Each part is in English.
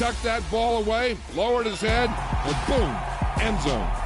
tucked that ball away, lowered his head, and boom, end zone.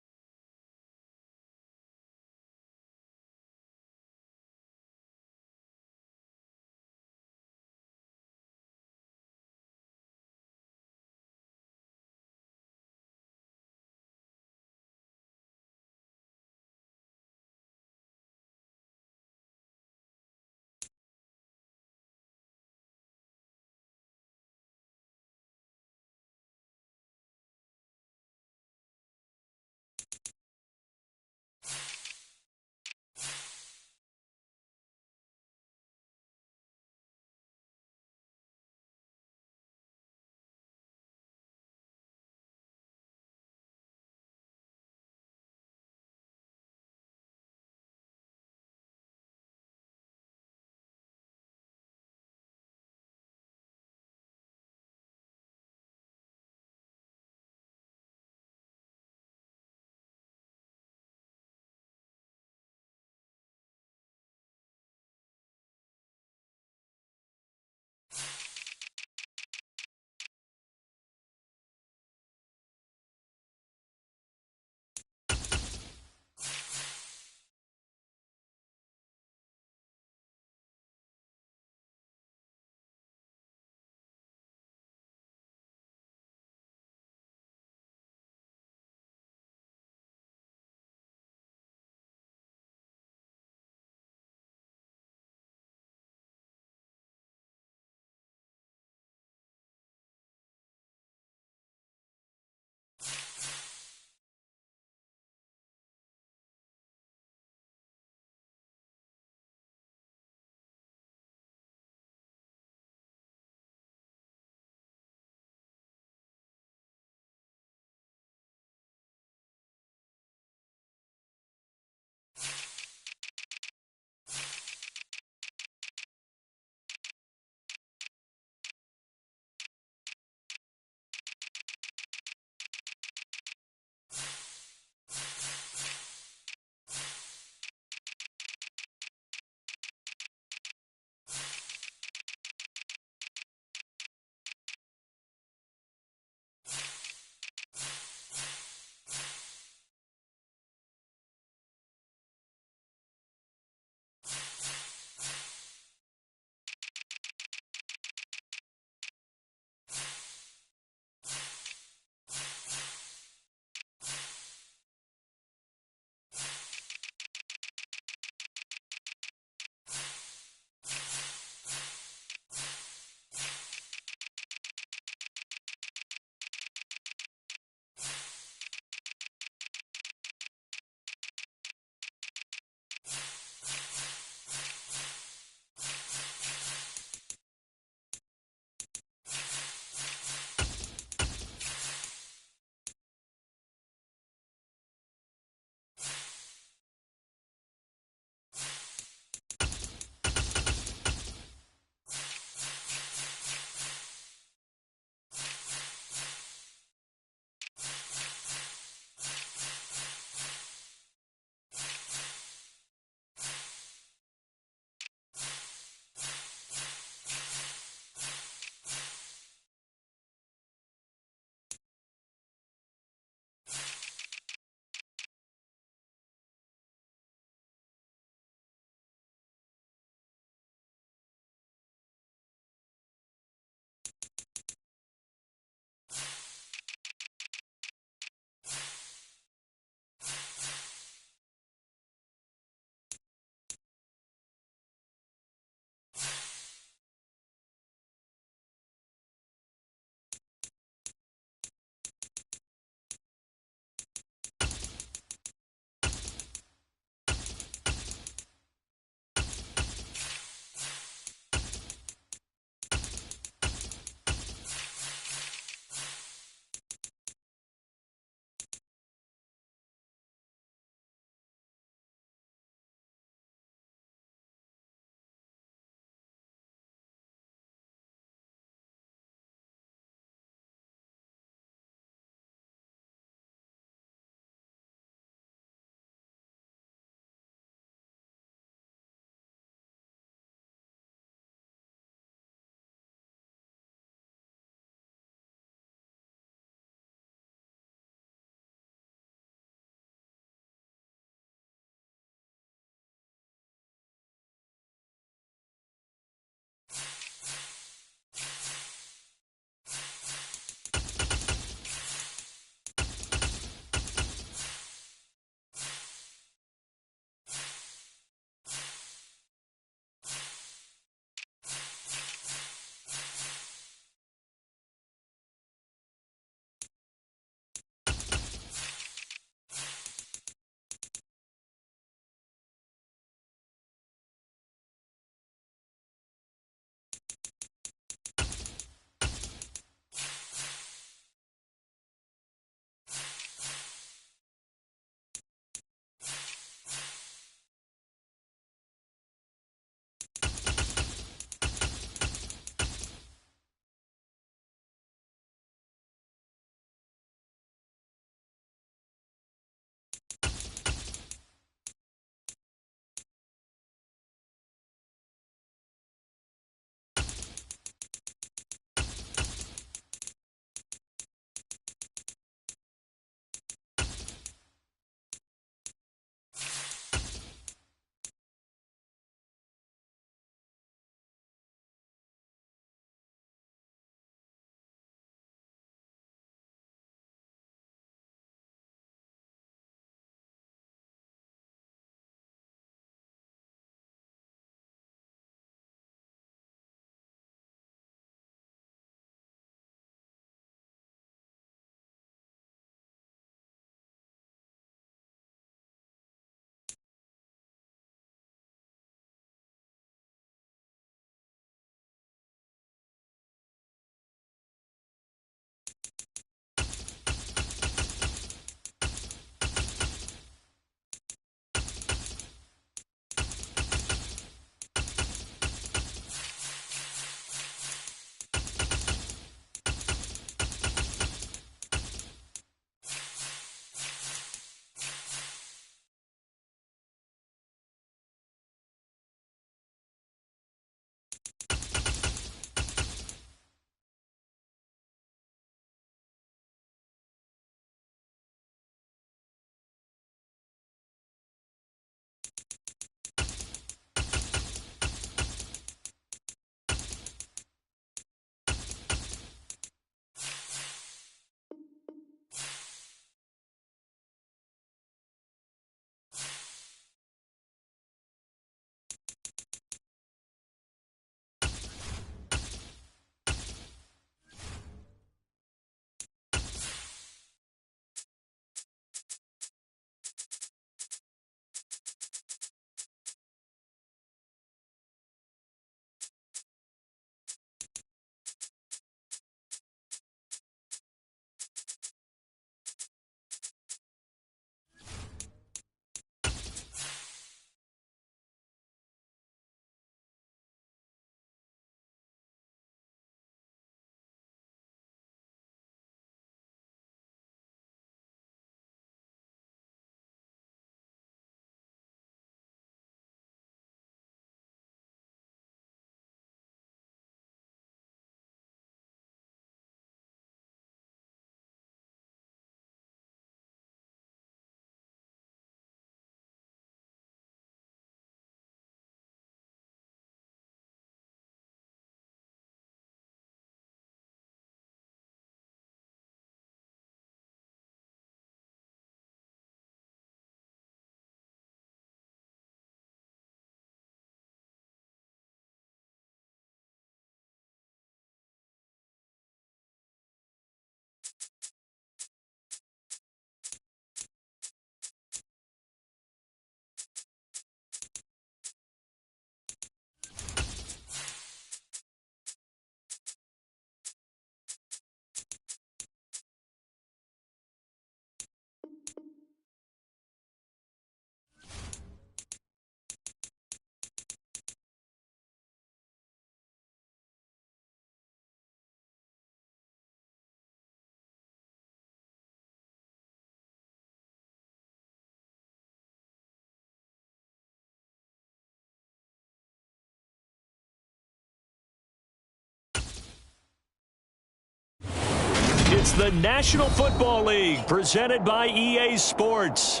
It's the National Football League presented by EA Sports.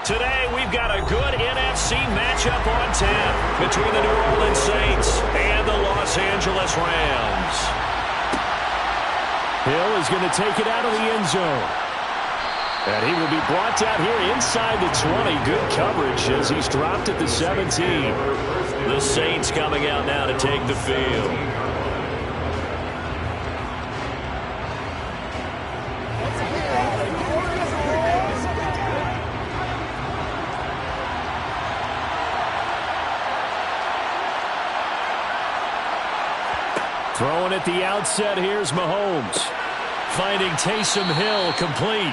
Today, we've got a good NFC matchup on tap between the New Orleans Saints and the Los Angeles Rams. Hill is going to take it out of the end zone. And he will be brought down here inside the 20. Good coverage as he's dropped at the 17. The Saints coming out now to take the field. Throwing at the outset, here's Mahomes. Finding Taysom Hill complete.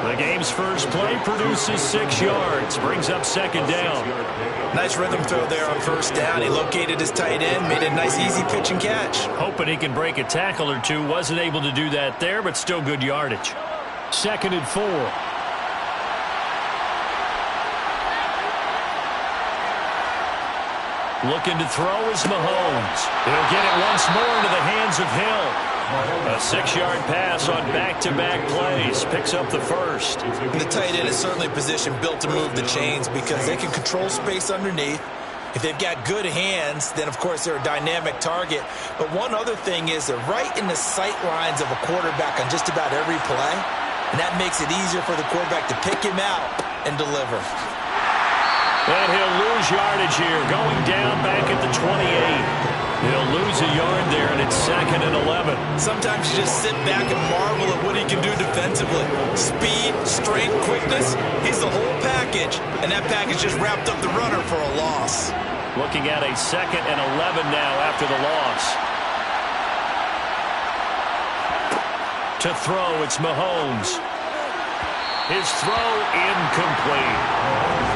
The game's first play produces 6 yards. Brings up second down. Nice rhythm throw there on first down. He located his tight end, made a nice easy pitch and catch. Hoping he can break a tackle or two. Wasn't able to do that there, but still good yardage. 2nd and 4. Looking to throw is Mahomes. He'll get it once more into the hands of Hill. A 6-yard pass on back-to-back plays. Picks up the first. The tight end is certainly a position built to move the chains because they can control space underneath. If they've got good hands, then, of course, they're a dynamic target. But one other thing is they're right in the sight lines of a quarterback on just about every play. And that makes it easier for the quarterback to pick him out and deliver. And he'll lose yardage here, going down back at the 28. He'll lose a yard there, and it's 2nd and 11. Sometimes you just sit back and marvel at what he can do defensively. Speed, strength, quickness, he's the whole package. And that package just wrapped up the runner for a loss. Looking at a 2nd and 11 now after the loss. To throw, it's Mahomes. His throw incomplete.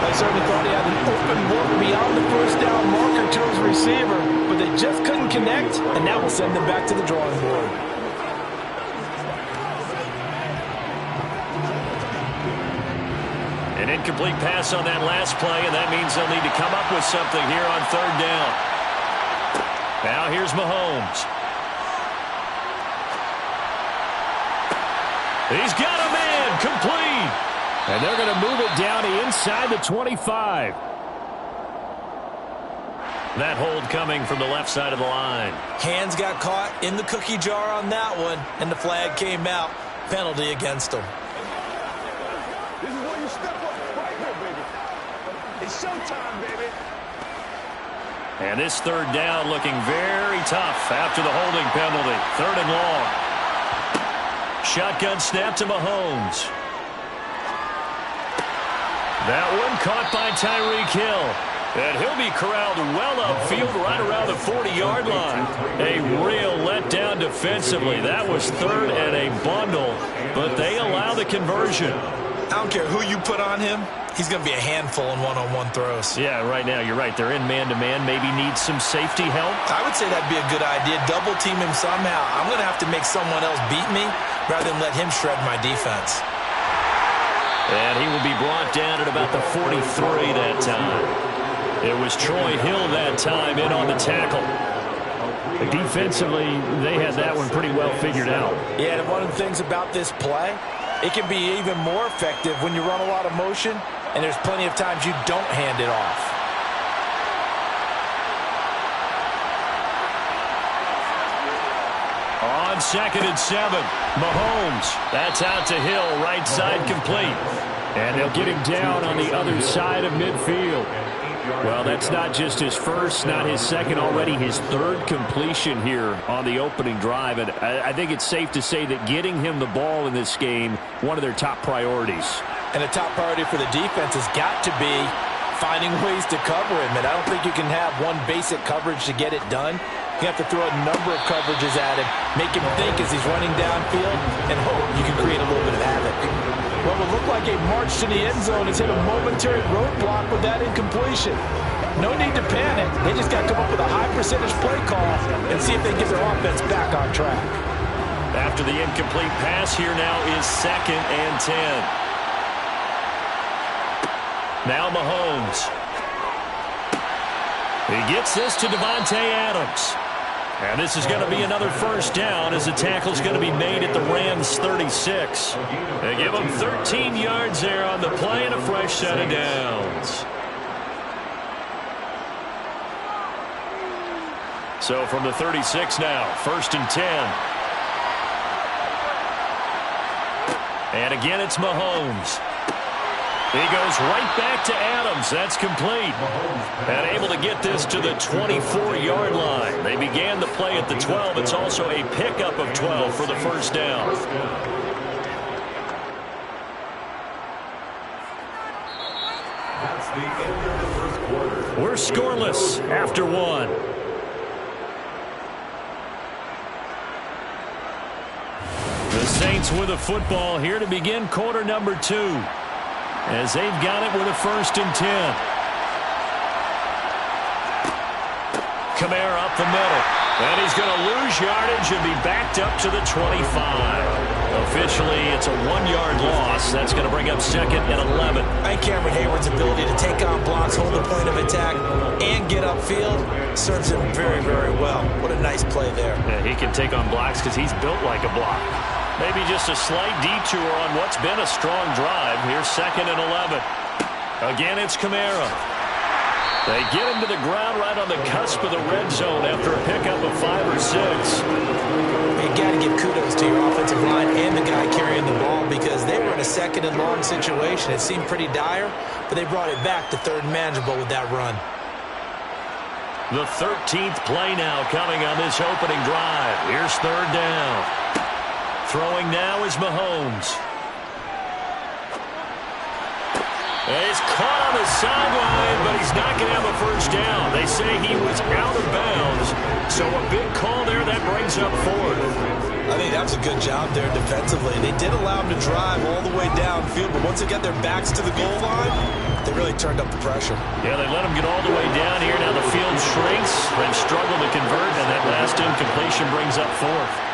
I certainly thought he had an open look beyond the first down marker to his receiver, but they just couldn't connect, and that will send them back to the drawing board. An incomplete pass on that last play, and that means they'll need to come up with something here on 3rd down. Now here's Mahomes. He's got a man, complete. And they're going to move it down to inside the 25. That hold coming from the left side of the line. Hands got caught in the cookie jar on that one, and the flag came out. Penalty against them. This is where you step up right here, baby. It's showtime, baby. And this 3rd down looking very tough after the holding penalty. 3rd and long. Shotgun snap to Mahomes. That one caught by Tyreek Hill. And he'll be corralled well upfield right around the 40-yard line. A real letdown defensively. That was 3rd and a bundle, but they allow the conversion. I don't care who you put on him. He's going to be a handful in one-on-one throws. Yeah, right now you're right. They're in man-to-man. Maybe need some safety help. I would say that'd be a good idea. Double team him somehow. I'm going to have to make someone else beat me rather than let him shred my defense. And he will be brought down at about the 43 that time. It was Troy Hill that time in on the tackle. Defensively, they had that one pretty well figured out. Yeah, and one of the things about this play, it can be even more effective when you run a lot of motion, and there's plenty of times you don't hand it off. On 2nd and 7, Mahomes. That's out to Hill, right side complete. And they'll get him down on the other side of midfield. Well, that's not just his first, not his second, already his 3rd completion here on the opening drive. And I think it's safe to say that getting him the ball in this game, one of their top priorities. And the top priority for the defense has got to be finding ways to cover him. And I don't think you can have one basic coverage to get it done. You have to throw a number of coverages at him, make him think as he's running downfield, and hope you can create a little bit of havoc. What would look like a march to the end zone has hit a momentary roadblock with that incompletion. No need to panic. They just got to come up with a high percentage play call and see if they can get their offense back on track. After the incomplete pass, here now is 2nd and 10. Now Mahomes. He gets this to Davante Adams. And this is going to be another first down as the tackle's going to be made at the Rams' 36. They give them 13 yards there on the play and a fresh set of downs. So from the 36 now, 1st and 10. And again, it's Mahomes. He goes right back to Adams. That's complete. And able to get this to the 24-yard line. They began the play at the 12. It's also a pickup of 12 for the first down. We're scoreless after one. The Saints with a football here to begin quarter number 2. As they've got it with a 1st and 10. Kamara up the middle. And he's going to lose yardage and be backed up to the 25. Officially, it's a 1-yard loss. That's going to bring up 2nd and 11. I think Cameron Hayward's ability to take on blocks, hold the point of attack, and get upfield serves him very, very well. What a nice play there. Yeah, he can take on blocks because he's built like a block. Maybe just a slight detour on what's been a strong drive. Here's 2nd and 11. Again, it's Kamara. They get him to the ground right on the cusp of the red zone after a pickup of 5 or 6. You got to give kudos to your offensive line and the guy carrying the ball because they were in a 2nd and long situation. It seemed pretty dire, but they brought it back to 3rd and manageable with that run. The 13th play now coming on this opening drive. Here's 3rd down. Throwing now is Mahomes. He's caught on the sideline, but he's not going to have a first down. They say he was out of bounds, so a big call there that brings up 4th. I think that was a good job there defensively. They did allow him to drive all the way downfield, but once they got their backs to the goal line, they really turned up the pressure. Yeah, they let him get all the way down here. Now the field shrinks. They've struggled to convert, and that last incompletion brings up 4th.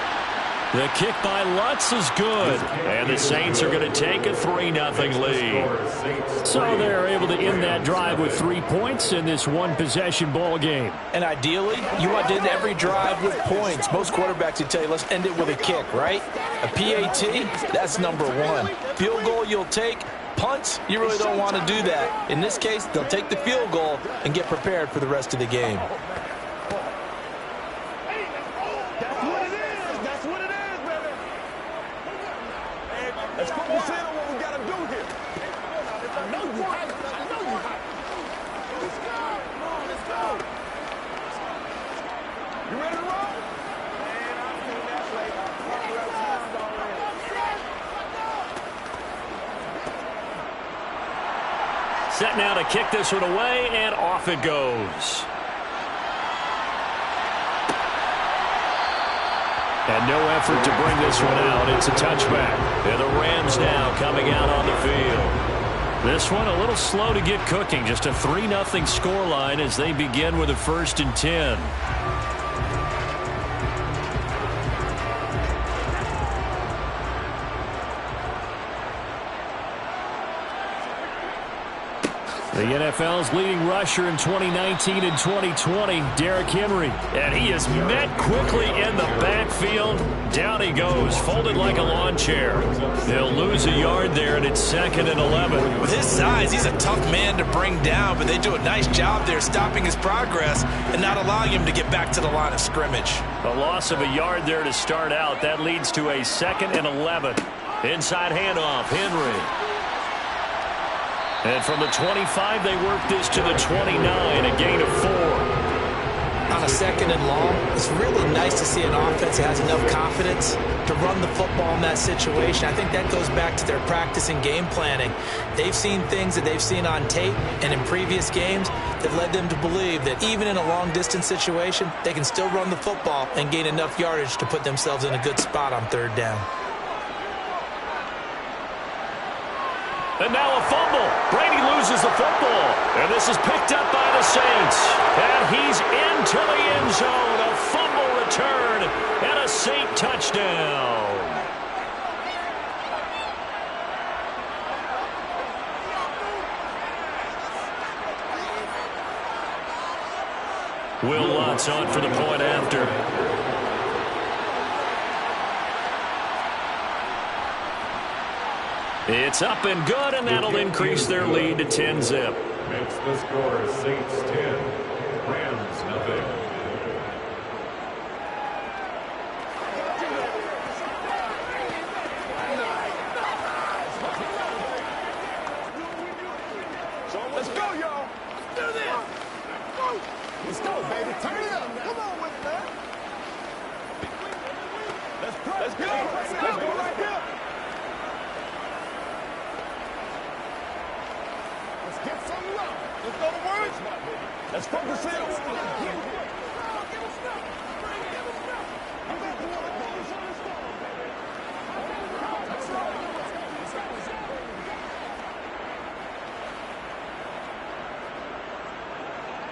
The kick by Lutz is good, and the Saints are going to take a 3-0 lead. So they're able to end that drive with 3 points in this one-possession ball game. And ideally, you want to end every drive with points. Most quarterbacks would tell you, let's end it with a kick, right? A PAT, that's number 1. Field goal you'll take. Punts, you really don't want to do that. In this case, they'll take the field goal and get prepared for the rest of the game. Let's focus in on what we got to do here. I know you hype. I know you hype. Let's go. Come on, let's go. You ready to roll? Man, I've seen that play 100 times already. Set now to kick this one away, and off it goes. And no effort to bring this one out. It's a touchback. And the Rams now coming out on the field. This one a little slow to get cooking. Just a 3-0 scoreline as they begin with a 1st and 10. The NFL's leading rusher in 2019 and 2020, Derrick Henry. And he is met quickly in the backfield. Down he goes, folded like a lawn chair. They'll lose a yard there, and it's 2nd and 11. With his size, he's a tough man to bring down, but they do a nice job there stopping his progress and not allowing him to get back to the line of scrimmage. A loss of a yard there to start out. That leads to a 2nd and 11. Inside handoff, Henry. And from the 25, they work this to the 29, a gain of 4. On a 2nd and long, it's really nice to see an offense that has enough confidence to run the football in that situation. I think that goes back to their practice and game planning. They've seen things that they've seen on tape and in previous games that led them to believe that even in a long-distance situation, they can still run the football and gain enough yardage to put themselves in a good spot on 3rd down. And now a fumble. Brady loses the football. And this is picked up by the Saints. And he's into the end zone. A fumble return and a Saint touchdown. Will Lutz on for the point after. It's up and good, and that'll increase their lead to 10-zip. Makes the score Saints 10, Rams nothing. Let's go, y'all. Let's do this. Let's go, baby. Turn it up. Come on with it, man. Let's go. Let's go right here. Let's get some love. Let's go to work. Let's focus in.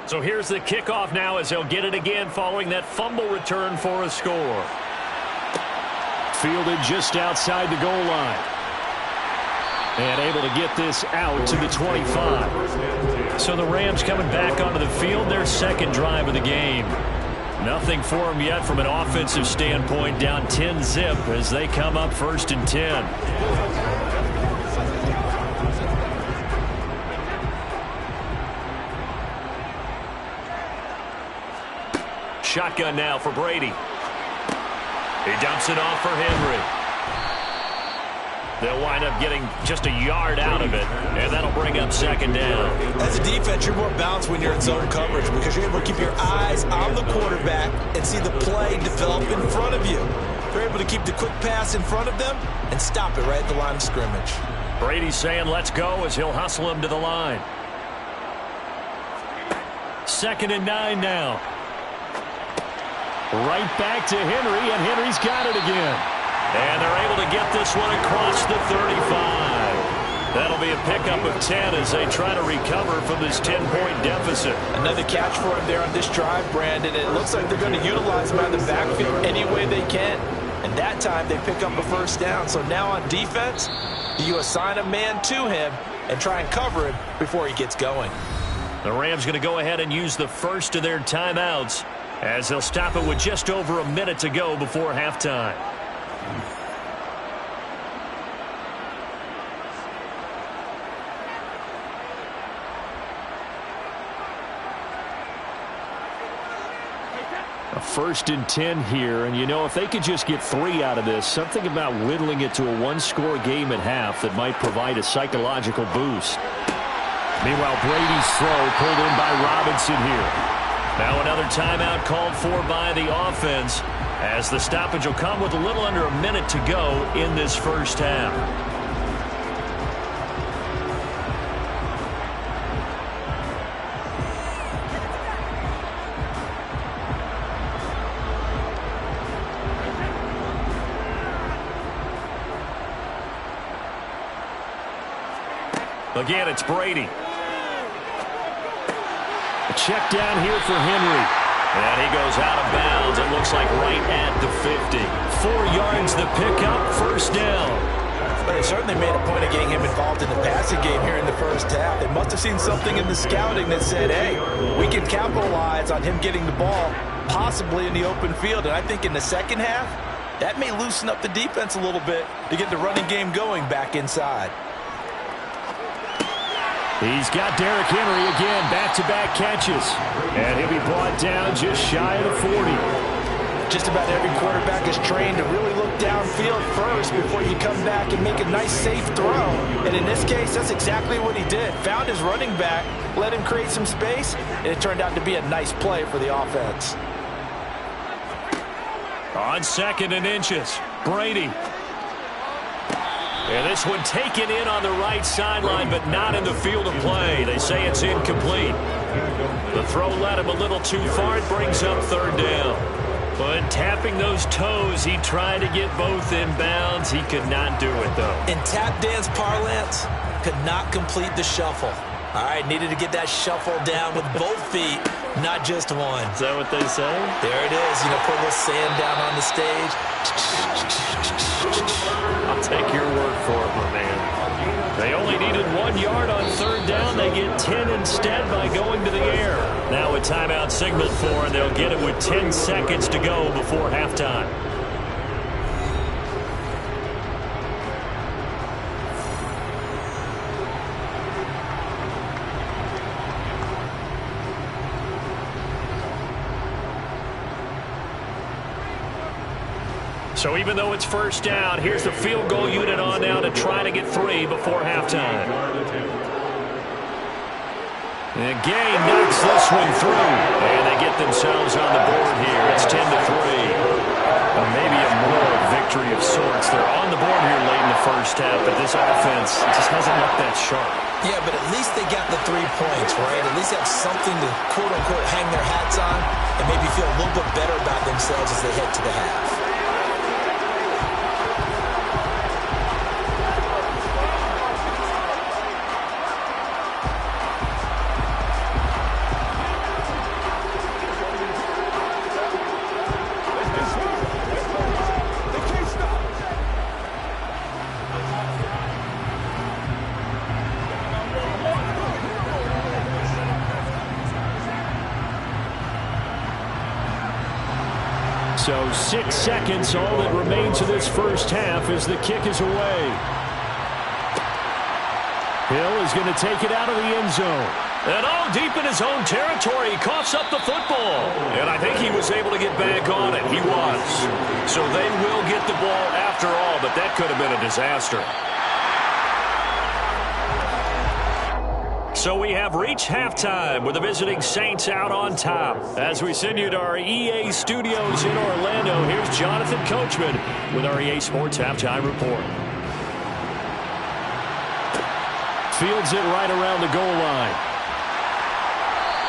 So here's the kickoff now as he'll get it again following that fumble return for a score. Fielded just outside the goal line. And able to get this out to the 25. So the Rams coming back onto the field, their second drive of the game. Nothing for them yet from an offensive standpoint, down 10-zip as they come up 1st and 10. Shotgun now for Brady. He dumps it off for Henry. They'll wind up getting just a yard out of it, and that'll bring up 2nd down. As a defense, you're more balanced when you're in zone coverage because you're able to keep your eyes on the quarterback and see the play develop in front of you. You're able to keep the quick pass in front of them and stop it right at the line of scrimmage. Brady's saying let's go as he'll hustle him to the line. 2nd and 9 now. Right back to Henry, and Henry's got it again. And they're able to get this one across the 35. That'll be a pickup of 10 as they try to recover from this 10-point deficit. Another catch for him there on this drive, Brandon. It looks like they're going to utilize him out of the backfield any way they can. And that time they pick up a 1st down. So now on defense, you assign a man to him and try and cover him before he gets going. The Rams going to go ahead and use the first of their timeouts as they'll stop it with just over a minute to go before halftime. A 1st and 10 here, and you know, if they could just get 3 out of this, something about whittling it to a one-score game at half that might provide a psychological boost. Meanwhile, Brady's throw pulled in by Robinson here. Now another timeout called for by the offense as the stoppage will come with a little under a minute to go in this first half. Again, it's Brady. A check down here for Henry. And he goes out of bounds. It looks like right at the 50. 4 yards the pickup, 1st down. But they certainly made a point of getting him involved in the passing game here in the first half. They must have seen something in the scouting that said, hey, we can capitalize on him getting the ball possibly in the open field. And I think in the second half, that may loosen up the defense a little bit to get the running game going back inside. He's got Derrick Henry again, back-to-back catches. And he'll be brought down just shy of the 40. Just about every quarterback is trained to really look downfield first before you come back and make a nice, safe throw. And in this case, that's exactly what he did. Found his running back, let him create some space, and it turned out to be a nice play for the offense. On 2nd and inches, Brady. And this one taken in on the right sideline, but not in the field of play. They say it's incomplete. The throw led him a little too far. It brings up 3rd down. But tapping those toes, he tried to get both in bounds. He could not do it, though. In tap dance parlance, could not complete the shuffle. All right, needed to get that shuffle down with both feet, not just one. Is that what they say? There it is. You know, put a little sand down on the stage. I'll take your word for it, my man. They only needed 1 yard on third down. They get 10 instead by going to the air. Now a timeout signaled for, and they'll get it with 10 seconds to go before halftime. So even though it's first down, here's the field goal unit on now to try to get 3 before halftime. And Gay knocks this one through. And they get themselves on the board here. It's 10-3. Maybe a moral victory of sorts. They're on the board here late in the first half, but this offense just hasn't looked that sharp. Yeah, but at least they got the 3 points, right? At least have something to, quote-unquote, hang their hats on and maybe feel a little bit better about themselves as they head to the half. So 6 seconds, all that remains of this first half as the kick is away. Hill is going to take it out of the end zone. And all deep in his own territory, he coughs up the football. And I think he was able to get back on it. He was. So they will get the ball after all, but that could have been a disaster. So we have reached halftime with the visiting Saints out on top. As we send you to our EA studios in Orlando, here's Jonathan Coachman with our EA Sports Halftime Report. Fields it right around the goal line.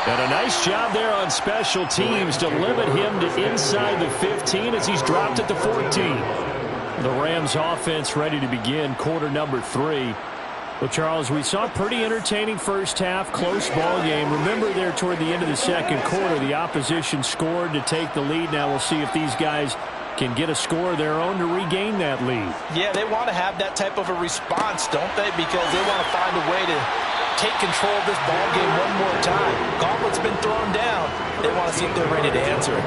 And a nice job there on special teams to limit him to inside the 15 as he's dropped at the 14. The Rams offense ready to begin quarter number 3. Well, Charles, we saw a pretty entertaining first half, close ball game. Remember there toward the end of the second quarter, the opposition scored to take the lead. Now we'll see if these guys can get a score of their own to regain that lead. Yeah, they want to have that type of a response, don't they? Because they want to find a way to take control of this ball game one more time. Gauntlet's been thrown down. They want to see if they're ready to answer it.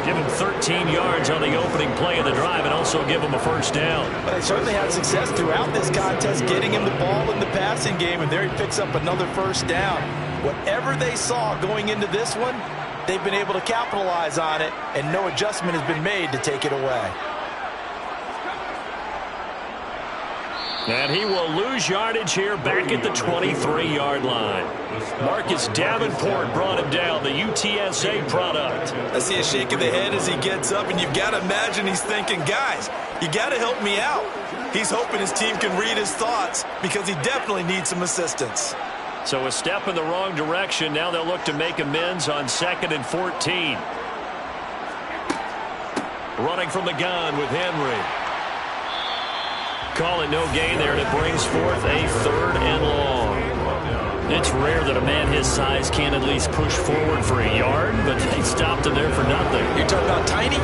Give him 13 yards on the opening play of the drive and also give him a first down. But they certainly had success throughout this contest getting him the ball in the passing game, and there he picks up another first down. Whatever they saw going into this one, they've been able to capitalize on it, and no adjustment has been made to take it away. And he will lose yardage here back at the 23-yard line. Marcus Davenport brought him down, the UTSA product. I see a shake of the head as he gets up, and you've got to imagine he's thinking, guys, you got to help me out. He's hoping his team can read his thoughts because he definitely needs some assistance. So a step in the wrong direction. Now they'll look to make amends on 2nd and 14. Running from the gun with Henry. Call it no gain there, and it brings forth a 3rd and long. It's rare that a man his size can at least push forward for a yard, but they stopped him there for nothing. You're talking about tiny?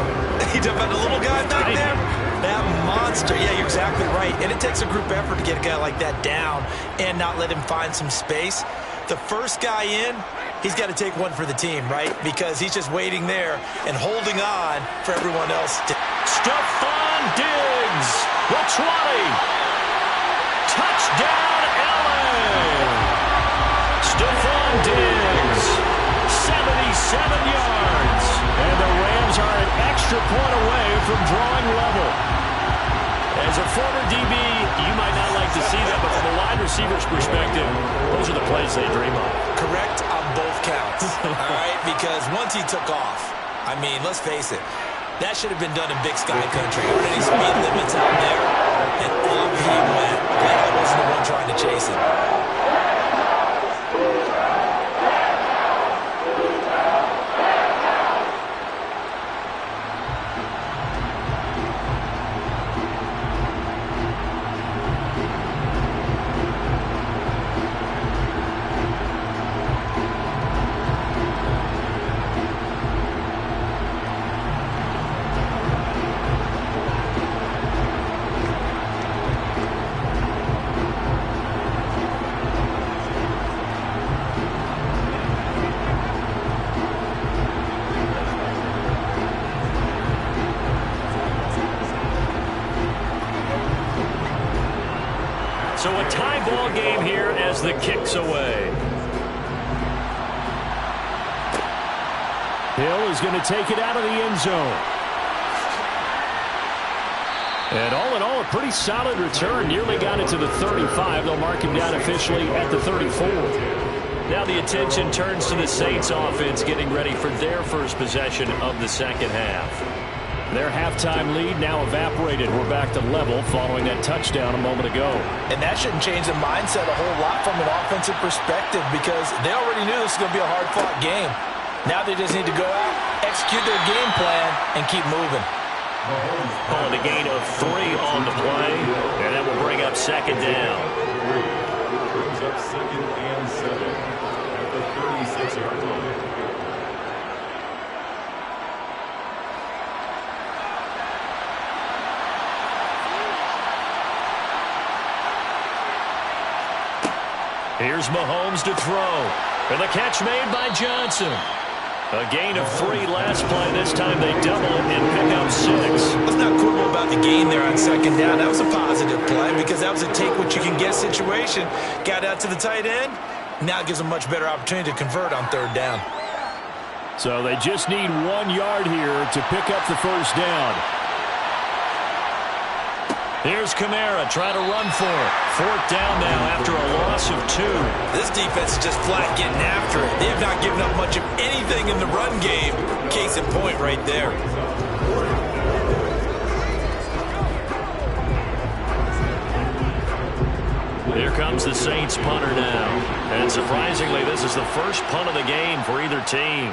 You're talking about the little guy back there? That monster. Yeah, you're exactly right. And it takes a group effort to get a guy like that down and not let him find some space. The first guy in, he's got to take one for the team, right? Because he's just waiting there and holding on for everyone else. Stephon Diggs, the 20. Touchdown, LA. Stephon Diggs, 77 yards. And the Rams are an extra point away from drawing level. As a former DB, you might not like to see that, but from a wide receiver's perspective, those are the plays they dream of. Correct on both counts, all right? Because once he took off, I mean, let's face it, that should have been done in Big Sky Country. Aren't any speed limits out there? And off he went. Glad I wasn't the one trying to chase him. as the kick's away. Hill is going to take it out of the end zone. And all in all, a pretty solid return. Nearly got it to the 35. They'll mark him down officially at the 34. Now the attention turns to the Saints offense getting ready for their first possession of the second half. Their halftime lead now evaporated. We're back to level following that touchdown a moment ago. And that shouldn't change the mindset a whole lot from an offensive perspective because they already knew this was going to be a hard-fought game. Now they just need to go out, execute their game plan, and keep moving. Calling a gain of 3 on the play, and that will bring up second down. Brings up second and 7 at the 36-yard line. Here's Mahomes to throw. And the catch made by Johnson. A gain of 3 last play. This time they double it and pick up 6. Let's not quibble about the gain there on second down. That was a positive play because that was a take-what-you-can-get situation. Got out to the tight end. Now it gives them a much better opportunity to convert on third down. So they just need 1 yard here to pick up the first down. Here's Kamara trying to run for it. 4th down now after a loss of 2. This defense is just flat getting after it. They have not given up much of anything in the run game. Case in point right there. Here comes the Saints punter now. And surprisingly, this is the first punt of the game for either team.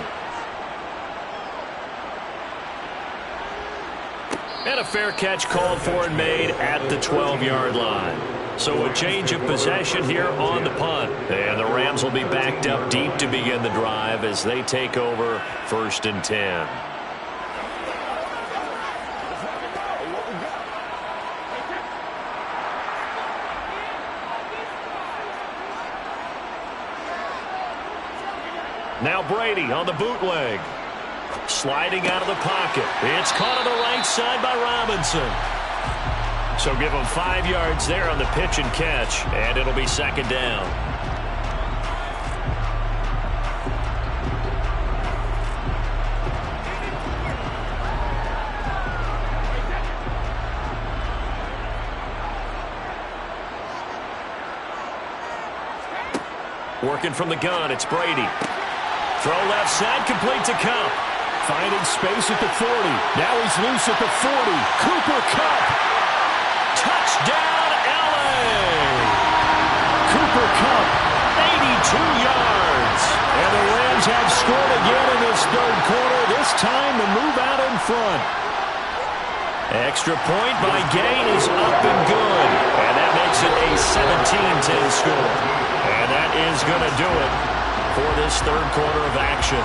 And a fair catch called for and made at the 12-yard line. So a change of possession here on the punt. And the Rams will be backed up deep to begin the drive as they take over 1st and 10. Now Brady on the bootleg. Sliding out of the pocket. It's caught on the right side by Robinson. So give him 5 yards there on the pitch and catch, and it'll be second down. Working from the gun, it's Brady. Throw left side, complete to Kupp. Finding space at the 40. Now he's loose at the 40. Cooper Kupp. Touchdown, L.A. Cooper Kupp, 82 yards. And the Rams have scored again in this third quarter. This time to move out in front. Extra point by Gay is up and good. And that makes it a 17-10 score. And that is going to do it for this third quarter of action.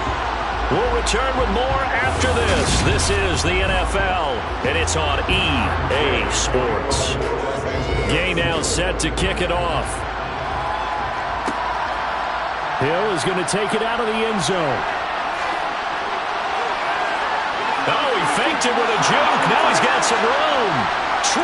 We'll return with more after this. This is the NFL, and it's on EA Sports. Gay now set to kick it off. Hill is going to take it out of the end zone. Oh, he faked it with a juke. Now he's got some room. 20.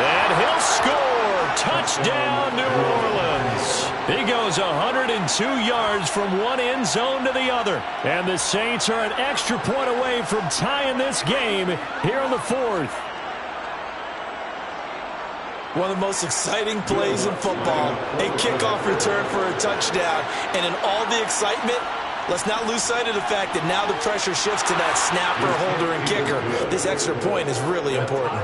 And he'll score. Touchdown, New Orleans. He goes 102 yards from one end zone to the other. And the Saints are an extra point away from tying this game here in the 4th. One of the most exciting plays in football. A kickoff return for a touchdown. And in all the excitement, let's not lose sight of the fact that now the pressure shifts to that snapper, holder, and kicker. This extra point is really important.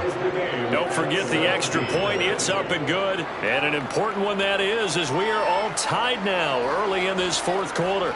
Don't forget the extra point. It's up and good. And an important one that is, as we are all tied now early in this fourth quarter.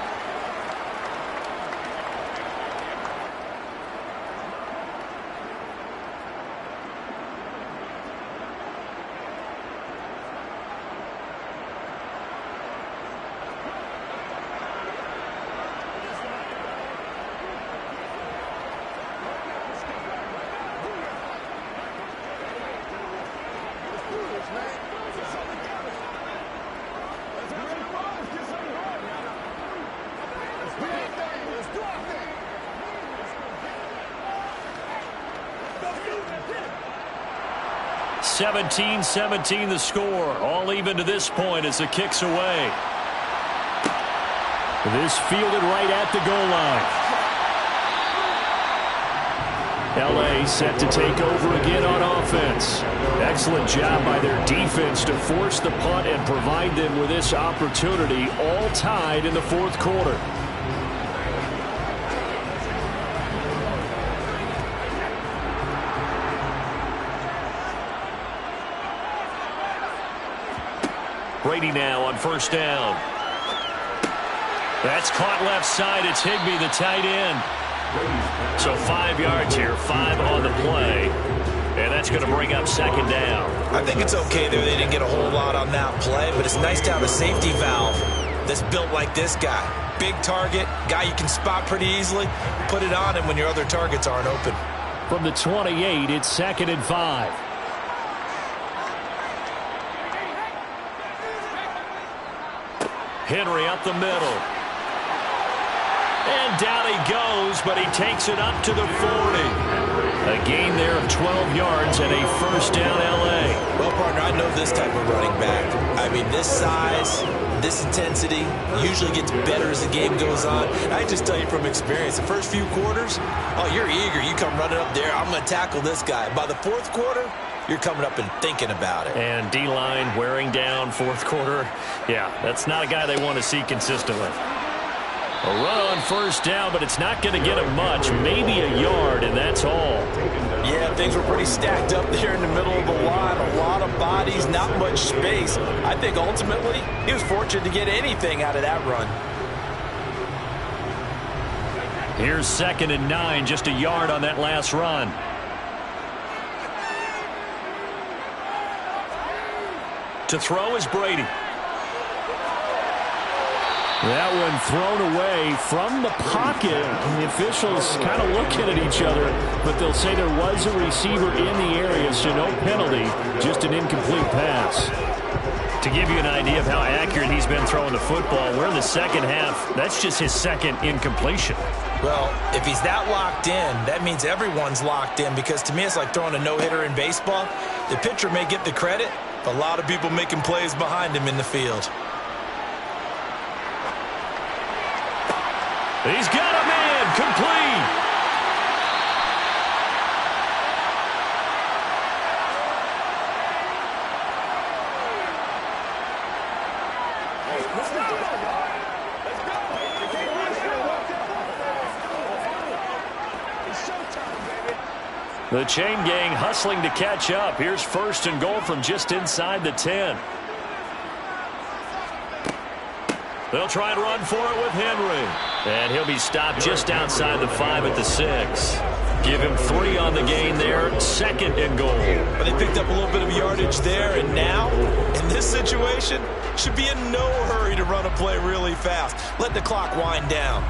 17-17 the score. All even to this point as the kick's away. This fielded right at the goal line. L.A. set to take over again on offense. Excellent job by their defense to force the punt and provide them with this opportunity, all tied in the fourth quarter. Brady now on first down. That's caught left side. It's Higbee, the tight end. So 5 yards here, 5 on the play. And that's going to bring up second down. I think it's okay there. They didn't get a whole lot on that play, but it's nice to have a safety valve that's built like this guy. Big target, guy you can spot pretty easily. Put it on him when your other targets aren't open. From the 28, it's second and 5. Henry up the middle. And down he goes, but he takes it up to the 40. A gain there of 12 yards and a first down L.A. Well, partner, I know this type of running back. I mean, this size, this intensity usually gets better as the game goes on. And I just tell you from experience, the first few quarters, oh, you're eager. You come running up there, I'm going to tackle this guy. By the fourth quarter, you're coming up and thinking about it. And D-line wearing down fourth quarter. Yeah, that's not a guy they want to see consistently. A run on first down, but it's not going to get him much. Maybe a yard, and that's all. Yeah, things were pretty stacked up there in the middle of the line. A lot of bodies, not much space. I think ultimately he was fortunate to get anything out of that run. Here's second and 9, just a yard on that last run. To throw is Brady. That one thrown away from the pocket. The officials kind of looking at each other, but they'll say there was a receiver in the area, so no penalty, just an incomplete pass. To give you an idea of how accurate he's been throwing the football, we're in the second half. That's just his second incompletion. Well, if he's that locked in, that means everyone's locked in, because to me it's like throwing a no-hitter in baseball. The pitcher may get the credit, but a lot of people making plays behind him in the field. He's got a man, complete. The chain gang hustling to catch up. Here's first and goal from just inside the 10. They'll try and run for it with Henry. And he'll be stopped just outside the 5 at the 6. Give him 3 on the gain there. Second and goal. But they picked up a little bit of yardage there, and now, in this situation, should be in no hurry to run a play really fast. Let the clock wind down.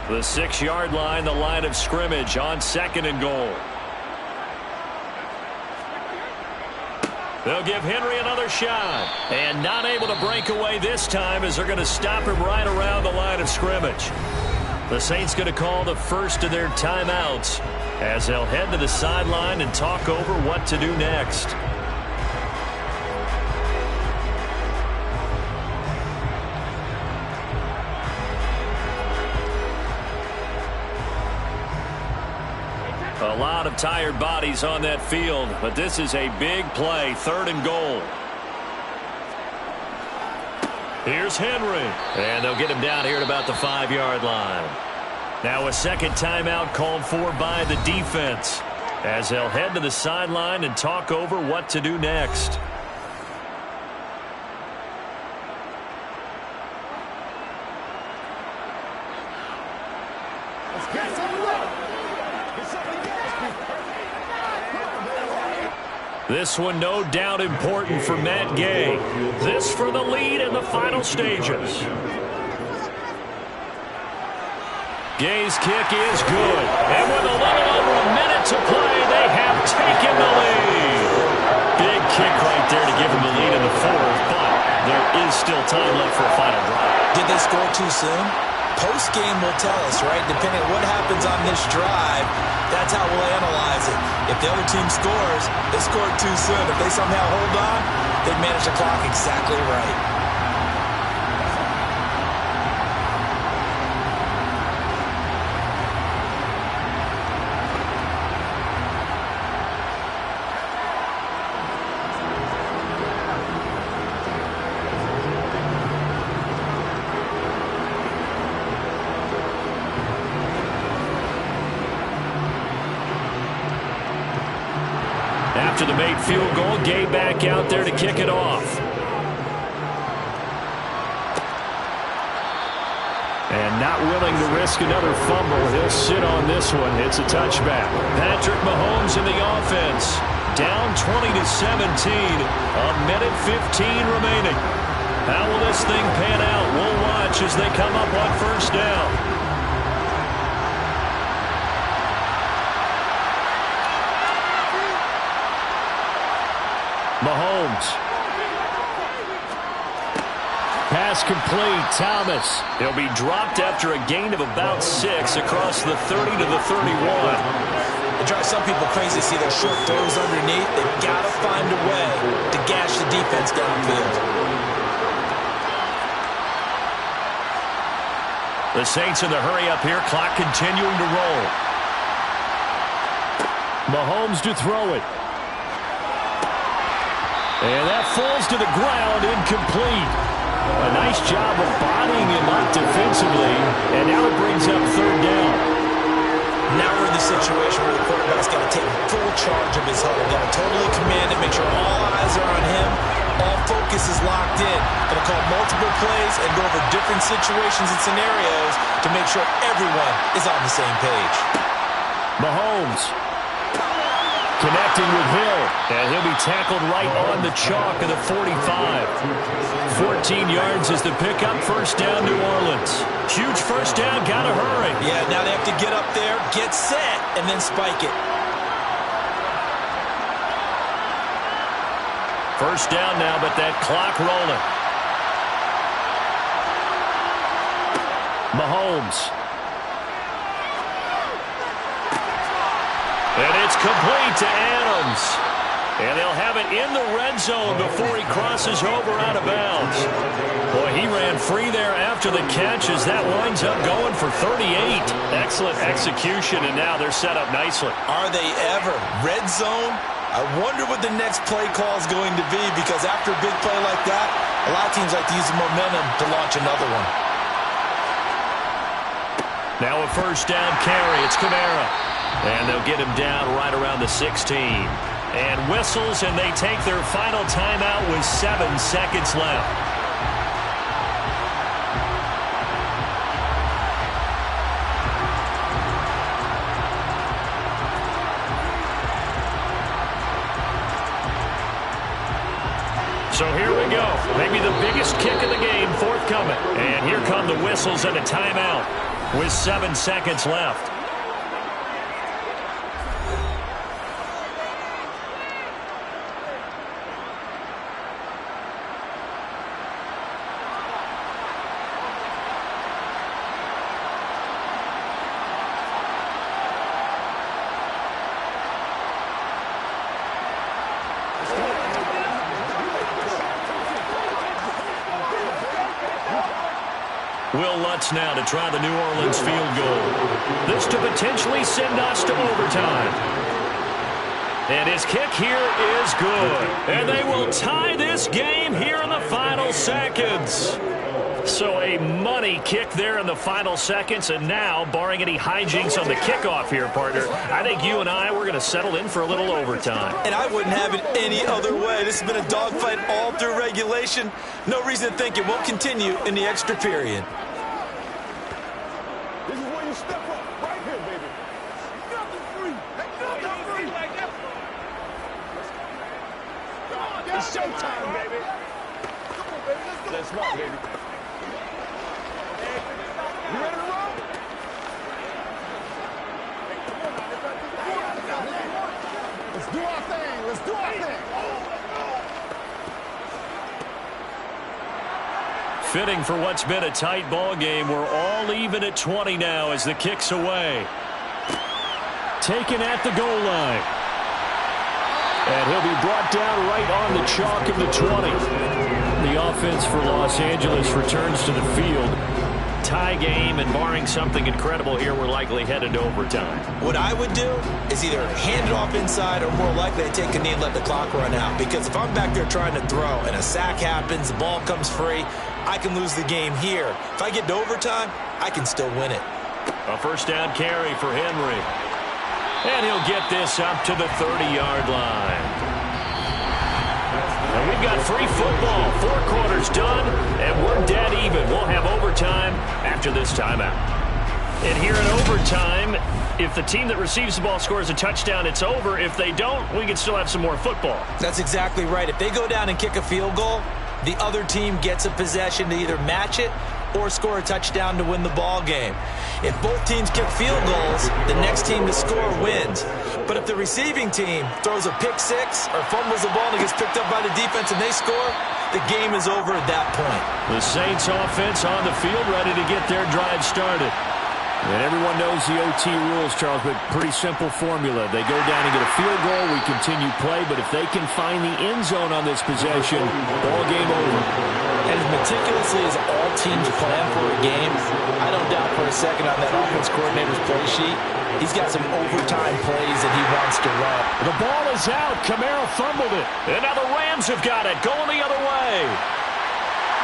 The 6-yard line, the line of scrimmage on second and goal. They'll give Henry another shot. And not able to break away this time as they're going to stop him right around the line of scrimmage. The Saints going to call the first of their timeouts as they'll head to the sideline and talk over what to do next. A lot of tired bodies on that field, but this is a big play, third and goal. Here's Henry, and they'll get him down here at about the 5-yard line. Now a second timeout called for by the defense as they'll head to the sideline and talk over what to do next. This one no doubt important for Matt Gay. This for the lead in the final stages. Gay's kick is good. And with a little over a minute to play, they have taken the lead. Big kick right there to give them the lead in the 4th, but there is still time left for a final drive. Did they score too soon? post-game will tell us, right? Depending on what happens on this drive, that's how we'll analyze it. If the other team scores, they scored too soon. If they somehow hold on, they manage the clock exactly right. After the made field goal, Gay back out there to kick it off. And not willing to risk another fumble. He'll sit on this one. It's a touchback. Patrick Mahomes in the offense. Down 20-17. A minute 15 remaining. How will this thing pan out? We'll watch as they come up on first down. Mahomes. Pass complete. Thomas. He'll be dropped after a gain of about 6 across the 30 to the 31. It drives some people crazy to see their short throws underneath. They've got to find a way to gash the defense downfield. The Saints in the hurry up here. Clock continuing to roll. Mahomes to throw it. And that falls to the ground, incomplete. A nice job of bodying him up defensively, and now it brings up third down. Now we're in the situation where the quarterback's got to take full charge of his huddle. Got to totally command it, make sure all eyes are on him. All focus is locked in. Going to call multiple plays and go over different situations and scenarios to make sure everyone is on the same page. Mahomes connecting with Hill, and he'll be tackled right on the chalk of the 45. 14 yards is the pickup. First down, New Orleans. Huge first down, gotta hurry. Yeah, now they have to get up there, get set, and then spike it. First down now, but that clock rolling. Mahomes. And it's complete to Adams. And they'll have it in the red zone before he crosses over out of bounds. Boy, he ran free there after the catch as that winds up going for 38. Excellent execution, and now they're set up nicely. Are they ever? Red zone? I wonder what the next play call is going to be, because after a big play like that, a lot of teams like to use the momentum to launch another one. Now a first down carry. It's Kamara. And they'll get him down right around the 16. And whistles, and they take their final timeout with 7 seconds left. So here we go. Maybe the biggest kick of the game forthcoming. And here come the whistles and a timeout with 7 seconds left. Will Lutz now to try the New Orleans field goal. This to potentially send us to overtime. And his kick here is good. And they will tie this game here in the final seconds. So a money kick there in the final seconds. And now, barring any hijinks on the kickoff here, partner, I think you and I, we're going to settle in for a little overtime. And I wouldn't have it any other way. This has been a dogfight all through regulation. No reason to think it won't continue in the extra period. This is where you step up. Right here, baby. Nothing free. Nothing free. It's showtime, baby. Come on, baby. Let's go. Let's rock, baby. You ready to roll? Let's do our thing. Let's do our thing. Fitting for what's been a tight ball game. We're all even at 20 now as the kick's away. Taken at the goal line. And he'll be brought down right on the chalk of the 20. The offense for Los Angeles returns to the field. Tie game, and barring something incredible here, we're likely headed to overtime. What I would do is either hand it off inside or more likely to take a knee and let the clock run out. Because if I'm back there trying to throw and a sack happens, the ball comes free, I can lose the game here. If I get to overtime, I can still win it. A first down carry for Henry. And he'll get this up to the 30-yard line. And we've got free football. 4 quarters done, and we're dead even. We'll have overtime after this timeout. And here in overtime, if the team that receives the ball scores a touchdown, it's over. If they don't, we can still have some more football. That's exactly right. If they go down and kick a field goal, the other team gets a possession to either match it or score a touchdown to win the ball game. If both teams kick field goals, the next team to score wins. But if the receiving team throws a pick six or fumbles the ball and gets picked up by the defense and they score, the game is over at that point. The Saints offense on the field, ready to get their drive started. And everyone knows the OT rules, Charles, but pretty simple formula. They go down and get a field goal, we continue play, but if they can find the end zone on this possession, ball game over. And as meticulously as all teams plan for a game, I don't doubt for a second on that offense coordinator's play sheet, he's got some overtime plays that he wants to run. The ball is out. Kamara fumbled it. And now the Rams have got it, going the other way.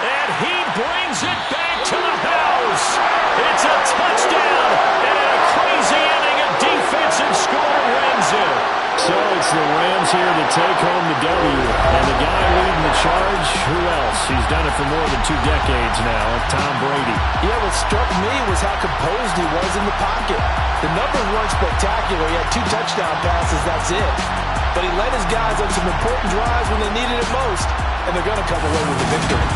And he brings it back to the house. It's a touchdown, and a crazy inning of defensive score wins it. So it's the Rams here to take home the W. And the guy leading the charge, who else? He's done it for more than 2 decades now, Tom Brady. Yeah, what struck me was how composed he was in the pocket. The numbers weren't spectacular. He had 2 touchdown passes, that's it. But he led his guys on some important drives when they needed it most, and they're going to come away with the victory.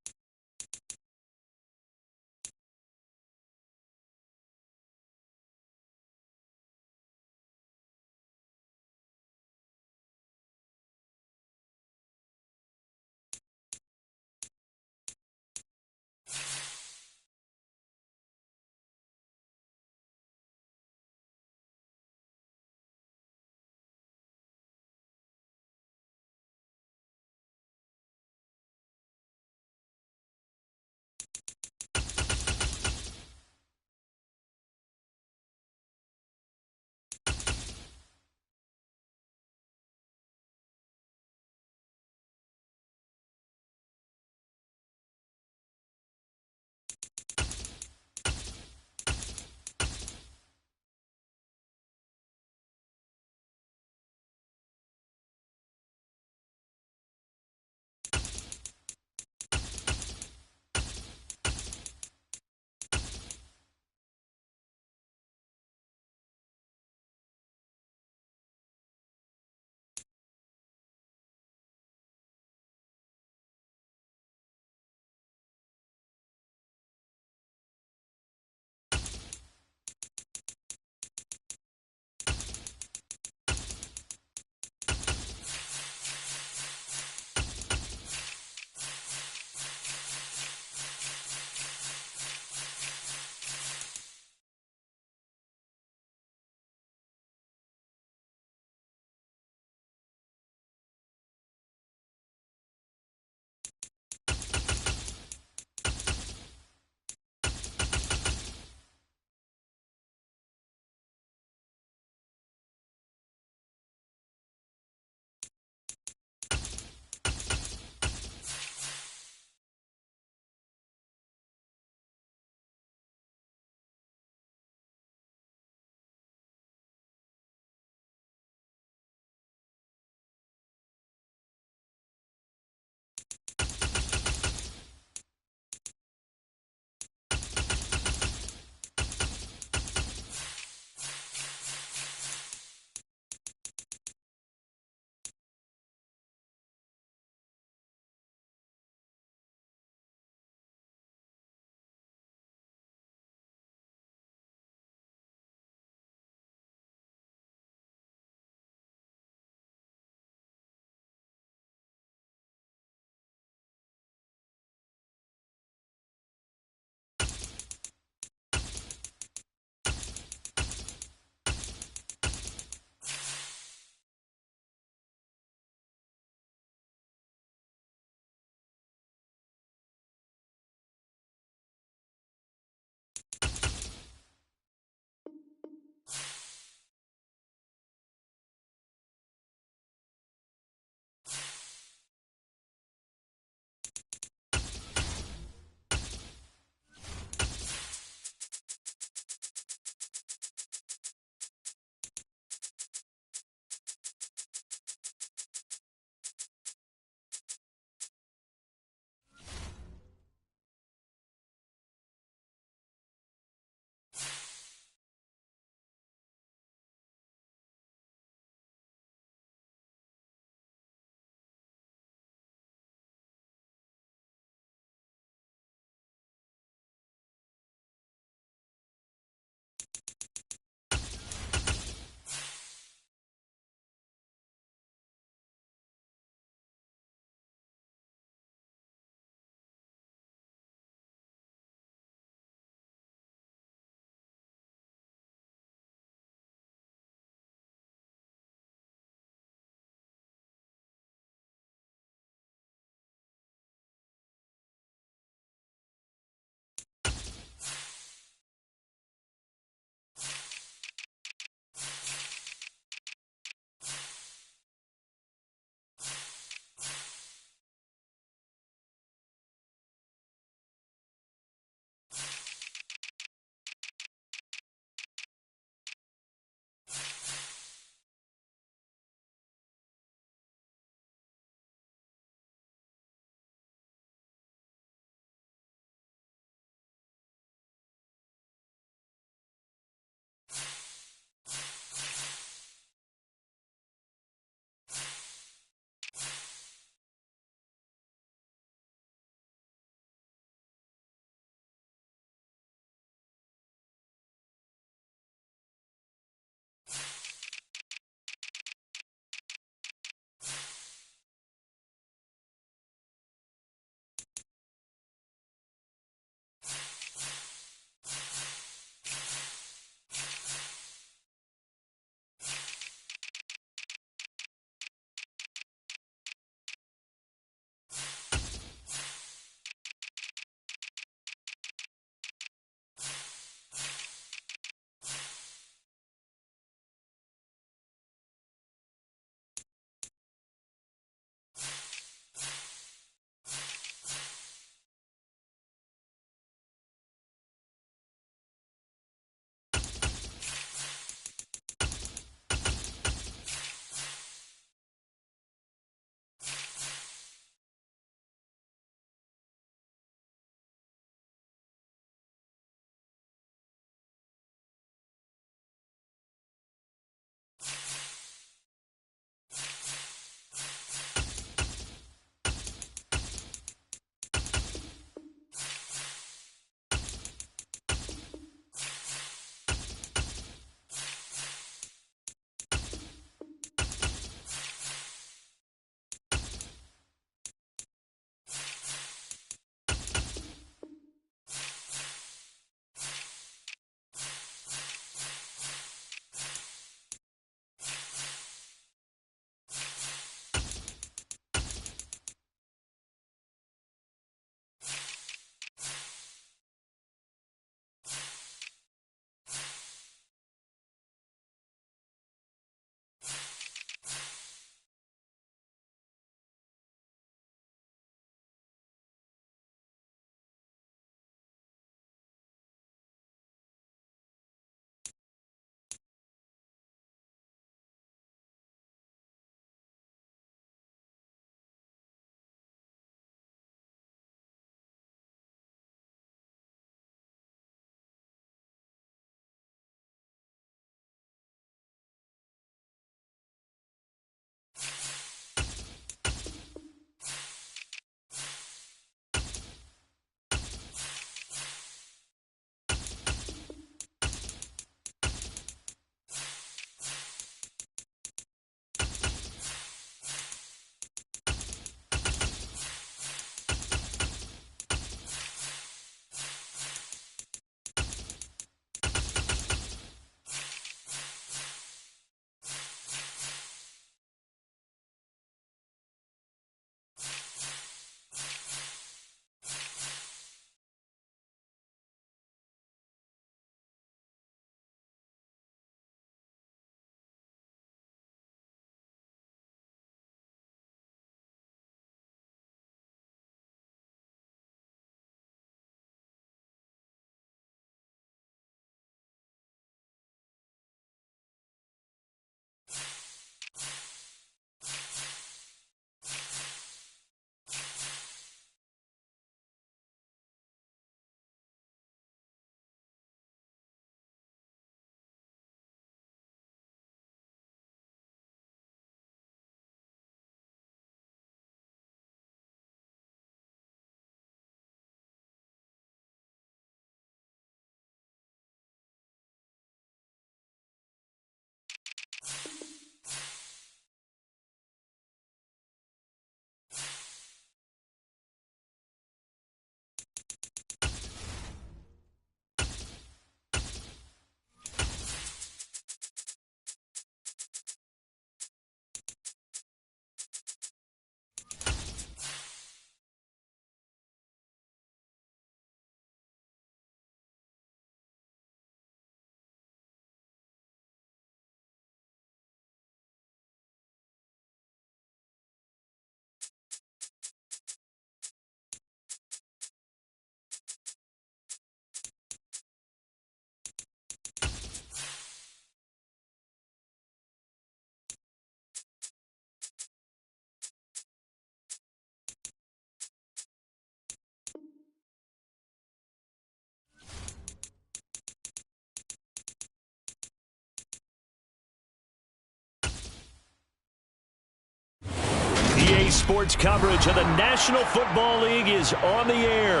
Sports coverage of the National Football League is on the air.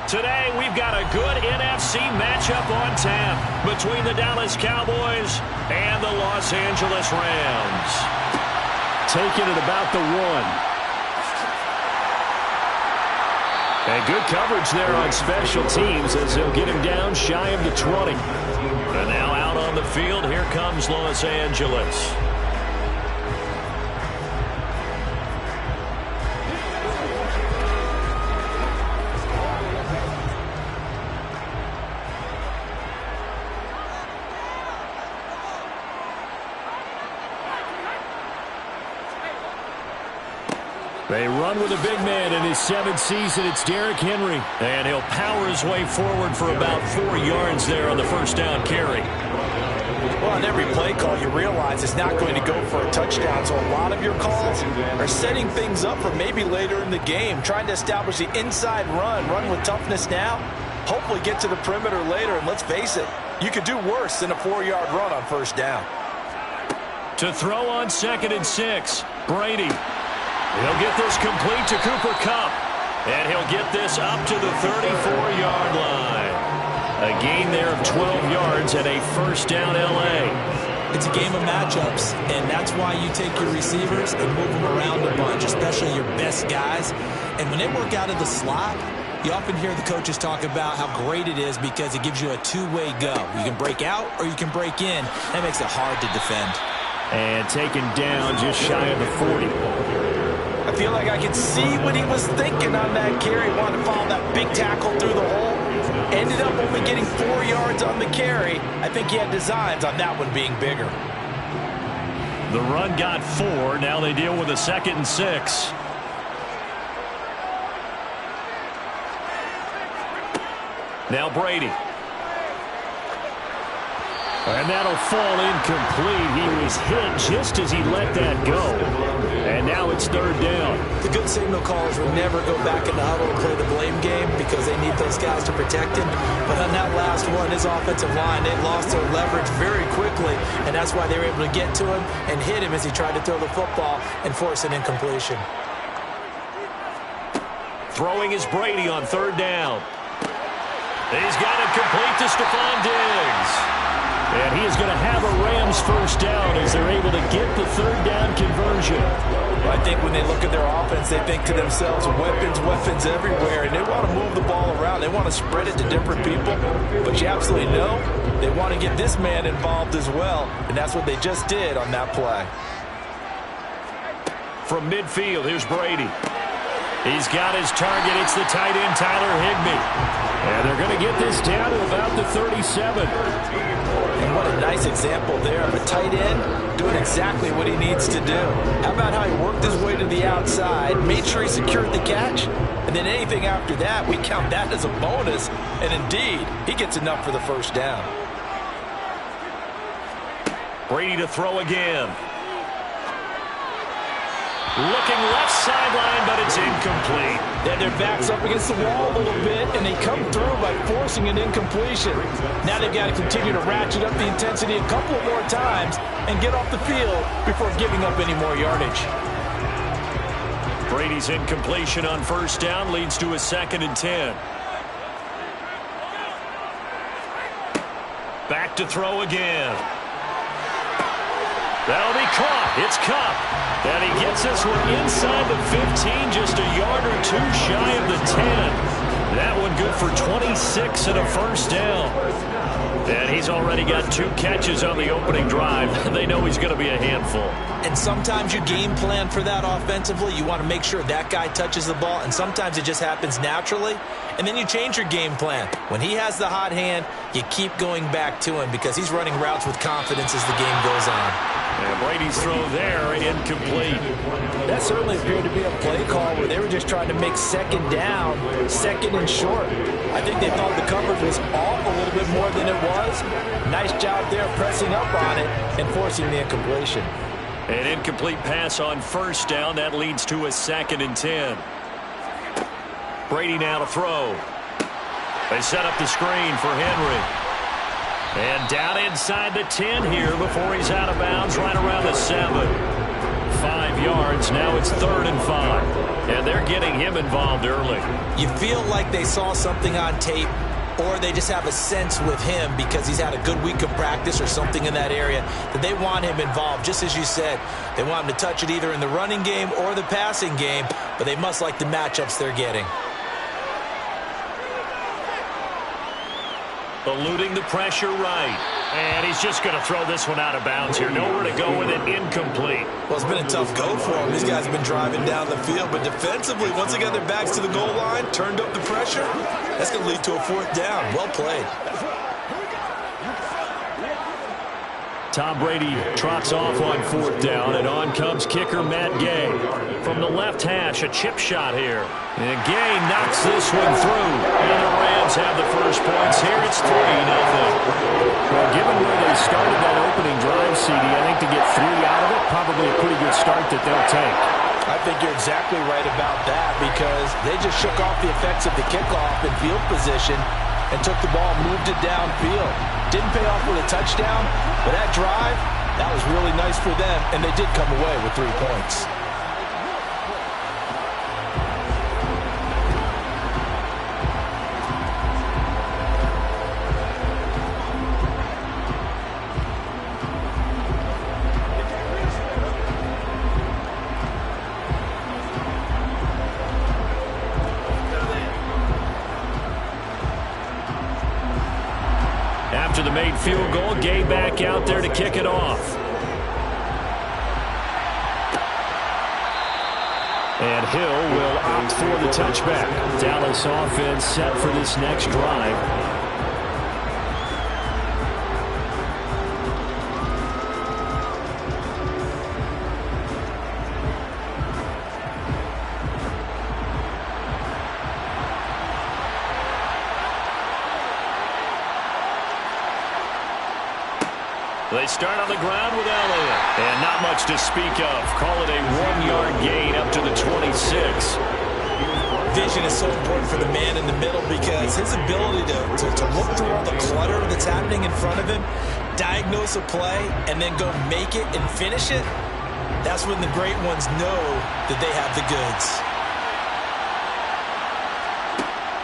Today, we've got a good NFC matchup on tap between the Dallas Cowboys and the Los Angeles Rams. Taking it about the 1. And good coverage there on special teams as they'll get him down shy of the 20. And now out on the field, here comes Los Angeles. They run with a big man in his 7th season. It's Derrick Henry. And he'll power his way forward for about 4 yards there on the first down carry. Well, on every play call, you realize it's not going to go for a touchdown, so a lot of your calls are setting things up for maybe later in the game, trying to establish the inside run with toughness now, hopefully get to the perimeter later, and let's face it, you could do worse than a 4-yard run on first down. To throw on 2nd and 6, Brady. He'll get this complete to Cooper Kupp, and he'll get this up to the 34-yard line. A gain there of 12 yards and a first down L.A. It's a game of matchups, and that's why you take your receivers and move them around a bunch, especially your best guys. And when they work out of the slot, you often hear the coaches talk about how great it is because it gives you a two-way go. You can break out or you can break in. That makes it hard to defend. And taken down just shy of the 40. I feel like I can see what he was thinking on that carry. Wanted to follow that big tackle through the hole. Ended up only getting 4 yards on the carry. I think he had designs on that one being bigger. The run got 4. Now they deal with a 2nd and 6. Now Brady. And that'll fall incomplete. He was hit just as he let that go. And now it's 3rd down. The good signal callers will never go back in the huddle and play the blame game because they need those guys to protect him. But on that last one, his offensive line, they lost their leverage very quickly, and that's why they were able to get to him and hit him as he tried to throw the football and force an incompletion. Throwing is Brady on 3rd down. He's got it complete to Stephon Diggs. And he is going to have a Rams first down as they're able to get the 3rd down conversion. I think when they look at their offense, they think to themselves, weapons everywhere, and they want to move the ball around. They want to spread it to different people, but you absolutely know they want to get this man involved as well, and that's what they just did on that play. From midfield, here's Brady. He's got his target. It's the tight end, Tyler Higbee. And they're going to get this down to about the 37. And what a nice example there of a tight end doing exactly what he needs to do. How about how he worked his way to the outside, made sure he secured the catch, and then anything after that, we count that as a bonus. And indeed, he gets enough for the first down. Brady to throw again. Looking left sideline, but it's incomplete. Then their back's up against the wall a little bit, and they come through by forcing an incompletion. Now they've got to continue to ratchet up the intensity a couple of more times and get off the field before giving up any more yardage. Brady's incompletion on first down leads to a 2nd and 10. Back to throw again. That'll be caught. It's Kupp. And he gets this one inside the 15, just a yard or 2 shy of the 10. That one good for 26 and a first down. And he's already got 2 catches on the opening drive. They know he's going to be a handful. And sometimes you game plan for that offensively. You want to make sure that guy touches the ball, and sometimes it just happens naturally. And then you change your game plan. When he has the hot hand, you keep going back to him because he's running routes with confidence as the game goes on. And Brady's throw there, incomplete. That certainly appeared to be a play call where they were just trying to make 2nd down, 2nd and short. I think they thought the coverage was off a little bit more than it was. Nice job there pressing up on it and forcing the incompletion. An incomplete pass on first down. That leads to a 2nd and 10. Brady now to throw. They set up the screen for Henry. And down inside the 10 here before he's out of bounds right around the 7. 5 yards yards. Now it's 3rd and 5. And they're getting him involved early. You feel like they saw something on tape, or they just have a sense with him because he's had a good week of practice or something in that area that they want him involved. Just as you said, they want him to touch it either in the running game or the passing game, but they must like the matchups they're getting. Eluding the pressure right. And he's just going to throw this one out of bounds here. Nowhere to go with it. Incomplete. Well, it's been a tough go for him. These guys have been driving down the field, but defensively, once they got their backs to the goal line, turned up the pressure, that's going to lead to a 4th down. Well played. Tom Brady trots off on 4th down, and on comes kicker Matt Gay. From the left hash, a chip shot here. And Gay knocks this one through. And the Rams have the first points here. It's 3-0. Well, given where they started that opening drive, CD, I think to get 3 out of it, probably a pretty good start that they'll take. I think you're exactly right about that because they just shook off the effects of the kickoff in field position and took the ball, moved it downfield. Didn't pay off with a touchdown, but that drive, that was really nice for them, and they did come away with 3 points. After the made field goal, Gay back out there to kick it off. And Hill will opt for the touchback. Dallas offense set for this next drive. They start on the ground with Elliott. And not much to speak of. Call it a 1-yard gain up to the 26. Vision is so important for the man in the middle because his ability to look through all the clutter that's happening in front of him, diagnose a play, and then go make it and finish it, that's when the great ones know that they have the goods.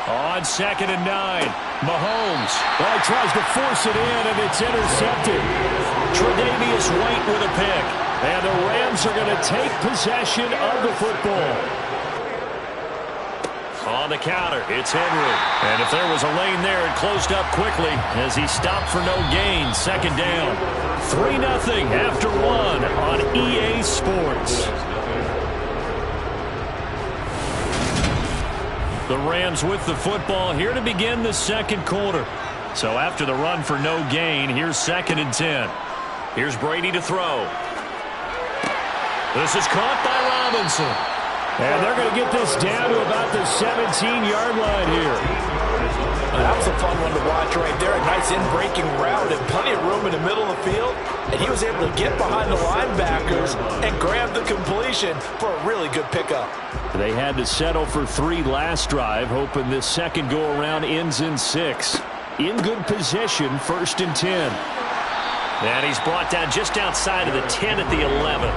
On 2nd and 9, Mahomes. Well, he tries to force it in, and it's intercepted. Tre'Davious White with a pick. And the Rams are going to take possession of the football. On the counter, it's Henry. And if there was a lane there, it closed up quickly as he stopped for no gain. 2nd down. 3-0 after 1 on EA Sports. The Rams with the football here to begin the 2nd quarter. So after the run for no gain, here's 2nd and 10. Here's Brady to throw. This is caught by Robinson. And they're going to get this down to about the 17-yard line here. That was a fun one to watch right there. A nice in-breaking route and plenty of room in the middle of the field. And he was able to get behind the linebackers and grab the completion for a really good pickup. They had to settle for 3 last drive, hoping this second go-around ends in 6. In good position, 1st and 10. And he's brought down just outside of the 10 at the 11.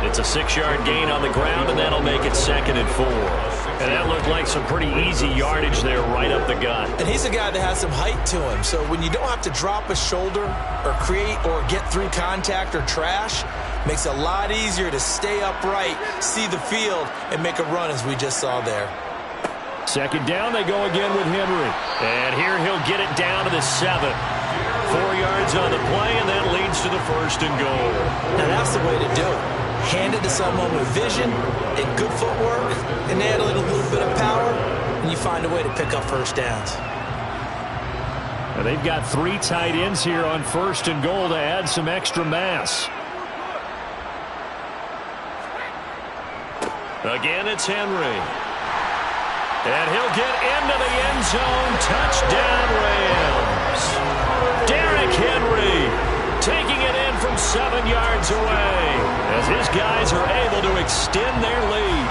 It's a 6-yard gain on the ground, and that'll make it 2nd and 4. And that looked like some pretty easy yardage there right up the gut. And he's a guy that has some height to him, so when you don't have to drop a shoulder or create or get through contact or trash, makes it a lot easier to stay upright, see the field, and make a run as we just saw there. 2nd down, they go again with Henry. And here he'll get it down to the 7. 4 yards on the play, and that leads to the 1st and goal. Now that's the way to do it. Hand it to someone with vision and good footwork, and add a little bit of power, and you find a way to pick up 1st downs. Now they've got 3 tight ends here on 1st and goal to add some extra mass. Again, it's Henry. And he'll get into the end zone. Touchdown, Rams. Derrick Henry taking it in from 7 yards away as his guys are able to extend their lead.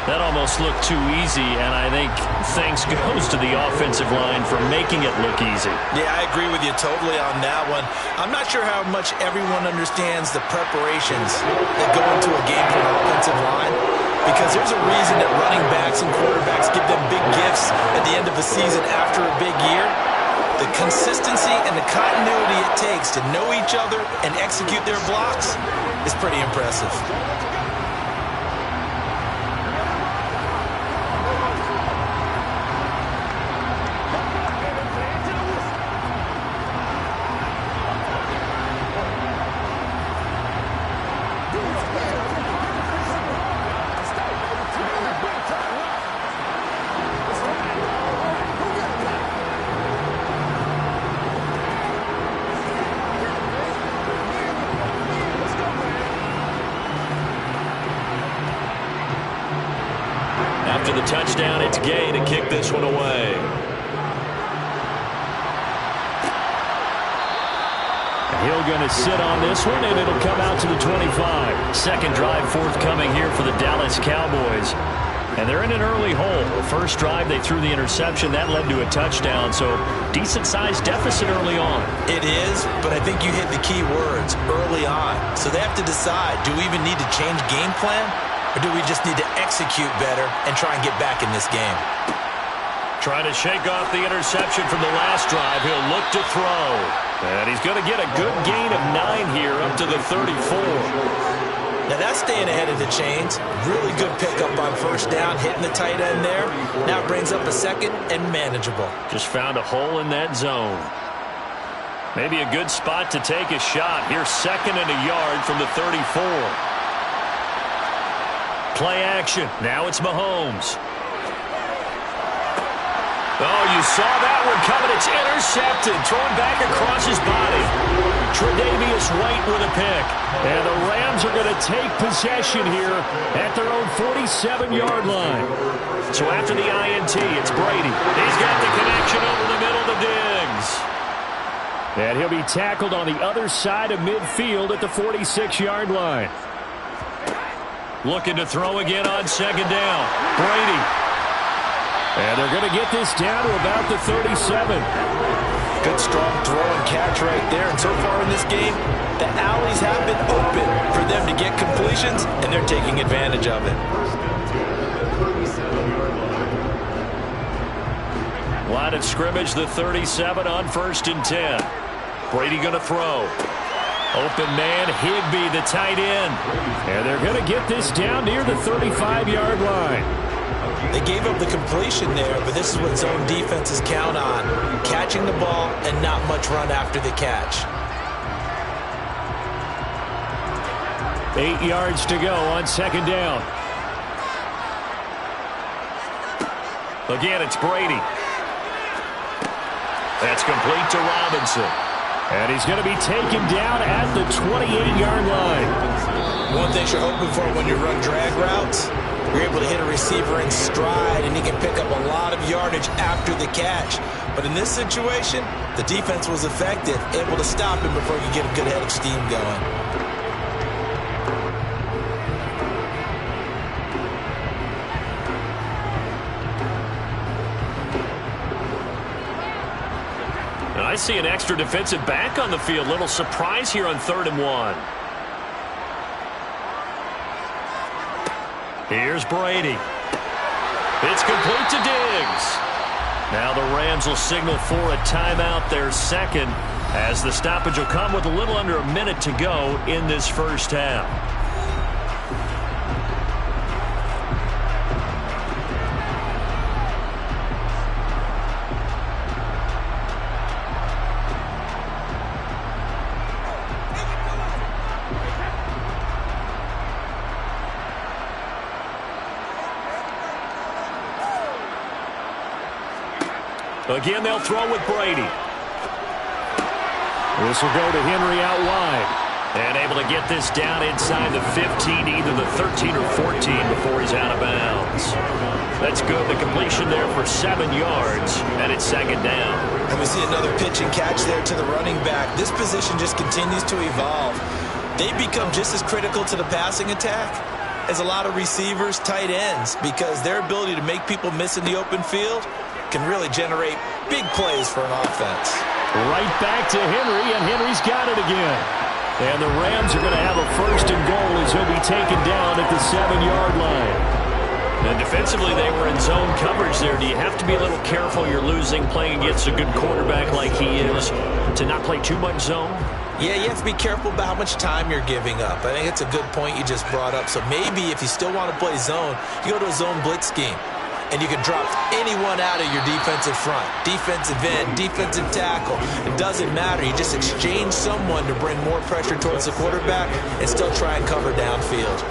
That almost looked too easy, and I think thanks goes to the offensive line for making it look easy. Yeah, I agree with you totally on that one. I'm not sure how much everyone understands the preparations that go into a game from an offensive running backs and quarterbacks give them big gifts at the end of a season after a big year, the consistency and the continuity it takes to know each other and execute their blocks is pretty impressive. After the touchdown, it's Gay to kick this one away. Hill going to sit on this one, and it'll come out to the 25. Second drive forthcoming here for the Dallas Cowboys. And they're in an early hole. First drive, they threw the interception. That led to a touchdown, so decent-sized deficit early on. It is, but I think you hit the key words, early on. So they have to decide, do we even need to change game plan, or do we just need to execute better and try and get back in this game? Trying to shake off the interception from the last drive. He'll look to throw. And he's going to get a good gain of 9 here up to the 34. Now that's staying ahead of the chains. Really good pickup on first down, hitting the tight end there. Now it brings up a second and manageable. Just found a hole in that zone. Maybe a good spot to take a shot. Here's second and a yard from the 34. Play action. Now it's Mahomes. Oh, you saw that one coming. It's intercepted. Thrown back across his body. Tre'Davious White with a pick. And the Rams are going to take possession here at their own 47-yard line. So after the INT, it's Brady. He's got the connection over the middle to Diggs. And he'll be tackled on the other side of midfield at the 46-yard line. Looking to throw again on second down. Brady. And they're going to get this down to about the 37. Good strong throw and catch right there. And so far in this game, the alleys have been open for them to get completions, and they're taking advantage of it. Line of scrimmage, the 37 on 1st and 10. Brady going to throw. Open man, Higbee, the tight end. And they're going to get this down near the 35-yard line. They gave up the completion there, but this is what zone defenses count on. Catching the ball and not much run after the catch. 8 yards to go on second down. Again, it's Brady. That's complete to Robinson. And he's going to be taken down at the 28-yard line. One thing you're hoping for when you run drag routes, you're able to hit a receiver in stride, and he can pick up a lot of yardage after the catch. But in this situation, the defense was effective, able to stop him before he could get a good head of steam going. And I see an extra defensive back on the field. Little surprise here on 3rd and 1. Here's Brady. It's complete to Diggs. Now the Rams will signal for a timeout, their second, as the stoppage will come with a little under a minute to go in this first half. Again, they'll throw with Brady. This will go to Henry out wide. And able to get this down inside the 15, either the 13 or 14 before he's out of bounds. That's good. The completion there for 7 yards, and it's second down. And we see another pitch and catch there to the running back. This position just continues to evolve. They become just as critical to the passing attack as a lot of receivers, tight ends, because their ability to make people miss in the open field can really generate big plays for an offense. Right back to Henry, and Henry's got it again. And the Rams are going to have a 1st and goal as he'll be taken down at the 7-yard line. And defensively, they were in zone coverage there. Do you have to be a little careful you're losing playing against a good quarterback like he is to not play too much zone? Yeah, you have to be careful about how much time you're giving up. I think it's a good point you just brought up. So maybe if you still want to play zone, you go to a zone blitz scheme. And you can drop anyone out of your defensive front. Defensive end, defensive tackle. It doesn't matter. You just exchange someone to bring more pressure towards the quarterback and still try and cover downfield.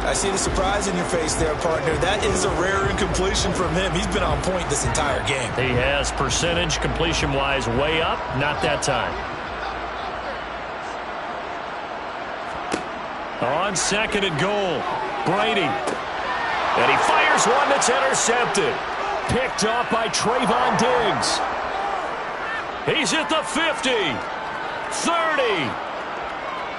I see the surprise in your face there, partner. That is a rare incompletion from him. He's been on point this entire game. He has percentage completion-wise way up. Not that time. On second and goal, Brady. And he fires one that's intercepted. Picked off by Trayvon Diggs. He's at the 50, 30,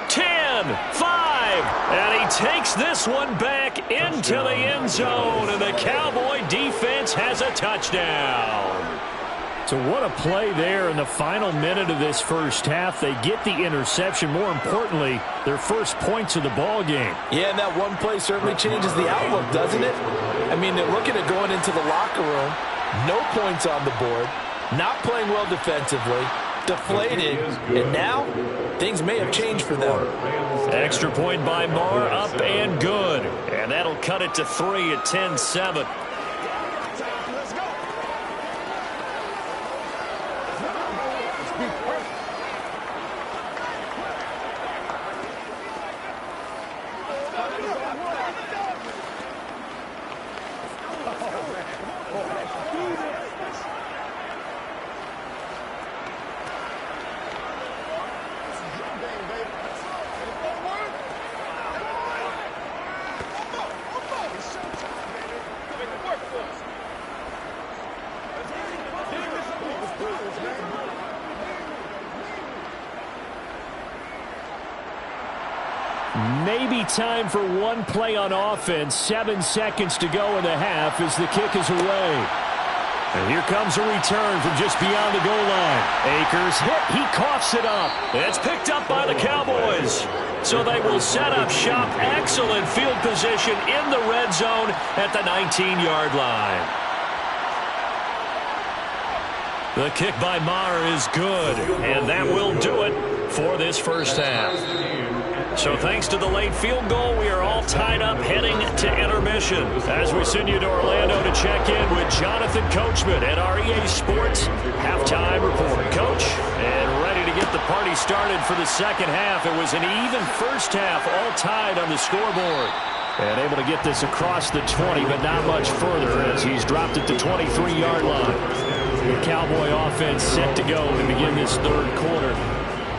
10, 5. And he takes this one back into the end zone. And the Cowboy defense has a touchdown. So what a play there in the final minute of this first half. They get the interception. More importantly, their first points of the ball game. Yeah, and that one play certainly changes the outlook, doesn't it? I mean, they're looking at going into the locker room, no points on the board, not playing well defensively, deflated, and now things may have changed for them. Extra point by Marr, up and good. And that'll cut it to 3 at 10-7. Maybe time for one play on offense. 7 seconds to go in the half as the kick is away. And here comes a return from just beyond the goal line. Akers hit. He coughs it up. It's picked up by the Cowboys. So they will set up shop. Excellent field position in the red zone at the 19-yard line. The kick by Marr is good. And that will do it for this first half. So thanks to the late field goal, we are all tied up heading to intermission. As we send you to Orlando to check in with Jonathan Coachman at our EA Sports Halftime Report. Coach, and ready to get the party started for the second half. It was an even first half, all tied on the scoreboard. And able to get this across the 20, but not much further as he's dropped it to 23-yard line. The Cowboy offense set to go to begin this third quarter.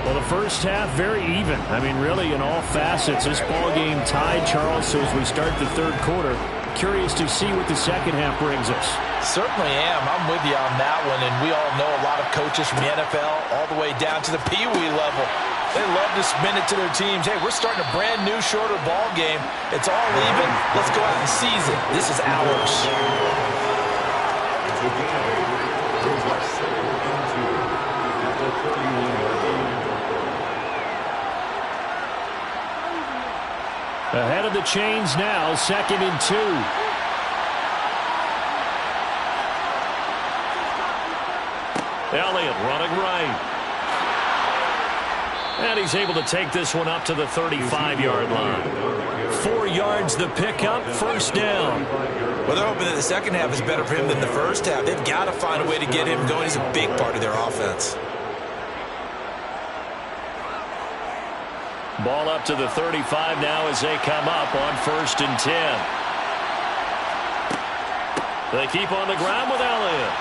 Well, the first half, very even. I mean, really, in all facets, this ball game tied, Charles. So as we start the third quarter, curious to see what the second half brings us. Certainly am. I'm with you on that one. And we all know a lot of coaches from the NFL all the way down to the Pee Wee level. They love to spin it to their teams. Hey, we're starting a brand new, shorter ball game. It's all even. Let's go out and seize it. This is ours. Ahead of the chains now, 2nd and 2. Elliott running right. And he's able to take this one up to the 35-yard line. 4 yards the pickup, first down. Well, they're hoping that the second half is better for him than the first half. They've got to find a way to get him going. He's a big part of their offense. Ball up to the 35 now as they come up on 1st and 10. They keep on the ground with Elliott.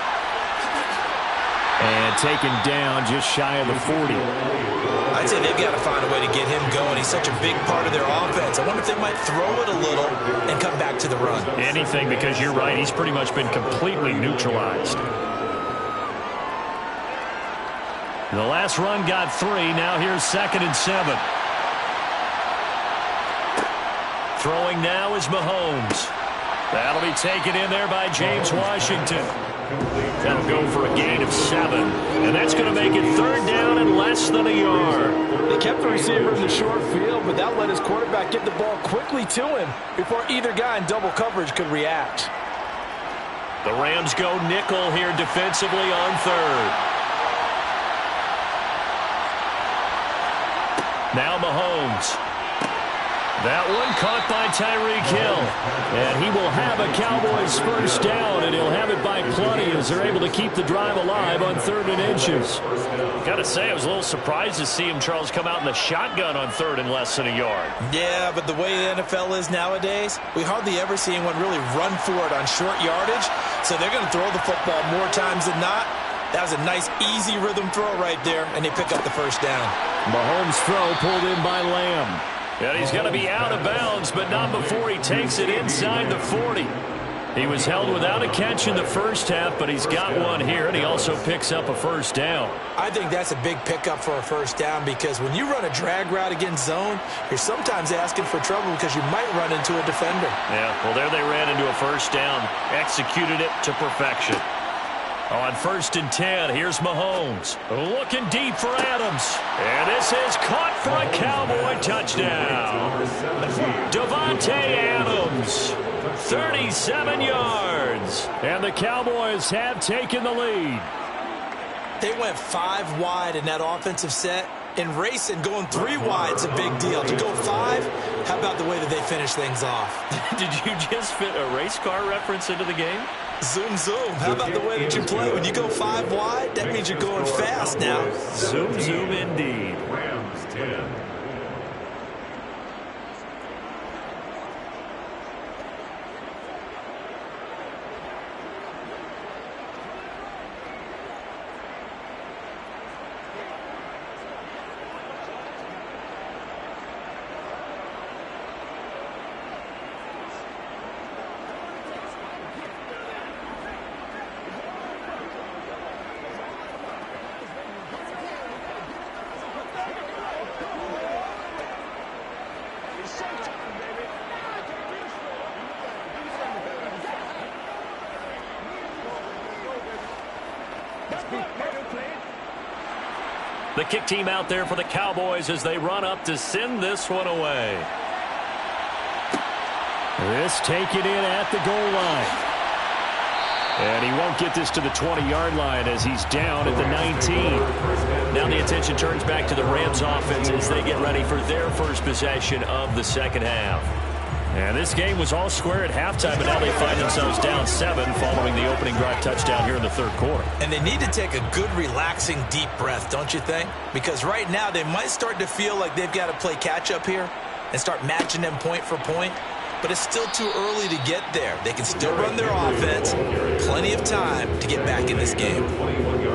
And taken down just shy of the 40. I'd say they've got to find a way to get him going. He's such a big part of their offense. I wonder if they might throw it a little and come back to the run. Anything, because you're right. He's pretty much been completely neutralized. The last run got 3. Now here's 2nd and 7. Throwing now is Mahomes. That'll be taken in there by James Washington. That'll go for a gain of 7. And that's going to make it 3rd down and less than a yard. They kept the receiver in the short field, but that let his quarterback get the ball quickly to him before either guy in double coverage could react. The Rams go nickel here defensively on 3rd. Now Mahomes. That one caught by Tyreek Hill. And he will have a Cowboys first down, and he'll have it by plenty as they're able to keep the drive alive on 3rd and inches. Got to say, I was a little surprised to see him, Charles, come out in the shotgun on 3rd and less than a yard. Yeah, but the way the NFL is nowadays, we hardly ever see anyone really run for it on short yardage. So they're going to throw the football more times than not. That was a nice, easy rhythm throw right there, and they pick up the first down. Mahomes' throw pulled in by Lamb. And he's going to be out of bounds, but not before he takes it inside the 40. He was held without a catch in the first half, but he's got one here, and he also picks up a first down. I think that's a big pickup for a first down because when you run a drag route against zone, you're sometimes asking for trouble because you might run into a defender. Yeah, well, there they ran into a first down, executed it to perfection. On 1st and 10, here's Mahomes. Looking deep for Adams. And this is caught for a Cowboy touchdown. Davante Adams, 37 yards. And the Cowboys have taken the lead. They went 5 wide in that offensive set. And racing, going 3 wide is a big deal. To go 5, how about the way that they finish things off? Did you just fit a race car reference into the game? Zoom, zoom. How about the way that you play? When you go 5 wide, that means you're going fast now. Zoom, zoom indeed. Rams 10. The kick team out there for the Cowboys as they run up to send this one away. This taken in at the goal line. And he won't get this to the 20-yard line as he's down at the 19. Now the attention turns back to the Rams offense as they get ready for their first possession of the second half. And this game was all square at halftime, but now they find themselves down 7 following the opening drive touchdown here in the 3rd quarter. And they need to take a good, relaxing, deep breath, don't you think? Because right now they might start to feel like they've got to play catch-up here and start matching them point for point. But it's still too early to get there. They can still run their offense. Plenty of time to get back in this game.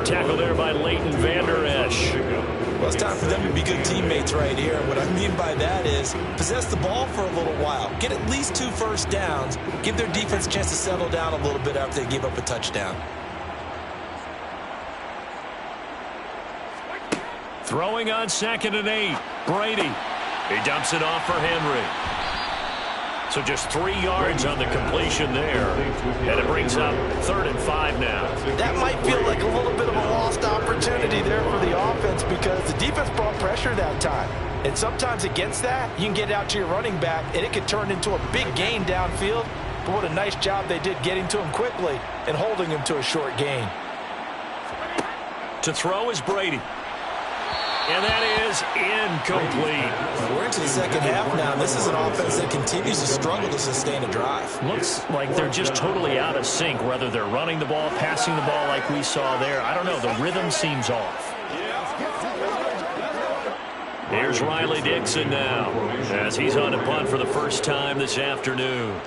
Tackle there by Leighton Vander Esch. Well, it's time for them to be good teammates right here. And what I mean by that is possess the ball for a little while. Get at least 2 first downs. Give their defense a chance to settle down a little bit after they give up a touchdown. Throwing on 2nd and 8. Brady. He dumps it off for Henry. So just 3 yards on the completion there. And it brings up 3rd and 5 now. That might feel like a little bit of a lost opportunity there for the offense because the defense brought pressure that time. And sometimes against that, you can get out to your running back, and it could turn into a big gain downfield. But what a nice job they did getting to him quickly and holding him to a short gain. To throw is Brady. And that is incomplete. We're into the second half now. This is an offense that continues to struggle to sustain a drive. Looks like they're just totally out of sync, whether they're running the ball, passing the ball like we saw there. I don't know. The rhythm seems off. Here's Riley Dixon now as he's on a punt for the first time this afternoon.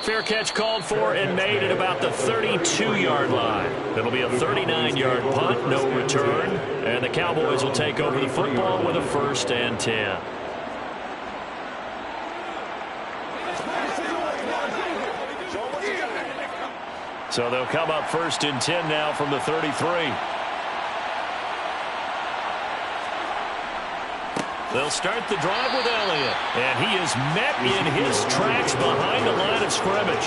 Fair catch called for and made at about the 32-yard line. It'll be a 39-yard punt, no return. And the Cowboys will take over the football with a 1st and 10. So they'll come up 1st and 10 now from the 33. They'll start the drive with Elliott. And he is met in his tracks behind the line of scrimmage.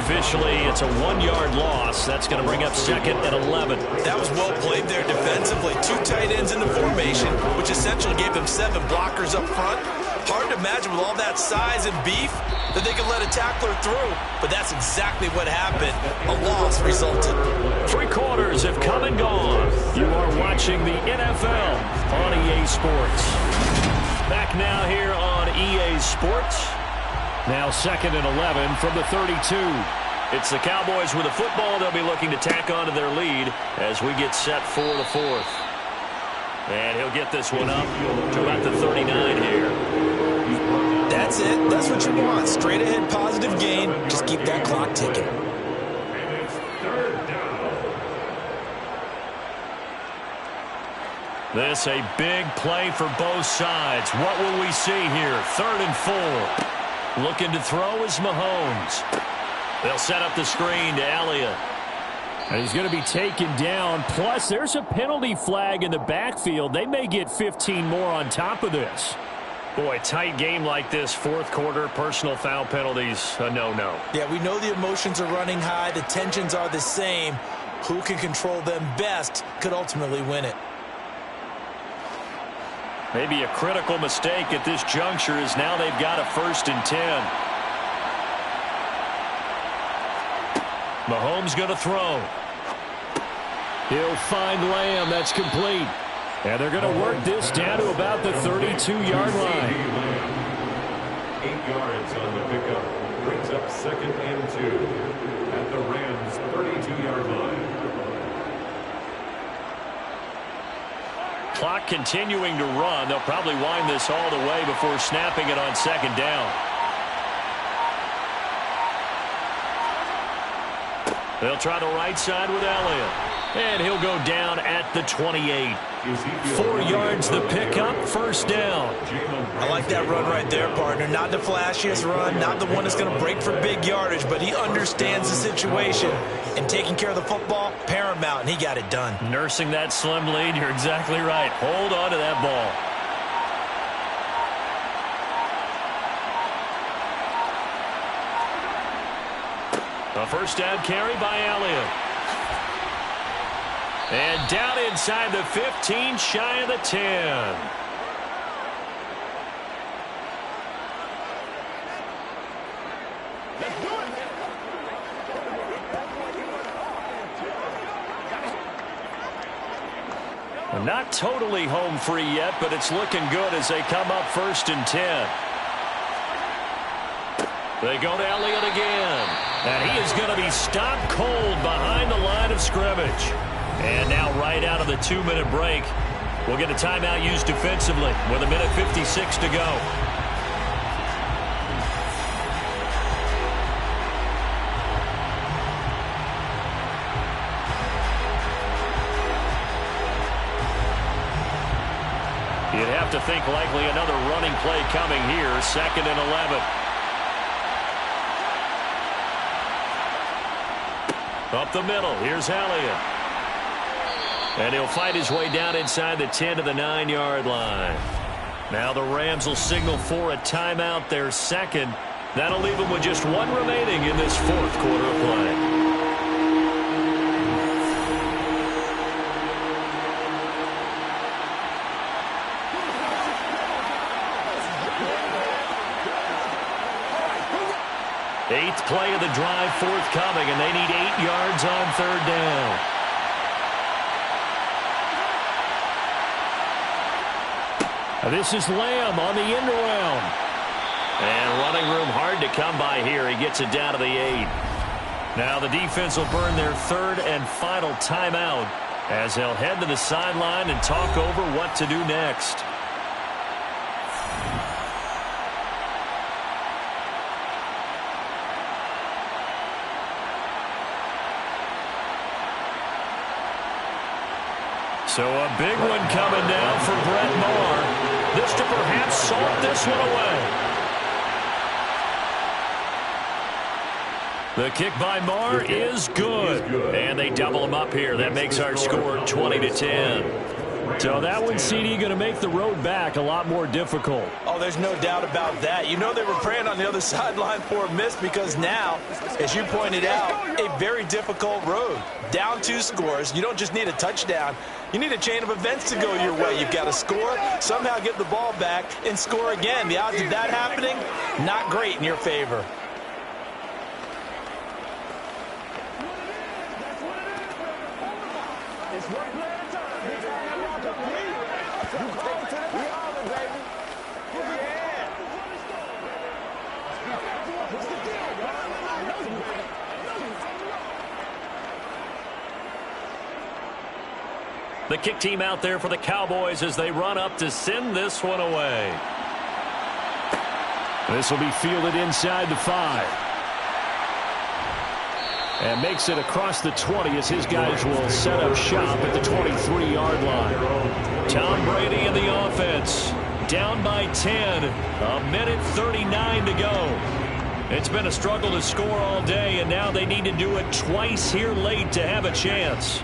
Officially, it's a 1-yard loss. That's going to bring up 2nd and 11. That was well played there defensively. 2 tight ends in the formation, which essentially gave them 7 blockers up front. Hard to imagine with all that size and beef that they could let a tackler through. But that's exactly what happened. A loss resulted. 3 quarters have come and gone. You are watching the NFL on EA Sports. Back now here on EA Sports. Now 2nd and 11 from the 32. It's the Cowboys with the football. They'll be looking to tack on to their lead as we get set for the 4th. And he'll get this one up to about the 39 here. That's it. That's what you want. Straight ahead positive gain. Just keep that clock ticking. And it's 3rd down. This a big play for both sides. What will we see here? 3rd and 4. Looking to throw is Mahomes. They'll set up the screen to Elliott. And he's going to be taken down. Plus, there's a penalty flag in the backfield. They may get 15 more on top of this. Boy, tight game like this, 4th quarter, personal foul penalties, a no-no. Yeah, we know the emotions are running high. The tensions are the same. Who can control them best could ultimately win it. Maybe a critical mistake at this juncture is now they've got a 1st and 10. Mahomes going to throw. He'll find Lamb. That's complete. And they're going to work this down to about the 32-yard line. 8 yards on the pickup. Brings up 2nd and 2 at the Rams' 32-yard line. Clock continuing to run. They'll probably wind this all the way before snapping it on 2nd down. They'll try the right side with Elliott. And he'll go down at the 28. 4 yards the pickup, 1st down. I like that run right there, partner. Not the flashiest run, not the one that's going to break for big yardage, but he understands the situation. And taking care of the football, paramount, and he got it done. Nursing that slim lead, you're exactly right. Hold on to that ball. A 1st down carry by Elliott. And down inside the 15, shy of the 10. Not totally home free yet, but it's looking good as they come up 1st and 10. They go to Elliott again. And he is going to be stopped cold behind the line of scrimmage. And now right out of the 2-minute break, we'll get a timeout used defensively with 1:56 to go. You'd have to think likely another running play coming here, 2nd and 11. Up the middle, here's Elliott. And he'll fight his way down inside the 10 to the 9-yard line. Now the Rams will signal for a timeout, their 2nd. That'll leave them with just 1 remaining in this 4th quarter of play. Eighth play of the drive forthcoming, and they need 8 yards on 3rd down. This is Lamb on the end around. And running room hard to come by here. He gets it down to the 8. Now the defense will burn their 3rd and final timeout as they'll head to the sideline and talk over what to do next. So a big one coming down for Brett Maher. This to perhaps salt this one away. The kick by Maher is good. And they double him up here. That makes our score 20-10. So that one, CD, going to make the road back a lot more difficult. Oh, there's no doubt about that. You know they were praying on the other sideline for a miss because now, as you pointed out, a very difficult road. Down 2 scores. You don't just need a touchdown. You need a chain of events to go your way. You've got to score, somehow get the ball back, and score again. The odds of that happening, not great in your favor. The kick team out there for the Cowboys as they run up to send this one away. This will be fielded inside the 5. And makes it across the 20 as his guys will set up shop at the 23-yard line. Tom Brady in the offense. Down by 10. A minute 39 to go. It's been a struggle to score all day, and now they need to do it twice here late to have a chance.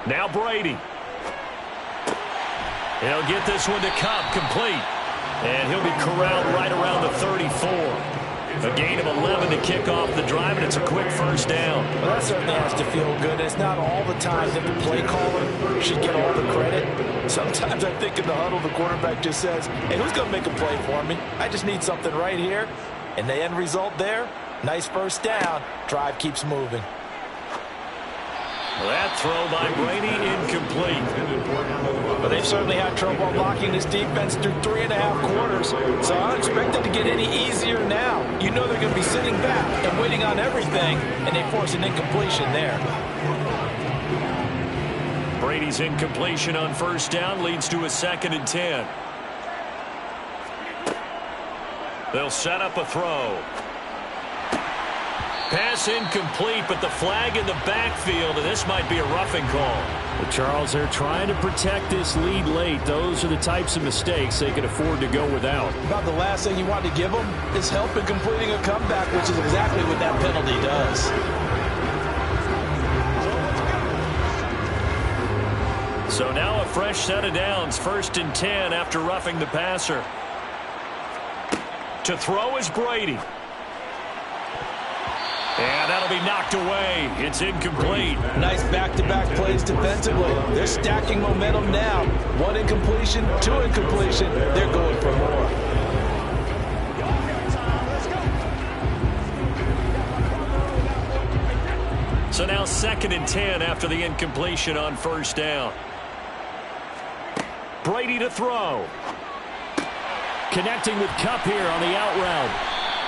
Now Brady. He'll get this one to Kupp, complete. And he'll be corralled right around the 34. A gain of 11 to kick off the drive, and it's a quick first down. Well, that certainly has to feel good. It's not all the time that the play caller should get all the credit. Sometimes I think in the huddle, the quarterback just says, hey, who's going to make a play for me? I just need something right here. And the end result there, nice first down. Drive keeps moving. That throw by Brady incomplete. But they've certainly had trouble blocking this defense through 3.5 quarters. So I don't expect it to get any easier now. You know they're going to be sitting back and waiting on everything, and they force an incompletion there. Brady's incompletion on first down leads to a 2nd and 10. They'll set up a throw. Pass incomplete, but the flag in the backfield, and this might be a roughing call. Well, Charles, they're trying to protect this lead late. Those are the types of mistakes they can afford to go without. About the last thing you want to give them is help in completing a comeback, which is exactly what that penalty does. So now a fresh set of downs, 1st and 10 after roughing the passer. To throw is Brady. And that'll be knocked away. It's incomplete. Nice back-to-back plays defensively. They're stacking momentum now. 1 incompletion, 2 incompletion. They're going for more. So now 2nd and 10 after the incompletion on first down. Brady to throw. Connecting with Kupp here on the out route.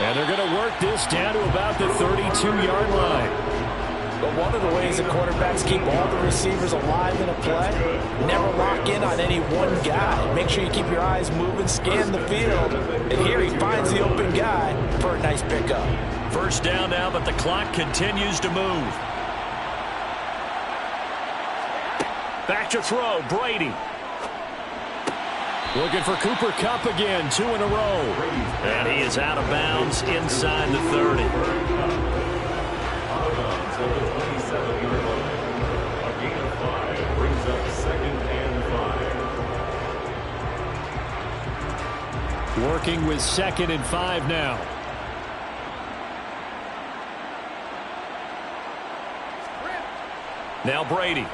And they're going to work this down to about the 32-yard line. But one of the ways the quarterbacks keep all the receivers alive in a play, never lock in on any one guy. Make sure you keep your eyes moving, scan the field. And here he finds the open guy for a nice pickup. First down now, but the clock continues to move. Back to throw, Brady. Looking for Cooper Kupp again, 2 in a row. And he is out of bounds inside the 30. Out of bounds at the 27-yard line. A gain of 5 brings up 2nd and 5. Working with 2nd and 5 now. Now Brady.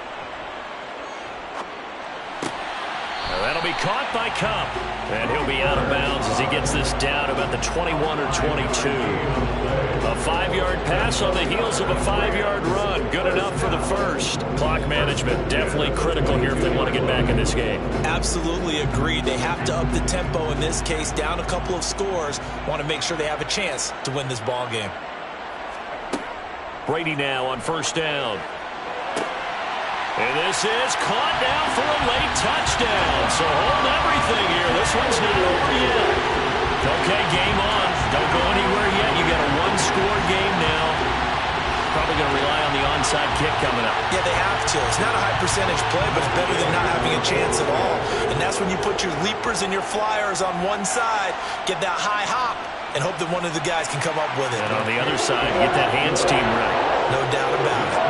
That'll be caught by Kupp. And he'll be out of bounds as he gets this down about the 21 or 22. A 5-yard pass on the heels of a 5-yard run. Good enough for the first. Clock management definitely critical here if they want to get back in this game. Absolutely agreed. They have to up the tempo in this case. Down a couple of scores. Want to make sure they have a chance to win this ball game. Brady now on first down. And this is caught down for a late touchdown. So hold everything here. This one's not over yet. Okay, game on. Don't go anywhere yet. You got a 1-score game now. Probably going to rely on the onside kick coming up. Yeah, they have to. It's not a high percentage play, but it's better than not having a chance at all. And that's when you put your leapers and your flyers on one side, get that high hop, and hope that one of the guys can come up with it. And on the other side, get that hands team ready. No doubt about it.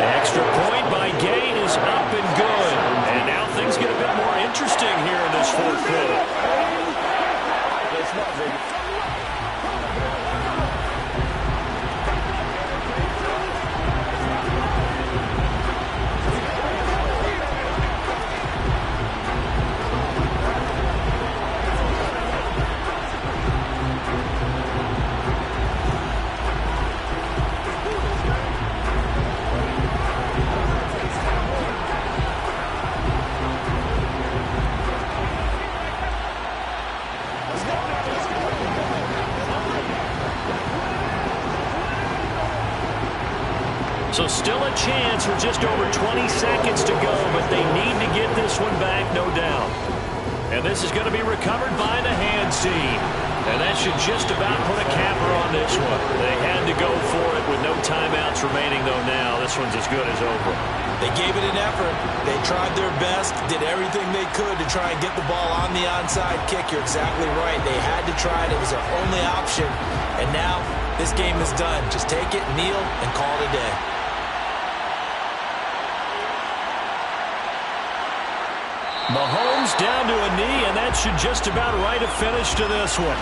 The extra point by Gay is up and good. And now things get a bit more interesting here in this fourth quarter. So still a chance with just over 20 seconds to go, but they need to get this one back, no doubt. And this is going to be recovered by the hands team. And that should just about put a capper on this one. They had to go for it with no timeouts remaining, though now. This one's as good as over. They gave it an effort. They tried their best, did everything they could to try and get the ball on the onside kick. You're exactly right. They had to try it. It was their only option. And now this game is done. Just take it, kneel, and call it a day. Mahomes down to a knee, and that should just about write a finish to this one.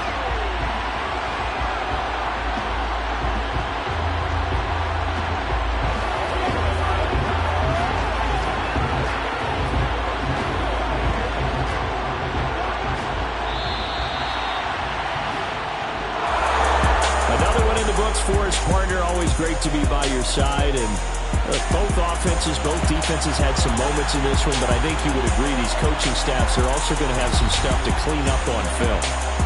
Another one in the books for his partner. Always great to be by your side, and both offenses, both defenses had some moments in this one, but I think you would agree these coaching staffs are also going to have some stuff to clean up on film.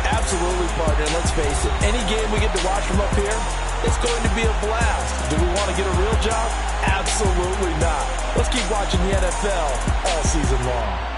Absolutely, partner. Let's face it, any game we get to watch from up here, it's going to be a blast. Do we want to get a real job? Absolutely not. Let's keep watching the NFL all season long.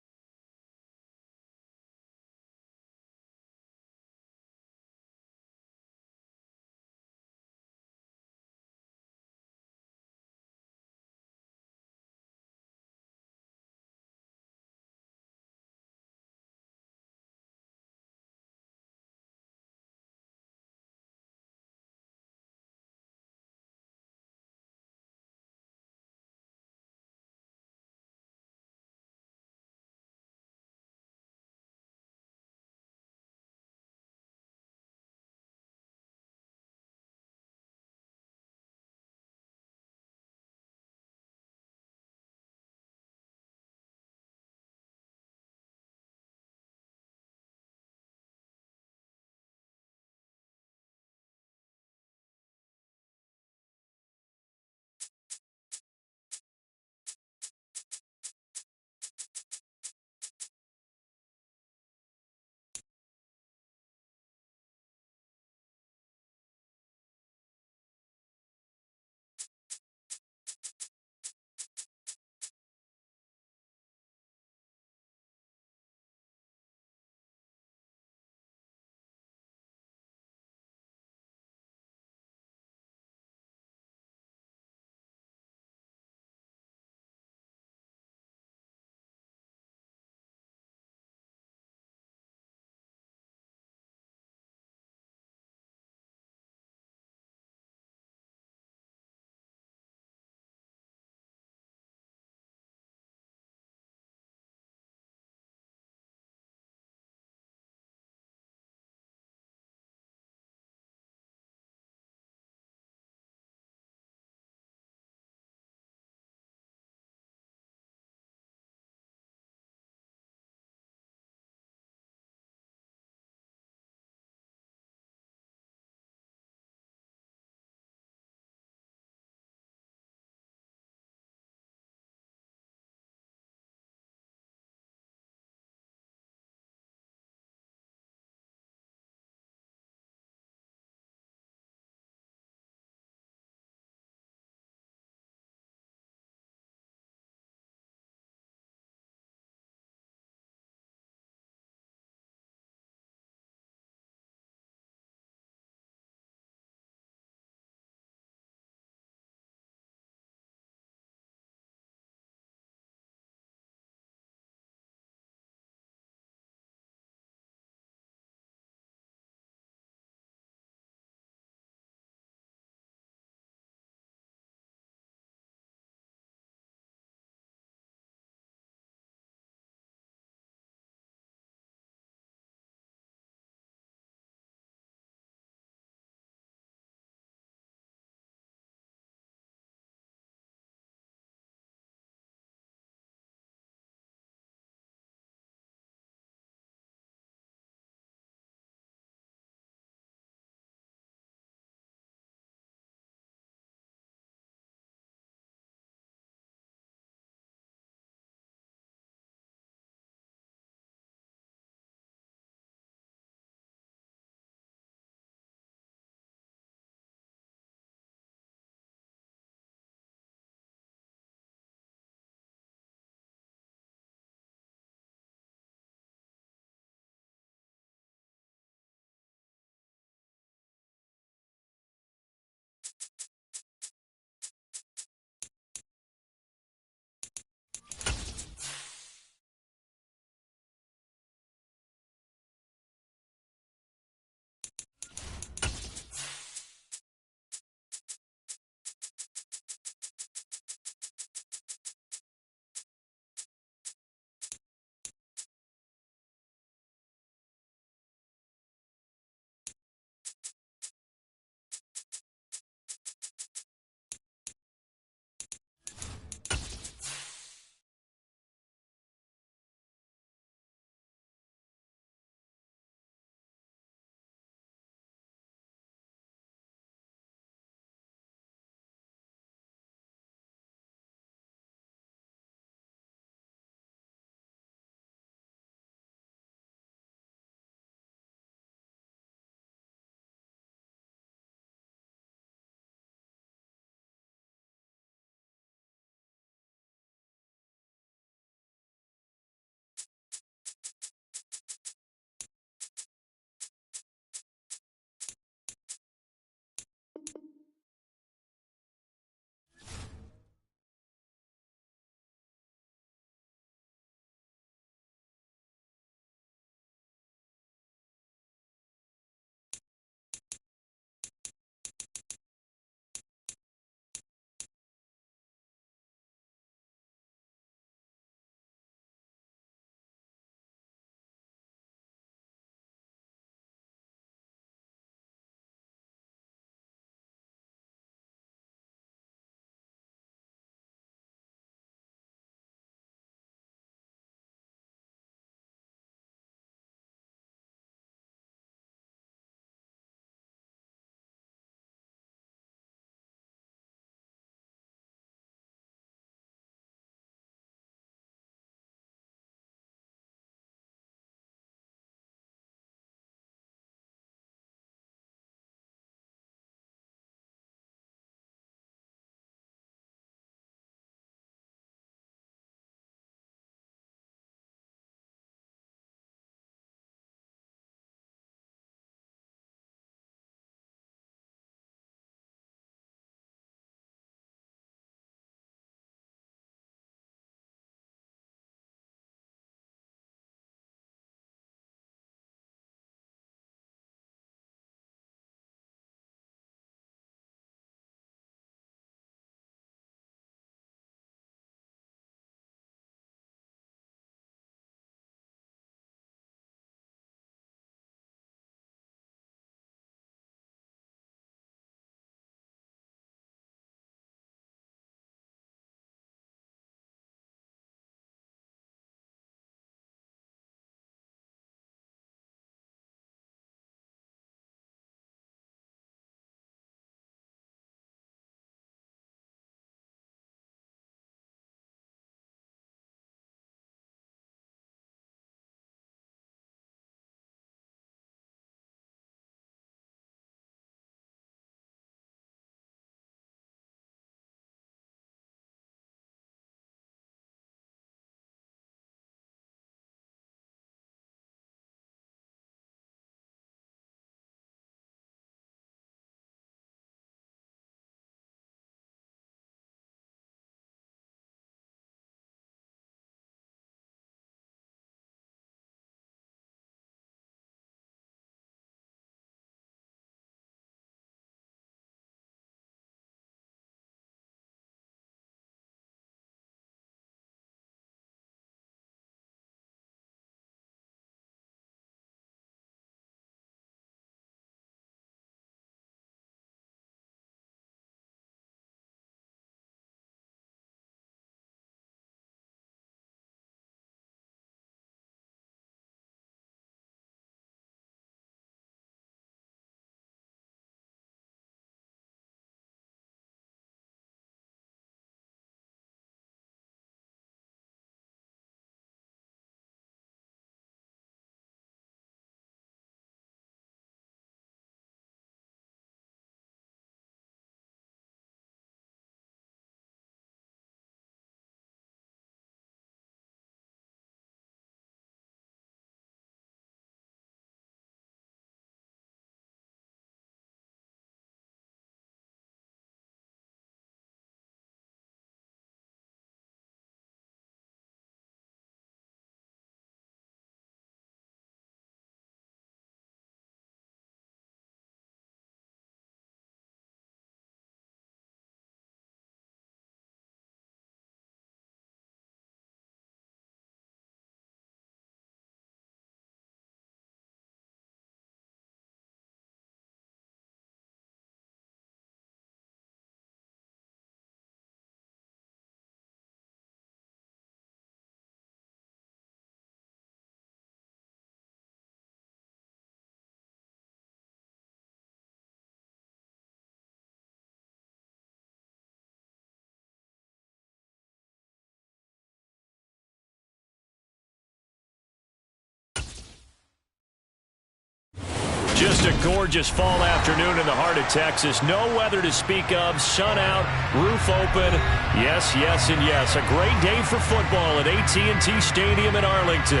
Just a gorgeous fall afternoon in the heart of Texas. No weather to speak of. Sun out, roof open. Yes, yes, and yes. A great day for football at AT&T Stadium in Arlington.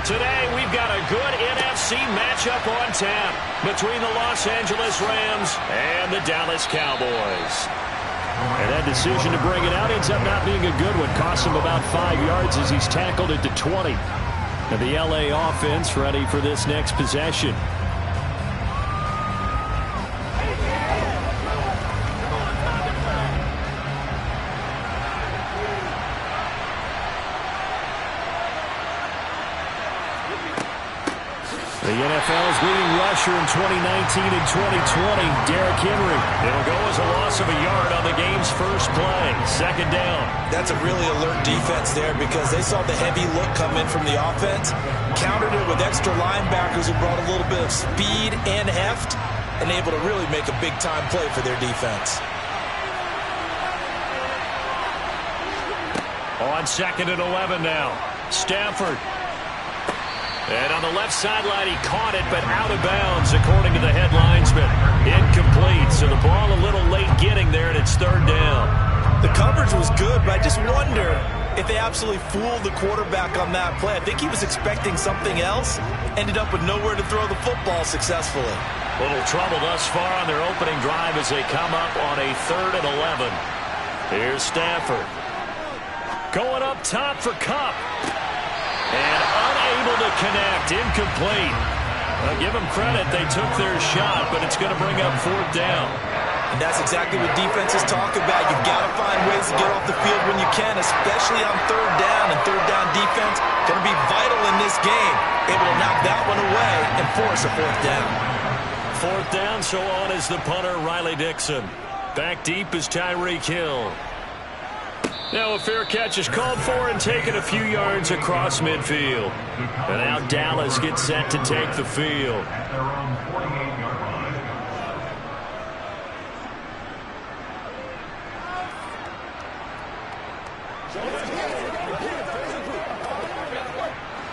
Today, we've got a good NFC matchup on tap between the Los Angeles Rams and the Dallas Cowboys. And that decision to bring it out ends up not being a good one. Cost him about 5 yards as he's tackled at the 20. And the LA offense ready for this next possession. The NFL's leading rusher in 2019 and 2020, Derrick Henry. It'll go as a loss of a yard on the game's first play. Second down. That's a really alert defense there because they saw the heavy look come in from the offense, countered it with extra linebackers who brought a little bit of speed and heft, and able to really make a big-time play for their defense. On 2nd and 11 now. Stafford. And on the left sideline, he caught it, but out of bounds, according to the head linesman. Incomplete, so the ball a little late getting there, and it's third down. The coverage was good, but I just wonder if they absolutely fooled the quarterback on that play. I think he was expecting something else, ended up with nowhere to throw the football successfully. Little trouble thus far on their opening drive as they come up on a 3rd and 11. Here's Stafford. Going up top for Kupp. And unable to connect. Incomplete. Well, give them credit. They took their shot, but it's going to bring up 4th down. And that's exactly what defenses talk about. You've got to find ways to get off the field when you can, especially on 3rd down. And 3rd down defense going to be vital in this game. Able to knock that one away and force a 4th down. 4th down, so on is the punter, Riley Dixon. Back deep is Tyreek Hill. Now a fair catch is called for and taken a few yards across midfield. And now Dallas gets set to take the field.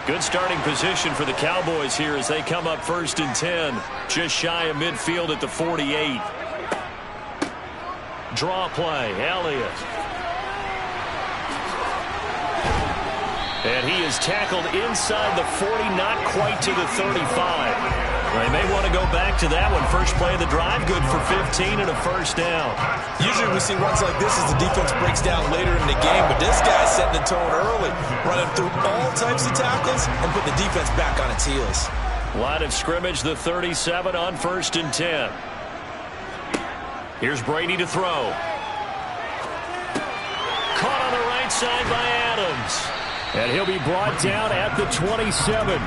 Good starting position for the Cowboys here as they come up 1st and 10. Just shy of midfield at the 48. Draw play, Elliott. And he is tackled inside the 40, not quite to the 35. They may want to go back to that one. First play of the drive, good for 15 and a 1st down. Usually we see runs like this as the defense breaks down later in the game, but this guy's setting the tone early, running through all types of tackles and put the defense back on its heels. Line of scrimmage, the 37 on 1st and 10. Here's Brady to throw. Caught on the right side by Adams. And he'll be brought down at the 27.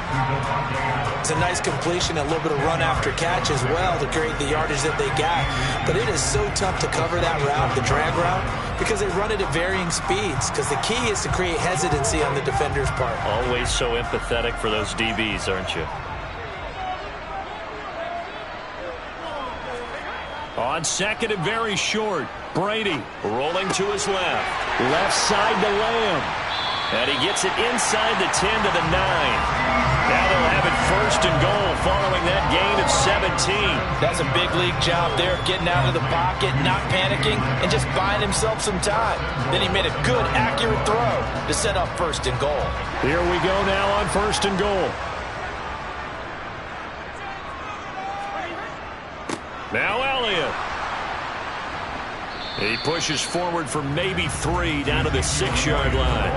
It's a nice completion, a little bit of run after catch as well to create the yardage that they got. But it is so tough to cover that route, the drag route, because they run it at varying speeds. Because the key is to create hesitancy on the defender's part. Always so empathetic for those DBs, aren't you? On 2nd and very short, Brady rolling to his left. Left side to Lamb. And he gets it inside the 10 to the 9. Now they'll have it 1st and goal following that gain of 17. That's a big league job there, getting out of the pocket, not panicking, and just buying himself some time. Then he made a good, accurate throw to set up 1st and goal. Here we go now on 1st and goal. Now Elliott. He pushes forward for maybe 3 down to the 6-yard line.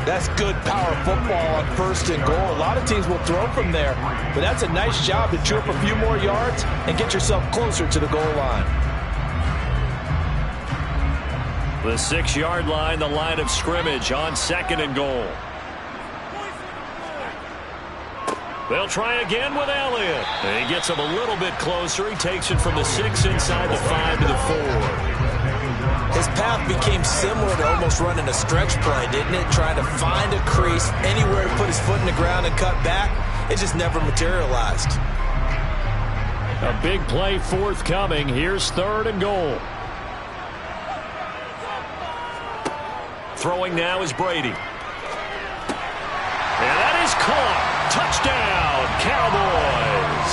That's good power football on 1st and goal. A lot of teams will throw from there, but that's a nice job to chew up a few more yards and get yourself closer to the goal line. The 6-yard line, the line of scrimmage on 2nd and goal. They'll try again with Elliott. And he gets him a little bit closer. He takes it from the 6 inside the 5 to the 4. His path became similar to almost running a stretch play, didn't it? Trying to find a crease, anywhere to put his foot in the ground and cut back. It just never materialized. A big play forthcoming. Here's 3rd and goal. Throwing now is Brady. And that is caught. Touchdown, Cowboys.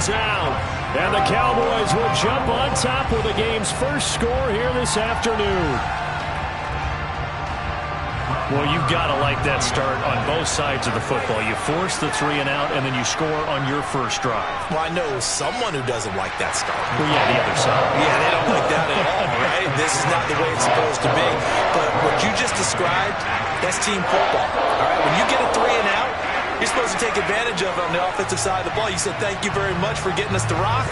is out. And the Cowboys will jump on top with the game's first score here this afternoon. Well, you've got to like that start on both sides of the football. You force the 3 and out, and then you score on your first drive. Well, I know someone who doesn't like that start. Well, yeah, the other side. Yeah, they don't like that at all, right? This is not the way it's supposed to be. But what you just described, that's team football. All right, when you get a 3 and out, you're supposed to take advantage of it on the offensive side of the ball. You said, thank you very much for getting us the rock.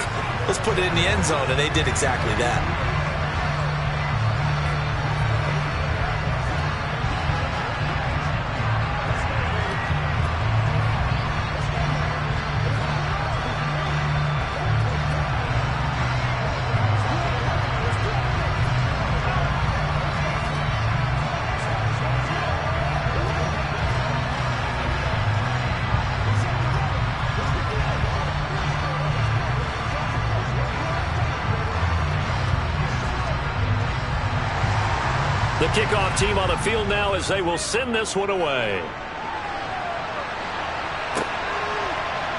Let's put it in the end zone, and they did exactly that. The kickoff team on the field now as they will send this one away.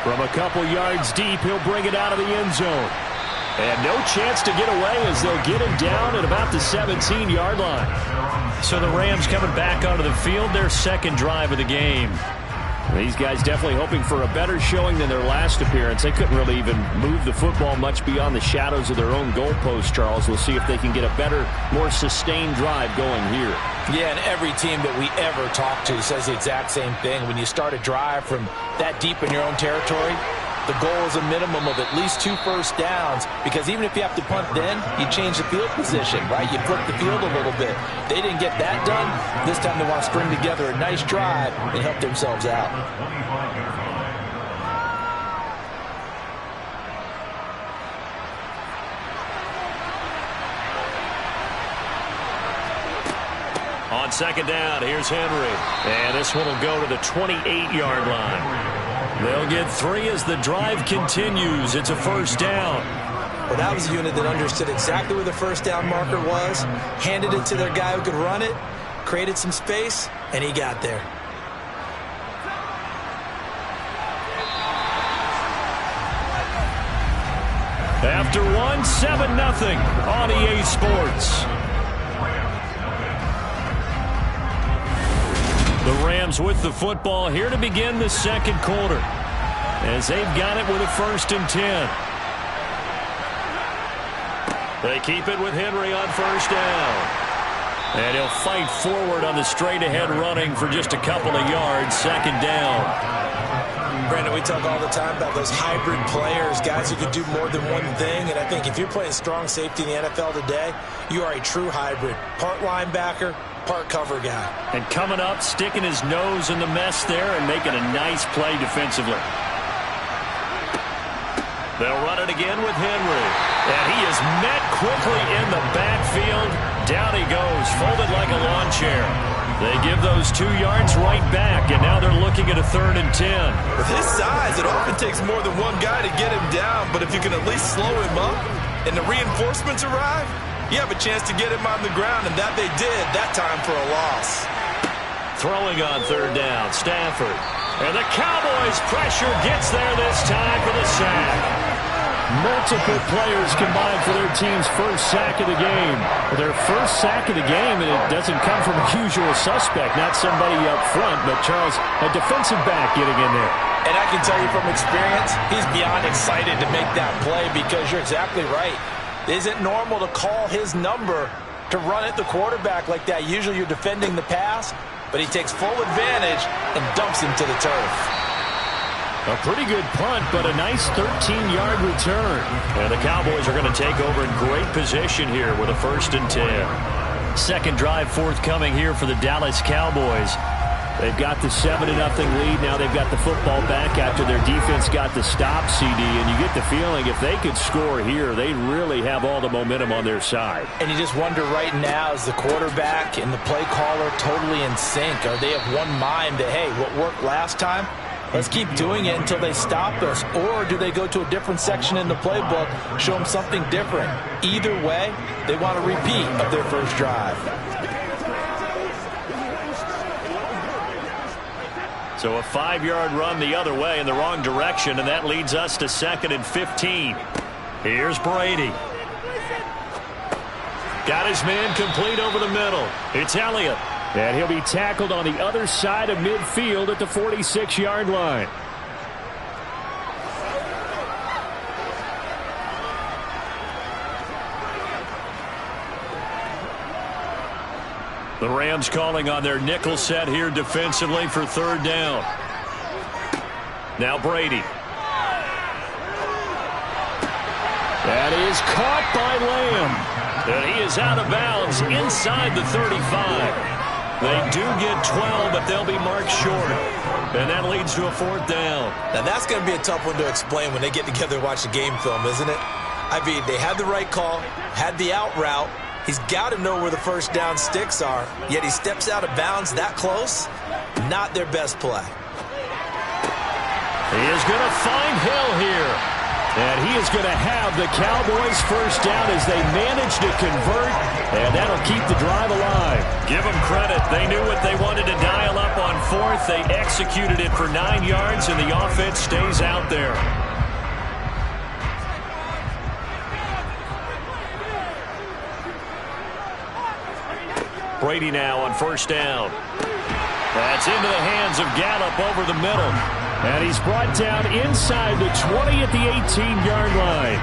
From a couple yards deep, he'll bring it out of the end zone. And no chance to get away as they'll get him down at about the 17-yard line. So the Rams coming back onto the field, their second drive of the game. These guys definitely hoping for a better showing than their last appearance. They couldn't really even move the football much beyond the shadows of their own goalpost, Charles. We'll see if they can get a better, more sustained drive going here. Yeah, and every team that we ever talk to says the exact same thing. When you start a drive from that deep in your own territory, the goal is a minimum of at least 2 first downs, because even if you have to punt then, you change the field position, right? You flip the field a little bit. They didn't get that done. This time they want to string together a nice drive and help themselves out. On second down, here's Henry. And this one will go to the 28-yard line. They'll get 3 as the drive continues. It's a first down. Well, that was a unit that understood exactly where the first down marker was, handed it to their guy who could run it, created some space, and he got there. After 7-0 on EA Sports. The Rams with the football here to begin the second quarter, as they've got it with a 1st and 10. They keep it with Henry on first down. And he'll fight forward on the straight-ahead running for just a couple of yards. Second down. Brandon, we talk all the time about those hybrid players, guys who can do more than one thing. And I think if you're playing strong safety in the NFL today, you are a true hybrid. Part linebacker, part cover guy. And coming up, sticking his nose in the mess there and making a nice play defensively. They'll run it again with Henry. And he is met quickly in the backfield. Down he goes, folded like a lawn chair. They give those 2 yards right back, and now they're looking at a 3rd and 10. With his size, it often takes more than one guy to get him down, but if you can at least slow him up and the reinforcements arrive, you have a chance to get him on the ground, and that they did that time for a loss. Throwing on 3rd down, Stafford. And the Cowboys' pressure gets there this time for the sack. Multiple players combined for their team's first sack of the game. Well, their first sack of the game, and it doesn't come from a usual suspect, not somebody up front, but Charles, a defensive back getting in there. And I can tell you from experience, he's beyond excited to make that play, because you're exactly right. It isn't normal to call his number to run at the quarterback like that. Usually you're defending the pass, but he takes full advantage and dumps him to the turf. A pretty good punt, but a nice 13-yard return. And the Cowboys are going to take over in great position here with a 1st and 10. Second drive forthcoming here for the Dallas Cowboys. They've got the 7-0 lead. Now they've got the football back after their defense got the stop, CD. And you get the feeling if they could score here, they really have all the momentum on their side. And you just wonder right now, is the quarterback and the play caller totally in sync? Are they of one mind that, hey, what worked last time, let's keep doing it until they stop us? Or do they go to a different section in the playbook, show them something different? Either way, they want a repeat of their first drive. So a 5-yard run the other way in the wrong direction, and that leads us to 2nd and 15. Here's Brady. Got his man complete over the middle. It's Elliott. And he'll be tackled on the other side of midfield at the 46-yard line. The Rams calling on their nickel set here defensively for 3rd down. Now Brady. That is caught by Lamb. And he is out of bounds inside the 35. They do get 12, but they'll be marked short. And that leads to a 4th down. Now that's going to be a tough one to explain when they get together and watch the game film, isn't it? I mean, they had the right call, had the out route. He's got to know where the first down sticks are, yet he steps out of bounds that close. Not their best play. He is going to find Hill here. And he is going to have the Cowboys first down as they manage to convert, and that'll keep the drive alive. Give them credit. They knew what they wanted to dial up on 4th. They executed it for 9 yards, and the offense stays out there. Brady now on 1st down. That's into the hands of Gallup over the middle. And he's brought down inside the 20 at the 18-yard line.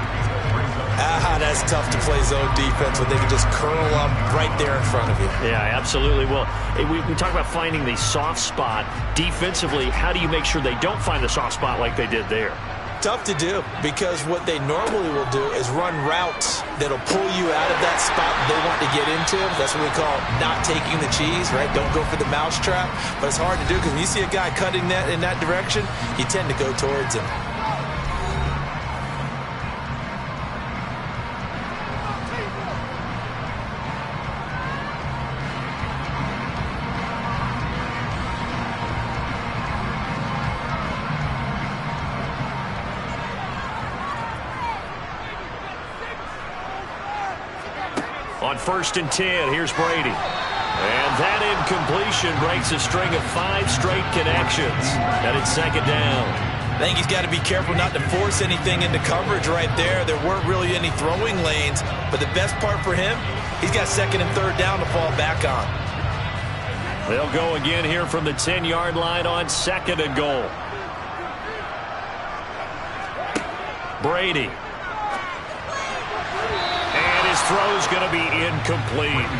That's tough to play zone defense when they can just curl up right there in front of you. Yeah, absolutely. Well, we talk about finding the soft spot. Defensively, how do you make sure they don't find the soft spot like they did there? Tough to do, because what they normally will do is run routes that'll pull you out of that spot that they want to get into. That's what we call not taking the cheese, right? Don't go for the mousetrap. But it's hard to do because when you see a guy cutting that in that direction, you tend to go towards him. On 1st and 10, here's Brady. And that incompletion breaks a string of 5 straight connections. And it's 2nd down. I think he's got to be careful not to force anything into coverage right there. There weren't really any throwing lanes. But the best part for him, he's got 2nd and 3rd down to fall back on. They'll go again here from the 10-yard line on 2nd and goal. Brady. His throw's going to be incomplete.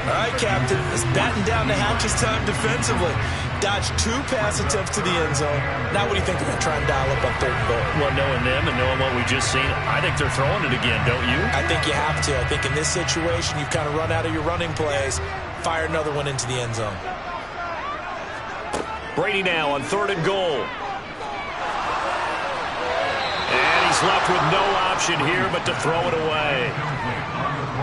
All right, Captain. It's batten down the hatches time defensively. Dodged 2 pass attempts to the end zone. Now what do you think about trying to dial up on 3rd and goal? Well, knowing them and knowing what we just seen, I think they're throwing it again, don't you? I think you have to. I think in this situation, you've kind of run out of your running plays. Fire another one into the end zone. Brady now on 3rd and goal. And he's left with no option here but to throw it away.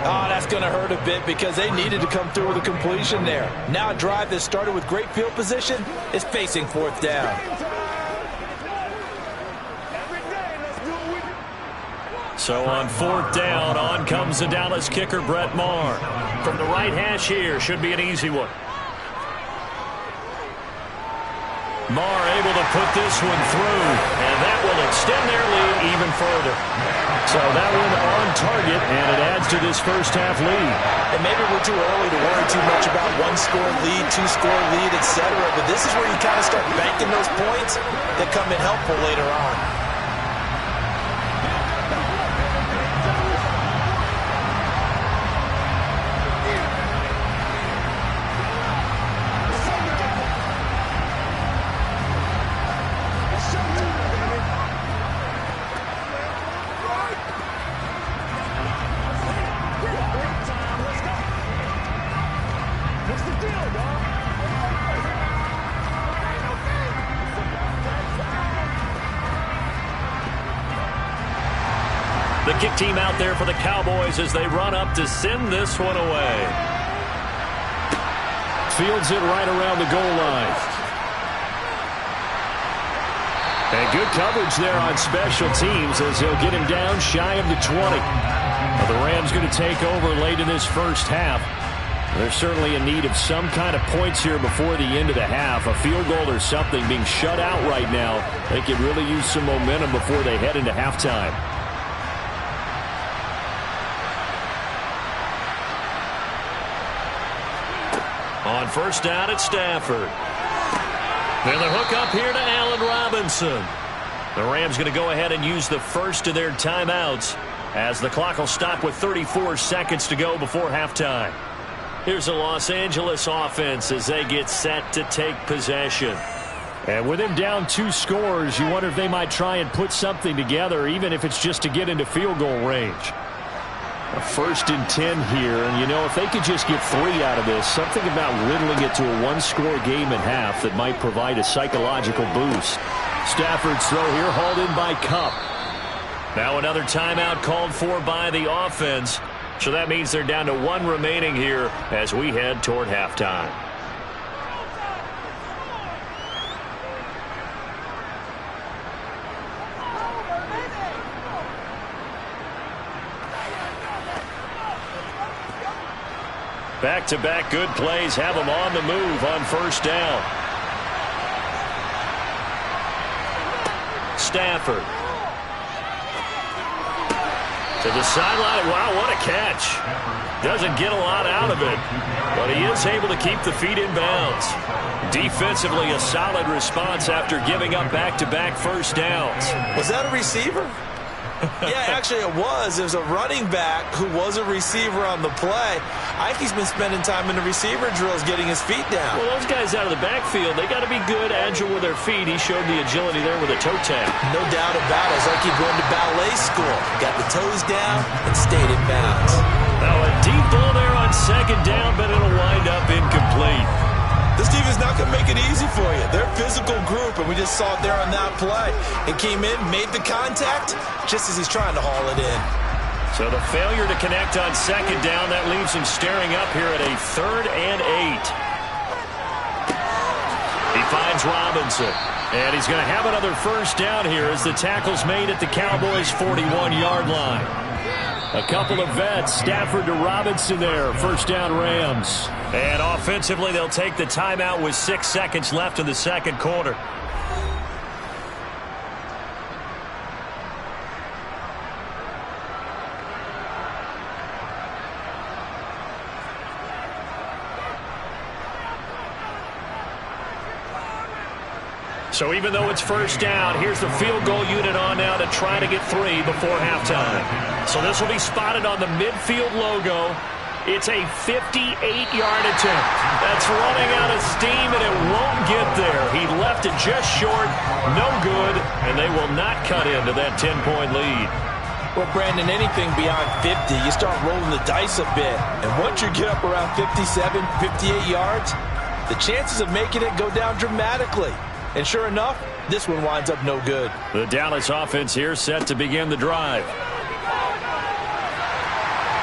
Oh, that's going to hurt a bit because they needed to come through with a completion there. Now a drive that started with great field position is facing 4th down. So on 4th down, on comes the Dallas kicker, Brett Maher. From the right hash here, should be an easy one. Maher able to put this one through, and that will extend their lead even further. So that one on target, and it adds to this first-half lead. And maybe we're too early to worry too much about 1-score lead, 2-score lead, etc. But this is where you kind of start banking those points that come in helpful later on. The kick team out there for the Cowboys as they run up to send this one away. Fields it right around the goal line. And good coverage there on special teams as they'll get him down shy of the 20. The Rams going to take over late in this first half. They're certainly in need of some kind of points here before the end of the half. A field goal or something, being shut out right now. They could really use some momentum before they head into halftime. On first down at Stafford. Then the hook up here to Allen Robinson. The Rams going to go ahead and use the first of their timeouts as the clock will stop with 34 seconds to go before halftime. Here's the Los Angeles offense as they get set to take possession. And with him down 2 scores, you wonder if they might try and put something together, even if it's just to get into field goal range. A 1st and 10 here, and you know, if they could just get 3 out of this, something about whittling it to a 1-score game at half that might provide a psychological boost. Stafford's throw here hauled in by Kupp. Now another timeout called for by the offense. So that means they're down to 1 remaining here as we head toward halftime. Back-to-back good plays have them on the move on first down. Stafford. To the sideline. Wow, what a catch. Doesn't get a lot out of it, but he is able to keep the feet in bounds. Defensively, a solid response after giving up back-to-back first downs. Was that a receiver? Yeah, actually it was. There's a running back who was a receiver on the play. Ike's been spending time in the receiver drills getting his feet down. Well, those guys out of the backfield, they got to be good, agile with their feet. He showed the agility there with a toe tap. No doubt about it. It's like he's going to ballet school. Got the toes down and stayed in bounds. Now a deep ball there on second down, but it'll wind up incomplete. This team is not going to make it easy for you. They're a physical group, and we just saw it there on that play. It came in, made the contact, just as he's trying to haul it in. So the failure to connect on second down, that leaves him staring up here at a 3rd and 8. He finds Robinson, and he's going to have another first down here as the tackle's made at the Cowboys' 41-yard line. A couple of vets, Stafford to Robinson there. First down, Rams. And offensively, they'll take the timeout with 6 seconds left in the second quarter. So even though it's first down, here's the field goal unit on now to try to get 3 before halftime. So this will be spotted on the midfield logo. It's a 58-yard attempt. That's running out of steam, and it won't get there. He left it just short, no good, and they will not cut into that 10-point lead. Well, Brandon, anything beyond 50, you start rolling the dice a bit. And once you get up around 57, 58 yards, the chances of making it go down dramatically. And sure enough, this one winds up no good. The Dallas offense here set to begin the drive.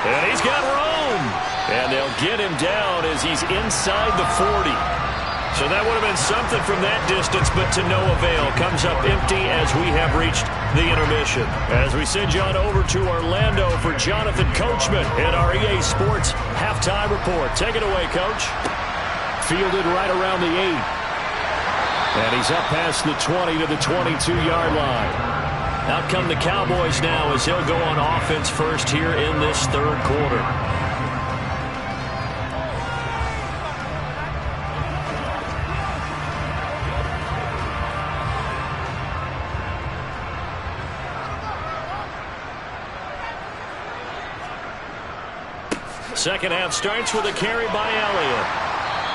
And he's got room. And they'll get him down as he's inside the 40. So that would have been something from that distance, but to no avail. Comes up empty as we have reached the intermission. As we send you on over to Orlando for Jonathan Coachman at our EA Sports Halftime Report. Take it away, Coach. Fielded right around the 8. And he's up past the 20 to the 22-yard line. Out come the Cowboys now as he'll go on offense first here in this third quarter. Second half starts with a carry by Elliott.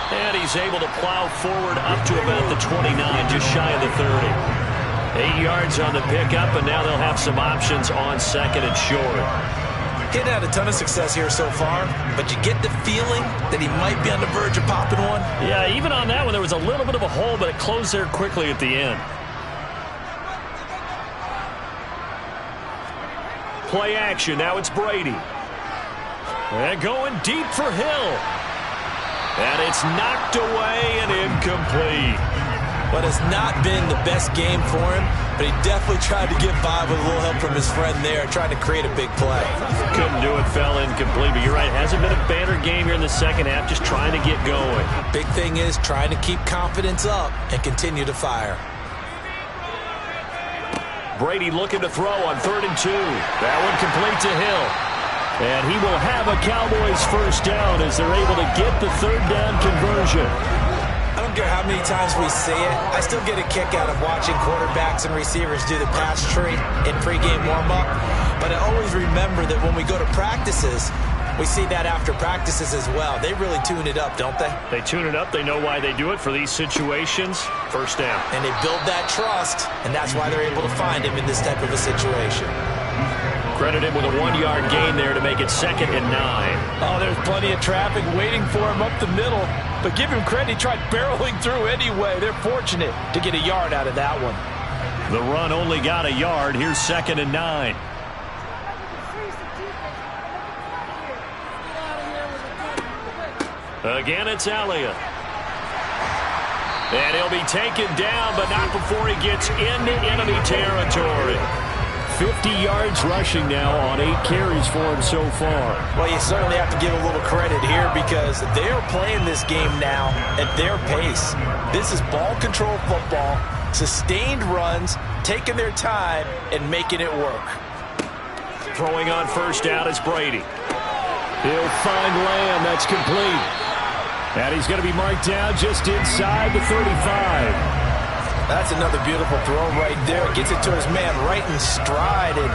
And he's able to plow forward up to about the 29, just shy of the 30. 8 yards on the pickup, and now they'll have some options on second and short. Hadn't had a ton of success here so far, but you get the feeling that he might be on the verge of popping one. Yeah, even on that one, there was a little bit of a hole, but it closed there quickly at the end. Play action, now it's Brady. And going deep for Hill. And it's knocked away and incomplete. But it's not been the best game for him, but he definitely tried to get by with a little help from his friend there, trying to create a big play. Couldn't do it, fell incomplete. But you're right, hasn't been a banner game here in the second half, just trying to get going. Big thing is trying to keep confidence up and continue to fire. Brady looking to throw on 3rd and 2. That one complete to Hill. And he will have a Cowboys first down as they're able to get the 3rd down conversion. I don't care how many times we see it. I still get a kick out of watching quarterbacks and receivers do the pass tree in pregame warm-up. But I always remember that when we go to practices, we see that after practices as well. They really tune it up, don't they? They tune it up. They know why they do it for these situations. First down. And they build that trust, and that's why they're able to find him in this type of a situation. Credit him with a 1-yard gain there to make it 2nd and 9. Oh, there's plenty of traffic waiting for him up the middle. But give him credit, he tried barreling through anyway. They're fortunate to get a yard out of that one. The run only got a yard. Here's 2nd and 9. Again, it's Elliott. And he'll be taken down, but not before he gets into enemy territory. 50 yards rushing now on 8 carries for him so far. Well, you certainly have to give a little credit here because they're playing this game now at their pace. This is ball control football, sustained runs, taking their time, and making it work. Throwing on first down is Brady. He'll find Lamb. That's complete. And he's going to be marked down just inside the 35. That's another beautiful throw right there. Gets it to his man right in stride. And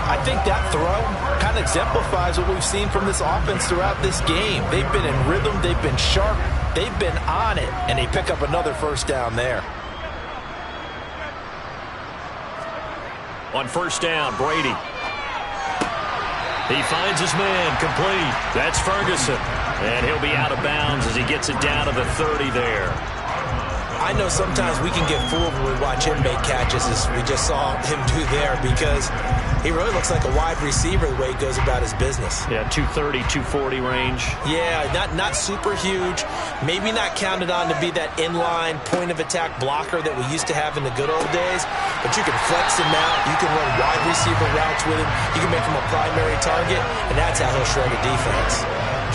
I think that throw kind of exemplifies what we've seen from this offense throughout this game. They've been in rhythm. They've been sharp. They've been on it. And they pick up another first down there. On first down, Brady. He finds his man, complete. That's Ferguson. And he'll be out of bounds as he gets it down to the 30 there. I know sometimes we can get fooled when we watch him make catches, as we just saw him do there, because he really looks like a wide receiver the way he goes about his business. Yeah, 230, 240 range. Yeah, not super huge. Maybe not counted on to be that inline point-of-attack blocker that we used to have in the good old days, but you can flex him out. You can run wide receiver routes with him. You can make him a primary target, and that's how he'll shred a defense.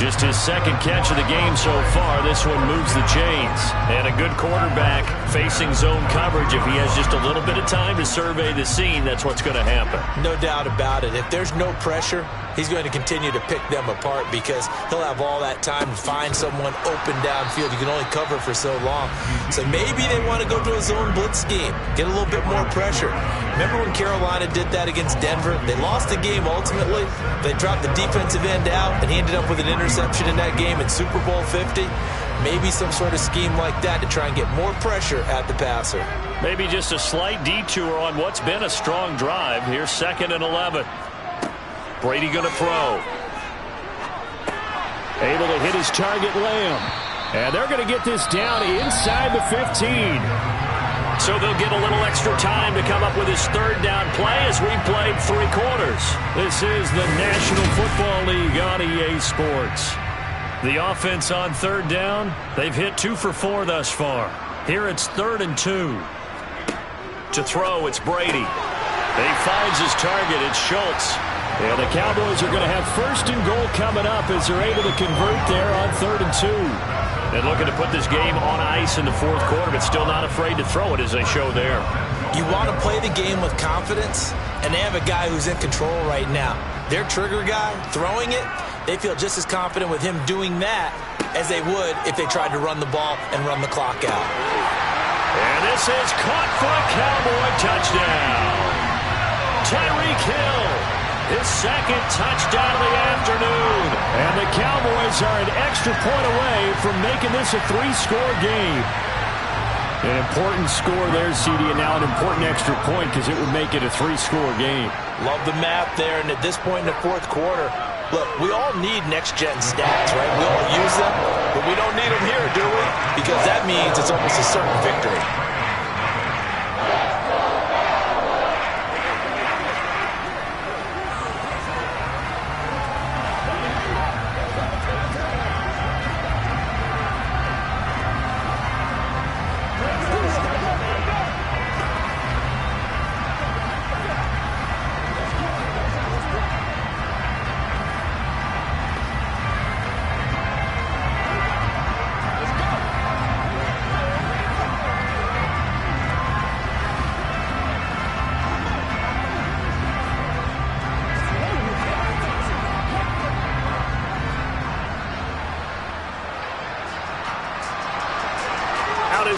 Just his 2nd catch of the game so far. This one moves the chains. And a good quarterback facing zone coverage. If he has just a little bit of time to survey the scene, that's what's going to happen. No doubt about it. If there's no pressure, he's going to continue to pick them apart because he'll have all that time to find someone open downfield. You can only cover for so long. So maybe they want to go to a zone blitz scheme, get a little bit more pressure. Remember when Carolina did that against Denver? They lost the game ultimately. They dropped the defensive end out, and he ended up with an interception in that game in Super Bowl 50. Maybe some sort of scheme like that to try and get more pressure at the passer. Maybe just a slight detour on what's been a strong drive. Here's 2nd and 11. Brady going to throw. Able to hit his target, Lamb. And they're going to get this down inside the 15. So they'll get a little extra time to come up with his 3rd down play as we played 3 quarters. This is the National Football League on EA Sports. The offense on 3rd down, they've hit 2 for 4 thus far. Here it's 3rd and 2. To throw, it's Brady. He finds his target, it's Schultz. And the Cowboys are going to have 1st and goal coming up as they're able to convert there on 3rd and 2. And looking to put this game on ice in the 4th quarter, but still not afraid to throw it as they show there. You want to play the game with confidence, and they have a guy who's in control right now. Their trigger guy, throwing it, they feel just as confident with him doing that as they would if they tried to run the ball and run the clock out. And this is caught for a Cowboy touchdown. Tyreek Hill, his 2nd touchdown of the afternoon. And the Cowboys are an extra point away from making this a 3-score game. An important score there, CD, and now an important extra point because it would make it a 3-score game. Love the map there, and at this point in the 4th quarter, look, we all need next-gen stats, right? We all use them, but we don't need them here, do we? Because that means it's almost a certain victory.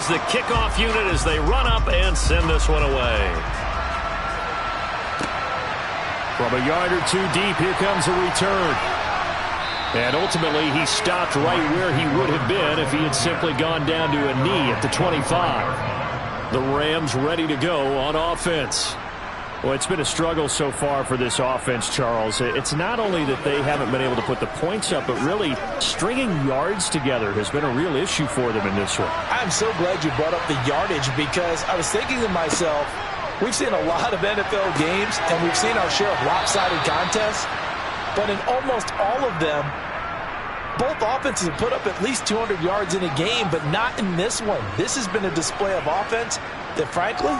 is the kickoff unit as they run up and send this one away. From a yard or two deep, here comes a return. And ultimately, he stopped right where he would have been if he had simply gone down to a knee at the 25. The Rams ready to go on offense. Well, it's been a struggle so far for this offense, Charles. It's not only that they haven't been able to put the points up, but really stringing yards together has been a real issue for them in this one. I'm so glad you brought up the yardage because I was thinking to myself, we've seen a lot of NFL games and we've seen our share of lopsided contests, but in almost all of them, both offenses have put up at least 200 yards in a game, but not in this one. This has been a display of offense that, frankly,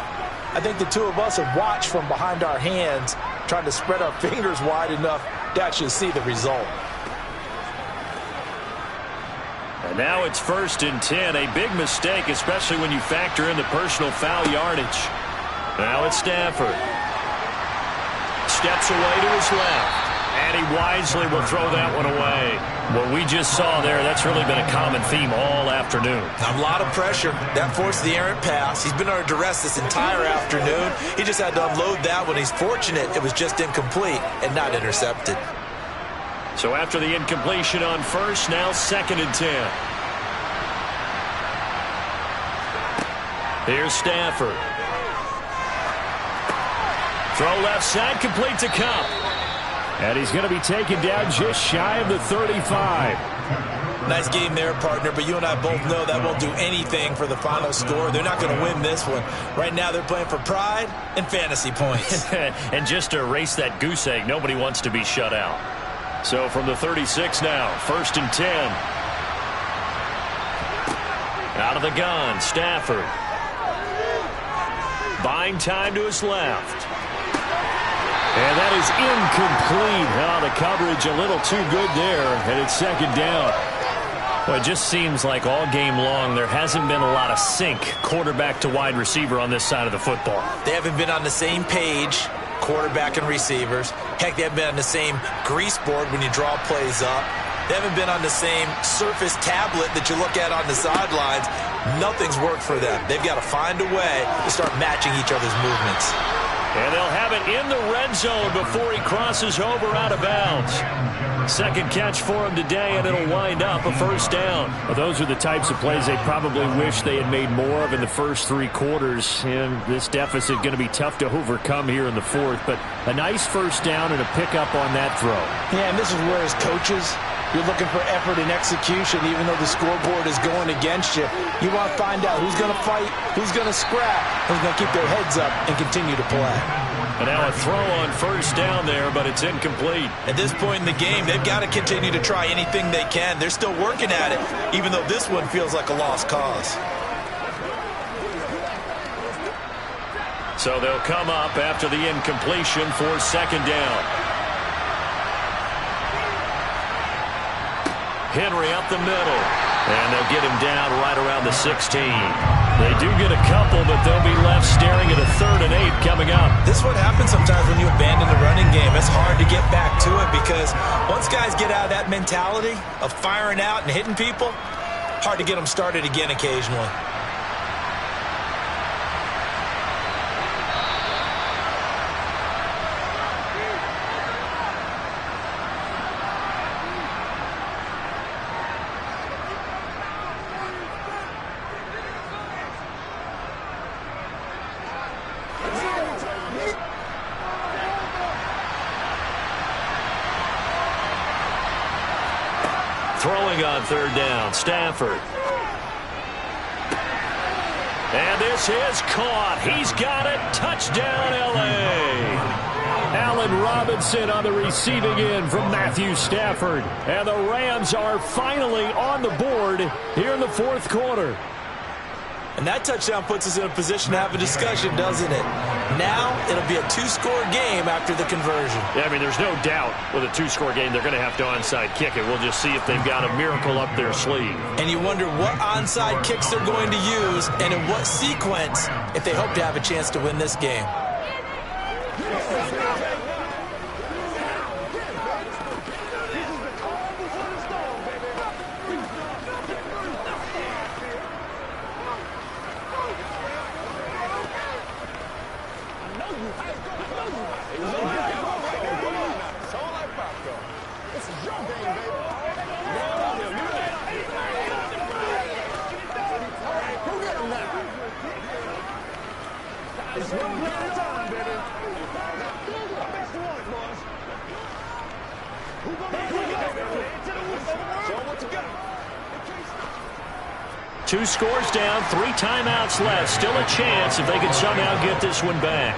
I think the two of us have watched from behind our hands, trying to spread our fingers wide enough to actually see the result. And now it's 1st and 10. A big mistake, especially when you factor in the personal foul yardage. Now it's Stafford. Steps away to his left. And he wisely will throw that one away. What we just saw there, that's really been a common theme all afternoon. A lot of pressure. That forced the errant pass. He's been under duress this entire afternoon. He just had to unload that one. He's fortunate it was just incomplete and not intercepted. So after the incompletion on first, now 2nd and 10. Here's Stafford. Throw left side, complete to Kupp. And he's going to be taken down just shy of the 35. Nice game there, partner, but you and I both know that won't do anything for the final score. They're not going to win this one. Right now they're playing for pride and fantasy points. And just to erase that goose egg, nobody wants to be shut out. So from the 36 now, 1st and 10. Out of the gun, Stafford. Buying time to his left. And that is incomplete. Oh, the coverage a little too good there, and it's 2nd down. Well, it just seems like all game long there hasn't been a lot of sync quarterback to wide receiver on this side of the football. They haven't been on the same page, quarterback and receivers. Heck, they haven't been on the same grease board when you draw plays up. They haven't been on the same Surface tablet that you look at on the sidelines. Nothing's worked for them. They've got to find a way to start matching each other's movements. And they'll have it in the red zone before he crosses over out of bounds. 2nd catch for him today, and it'll wind up a 1st down. Well, those are the types of plays they probably wish they had made more of in the first 3 quarters. And this deficit going to be tough to overcome here in the 4th. But a nice 1st down and a pickup on that throw. Yeah, and this is where as coaches, you're looking for effort and execution, even though the scoreboard is going against you. You want to find out who's going to fight, who's going to scrap, who's going to keep their heads up and continue to play. And now a throw on 1st down there, but it's incomplete. At this point in the game, they've got to continue to try anything they can. They're still working at it, even though this one feels like a lost cause. So they'll come up after the incompletion for 2nd down. Henry up the middle. And they'll get him down right around the 16. They do get a couple, but they'll be left staring at a 3rd and 8 coming up. This is what happens sometimes when you abandon the running game. It's hard to get back to it because once guys get out of that mentality of firing out and hitting people, hard to get them started again occasionally. Throwing on 3rd down, Stafford. And this is caught. He's got it. Touchdown, L.A. Allen Robinson on the receiving end from Matthew Stafford. And the Rams are finally on the board here in the 4th quarter. And that touchdown puts us in a position to have a discussion, doesn't it? Now it'll be a 2-score game after the conversion. Yeah, I mean, there's no doubt with a 2-score game they're going to have to onside kick it. We'll just see if they've got a miracle up their sleeve. And you wonder what onside kicks they're going to use and in what sequence if they hope to have a chance to win this game. This is your game, baby. Go get him now. It's one play at a time, baby. Best one, boys. Who gonna do it? Show what you got. 2 scores down, 3 timeouts left. Still a chance if they can somehow get this one back.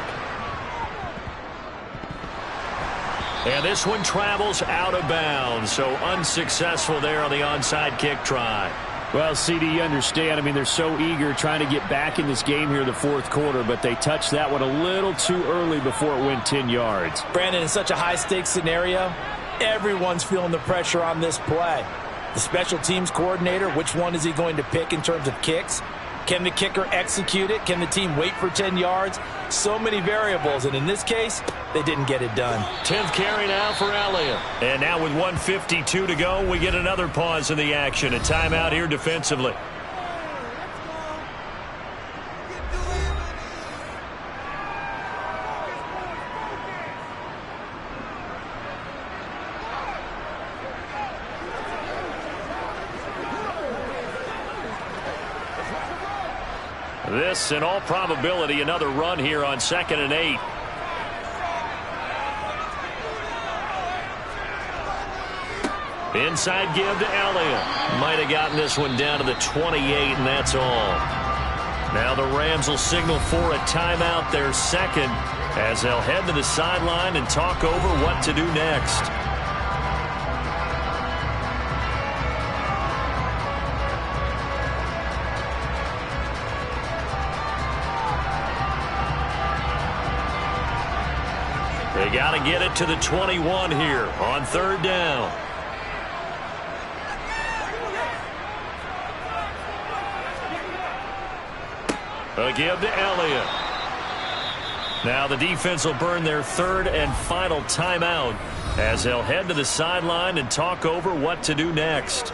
And this one travels out of bounds, so unsuccessful there on the onside kick try. Well, CD, you understand. I mean, they're so eager trying to get back in this game here in the fourth quarter, but they touched that one a little too early before it went 10 yards. Brandon, in such a high-stakes scenario, everyone's feeling the pressure on this play. The special teams coordinator, which one is he going to pick in terms of kicks? Can the kicker execute it? Can the team wait for 10 yards? So many variables, and in this case, they didn't get it done. 10th carry now for Elliott. And now with 1:52 to go, we get another pause in the action. A timeout here defensively. This, in all probability, another run here on 2nd and 8. Inside give to Elliott. Might have gotten this one down to the 28, and that's all. Now the Rams will signal for a timeout, their second, as they'll head to the sideline and talk over what to do next. They got to get it to the 21 here on 3rd down. A give to Elliott. Now the defense will burn their 3rd and final timeout as they'll head to the sideline and talk over what to do next.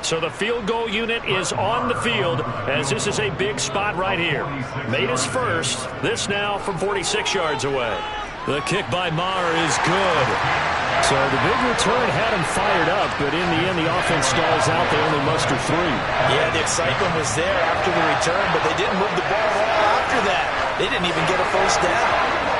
So the field goal unit is on the field as this is a big spot right here. Made his first. This now from 46 yards away. The kick by Maher is good. So the big return had him fired up, but in the end the offense stalls out. They only muster 3. Yeah, the excitement was there after the return, but they didn't move the ball at all after that. They didn't even get a first down.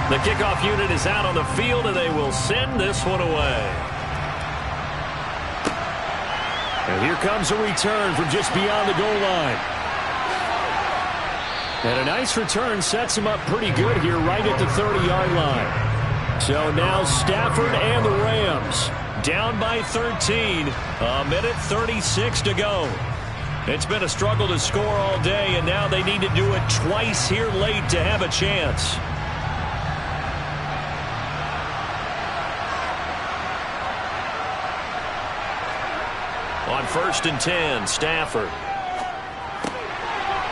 The kickoff unit is out on the field, and they will send this one away. And here comes a return from just beyond the goal line. And a nice return sets him up pretty good here right at the 30-yard line. So now Stafford and the Rams down by 13. A minute 36 to go. It's been a struggle to score all day, and now they need to do it twice here late to have a chance. On 1st and 10, Stafford.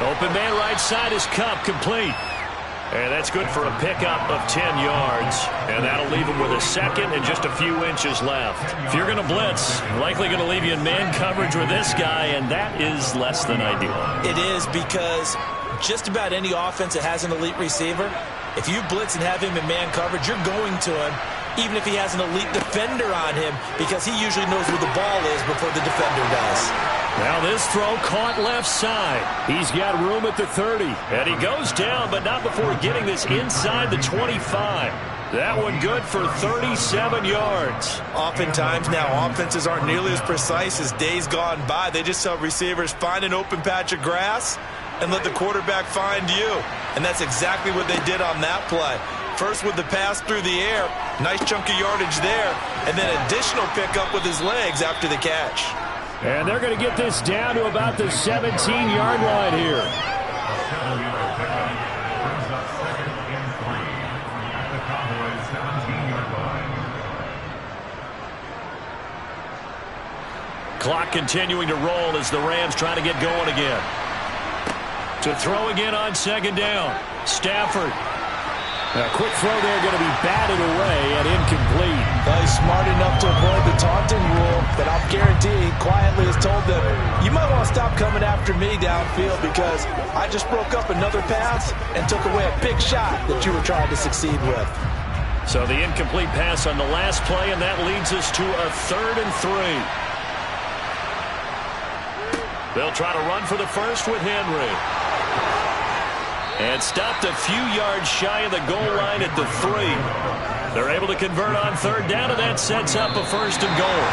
Open man right side is Kupp, complete. And that's good for a pickup of 10 yards. And that'll leave him with a second and just a few inches left. If you're going to blitz, likely going to leave you in man coverage with this guy, and that is less than ideal. It is, because just about any offense that has an elite receiver, if you blitz and have him in man coverage, you're going to him, even if he has an elite defender on him, because he usually knows where the ball is before the defender does. Now this throw caught left side. He's got room at the 30. And he goes down, but not before getting this inside the 25. That one good for 37 yards. Oftentimes now, offenses aren't nearly as precise as days gone by. They just tell receivers, find an open patch of grass and let the quarterback find you. And that's exactly what they did on that play. First with the pass through the air, nice chunk of yardage there, and then additional pickup with his legs after the catch. And they're going to get this down to about the 17-yard line here. Clock continuing to roll as the Rams try to get going again. To throw again on second down. Stafford. A quick throw there going to be batted away and incomplete. Well, he's smart enough to avoid the taunting rule, but I'll guarantee he quietly has told them, you might want to stop coming after me downfield because I just broke up another pass and took away a big shot that you were trying to succeed with. So the incomplete pass on the last play, and that leads us to a 3rd and 3. They'll try to run for the first with Henry. And stopped a few yards shy of the goal line at the 3. They're able to convert on 3rd down, and that sets up a 1st and goal.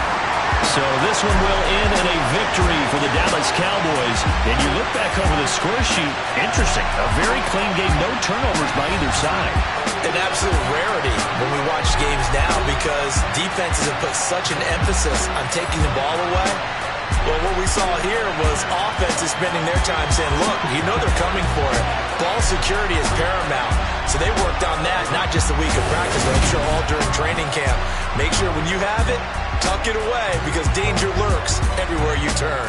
So this one will end in a victory for the Dallas Cowboys. And you look back over the score sheet, interesting. A very clean game, no turnovers by either side. An absolute rarity when we watch games now because defenses have put such an emphasis on taking the ball away. Well, what we saw here was offenses spending their time saying, look, you know they're coming for it. Ball security is paramount. So they worked on that not just a week of practice, but I'm sure all during training camp. Make sure when you have it, tuck it away because danger lurks everywhere you turn.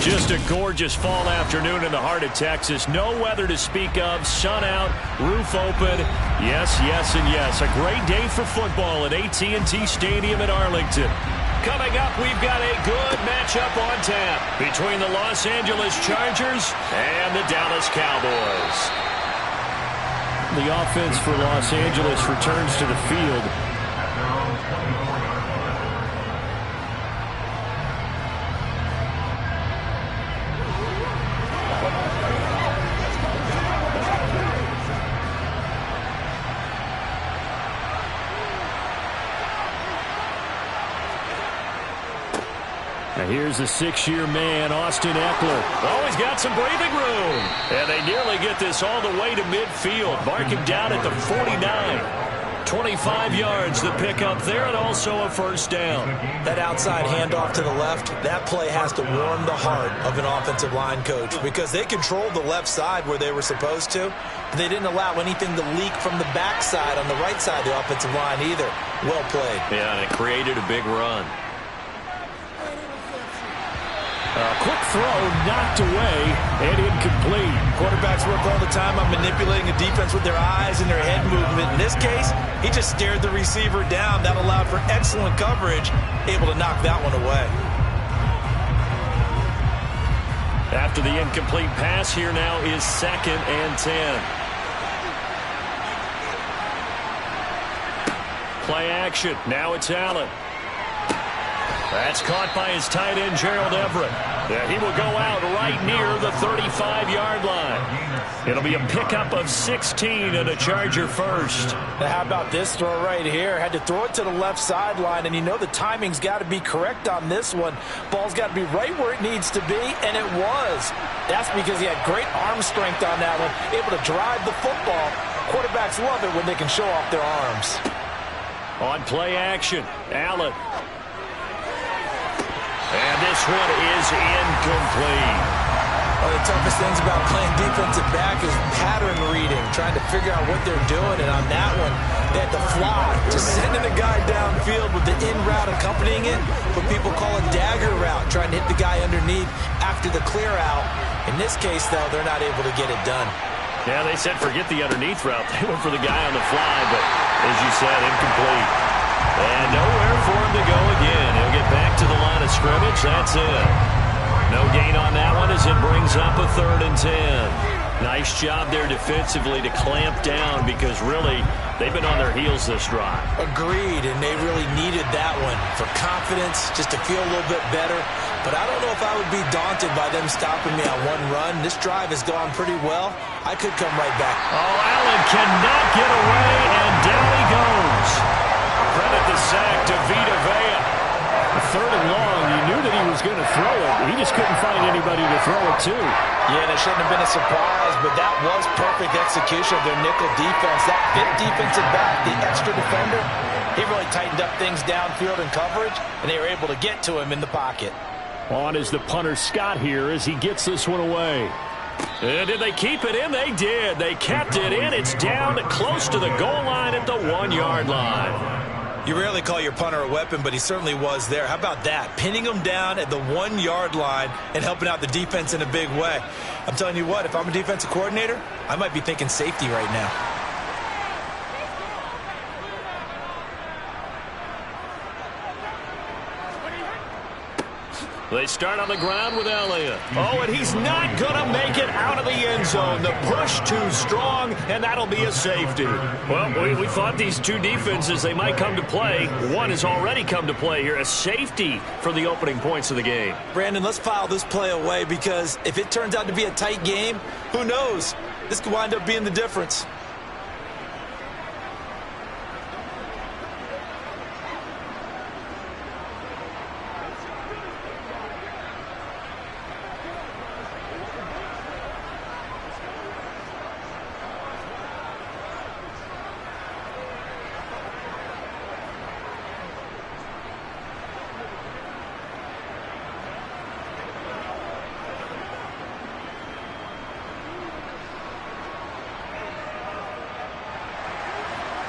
Just a gorgeous fall afternoon in the heart of Texas. No weather to speak of. Sun out, roof open. Yes, yes, and yes. A great day for football at AT&T Stadium in Arlington. Coming up, we've got a good matchup on tap between the Los Angeles Chargers and the Dallas Cowboys. The offense for Los Angeles returns to the field. Now here's the 6-year man, Austin Eckler. Oh, he's got some breathing room. And they nearly get this all the way to midfield. Mark him down at the 49. 25 yards the pickup there, and also a first down. That outside handoff to the left, that play has to warm the heart of an offensive line coach because they controlled the left side where they were supposed to. But they didn't allow anything to leak from the backside on the right side of the offensive line either. Well played. Yeah, and it created a big run. A quick throw knocked away and incomplete. Quarterbacks work all the time on manipulating a defense with their eyes and their head movement. In this case, he just stared the receiver down. That allowed for excellent coverage, able to knock that one away. After the incomplete pass, here now is 2nd and 10. Play action. Now it's Allen. That's caught by his tight end, Gerald Everett. He will go out right near the 35-yard line. It'll be a pickup of 16 and a Charger first. Now how about this throw right here? Had to throw it to the left sideline, and you know the timing's got to be correct on this one. Ball's got to be right where it needs to be, and it was. That's because he had great arm strength on that one, able to drive the football. Quarterbacks love it when they can show off their arms. On play action, Allen. And this one is incomplete. One of the toughest things about playing defensive back is pattern reading, trying to figure out what they're doing. And on that one, they had to fly, just sending the guy downfield with the in route accompanying it, what people call a dagger route, trying to hit the guy underneath after the clear out. In this case, though, they're not able to get it done. Yeah, they said forget the underneath route. They went for the guy on the fly, but as you said, incomplete. And nowhere for him to go again. He'll get back to the line of scrimmage. That's it. No gain on that one as it brings up a 3rd and 10. Nice job there defensively to clamp down because really they've been on their heels this drive. Agreed, and they really needed that one for confidence, just to feel a little bit better. But I don't know if I would be daunted by them stopping me on one run. This drive has gone pretty well. I could come right back. Oh, Allen cannot get away, and down he goes. Credit the sack to Vita Vea. 3rd and long, you knew that he was going to throw it. He just couldn't find anybody to throw it to. Yeah, that shouldn't have been a surprise, but that was perfect execution of their nickel defense. That 5th defensive back, the extra defender, he really tightened up things downfield in coverage, and they were able to get to him in the pocket. On is the punter Scott here as he gets this one away. Did they keep it in? They did. They kept it in. It's down close to the goal line at the 1-yard line. You rarely call your punter a weapon, but he certainly was there. How about that? Pinning him down at the 1-yard line and helping out the defense in a big way. I'm telling you what, if I'm a defensive coordinator, I might be thinking safety right now. They start on the ground with Elliott. Oh, and he's not going to make it out of the end zone. The push too strong, and that'll be a safety. Well, we thought these two defenses, they might come to play. One has already come to play here, a safety for the opening points of the game. Brandon, let's file this play away because if it turns out to be a tight game, who knows? This could wind up being the difference.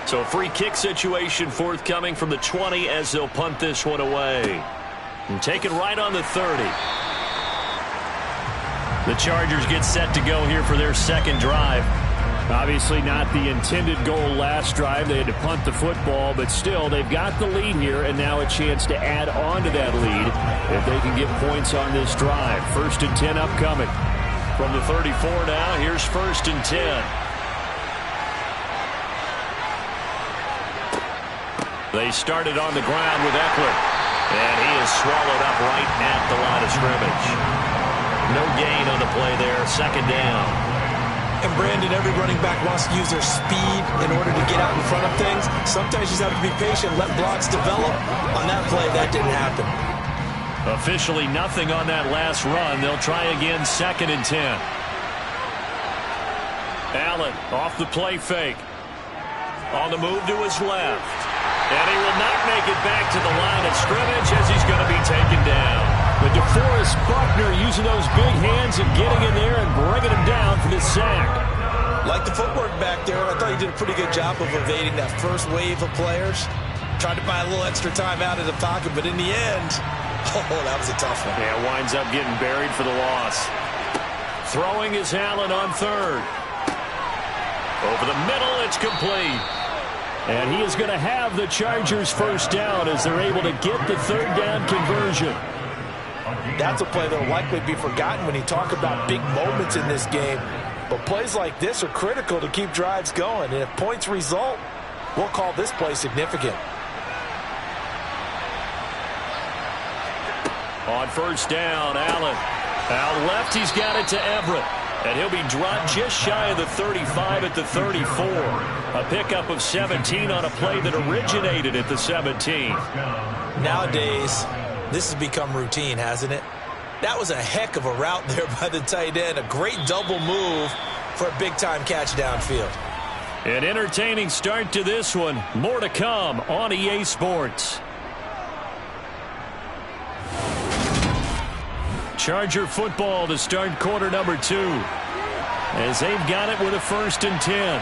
So a free kick situation forthcoming from the 20 as they'll punt this one away. And take it right on the 30. The Chargers get set to go here for their second drive. Obviously not the intended goal last drive. They had to punt the football, but still, they've got the lead here, and now a chance to add on to that lead if they can get points on this drive. 1st and 10 upcoming. From the 34 now, here's 1st and 10. They started on the ground with Eckler, and he is swallowed up right at the line of scrimmage. No gain on the play there, 2nd down. And Brandon, every running back wants to use their speed in order to get out in front of things. Sometimes you just have to be patient, let blocks develop. On that play, that didn't happen. Officially nothing on that last run. They'll try again, 2nd and 10. Allen off the play fake. On the move to his left. And he will not make it back to the line of scrimmage as he's going to be taken down. But DeForest Buckner using those big hands and getting in there and bringing him down for the sack. Like the footwork back there, I thought he did a pretty good job of evading that first wave of players. Tried to buy a little extra time out of the pocket, but in the end, oh, that was a tough one. Yeah, winds up getting buried for the loss. Throwing is Allen on 3rd. Over the middle, it's complete. And he is going to have the Chargers 1st down as they're able to get the 3rd down conversion. That's a play that will likely be forgotten when you talk about big moments in this game. But plays like this are critical to keep drives going. And if points result, we'll call this play significant. On 1st down, Allen. Out left, he's got it to Everett. And he'll be dropped just shy of the 35 at the 34. A pickup of 17 on a play that originated at the 17. Nowadays, this has become routine, hasn't it? That was a heck of a route there by the tight end. A great double move for a big-time catch downfield. An entertaining start to this one. More to come on EA Sports. Charger football to start quarter number 2. As they've got it with a 1st and 10.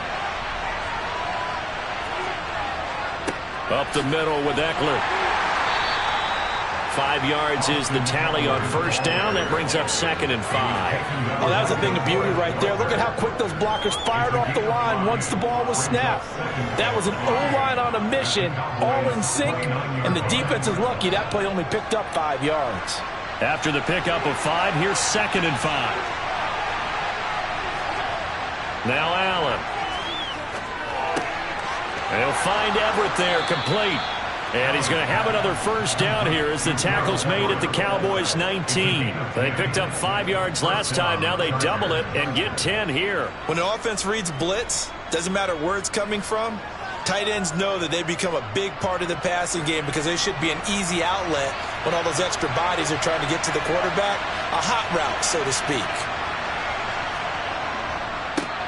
Up the middle with Eckler. 5 yards is the tally on 1st down. That brings up 2nd and 5. Oh, that was a thing of beauty right there. Look at how quick those blockers fired off the line once the ball was snapped. That was an O-line on a mission, all in sync, and the defense is lucky that play only picked up 5 yards. After the pickup of 5, here's 2nd and 5. Now Allen. They'll find Everett there, complete. And he's going to have another 1st down here as the tackle's made at the Cowboys' 19. They picked up 5 yards last time. Now they double it and get 10 here. When an offense reads blitz, doesn't matter where it's coming from, tight ends know that they become a big part of the passing game because they should be an easy outlet when all those extra bodies are trying to get to the quarterback. A hot route, so to speak.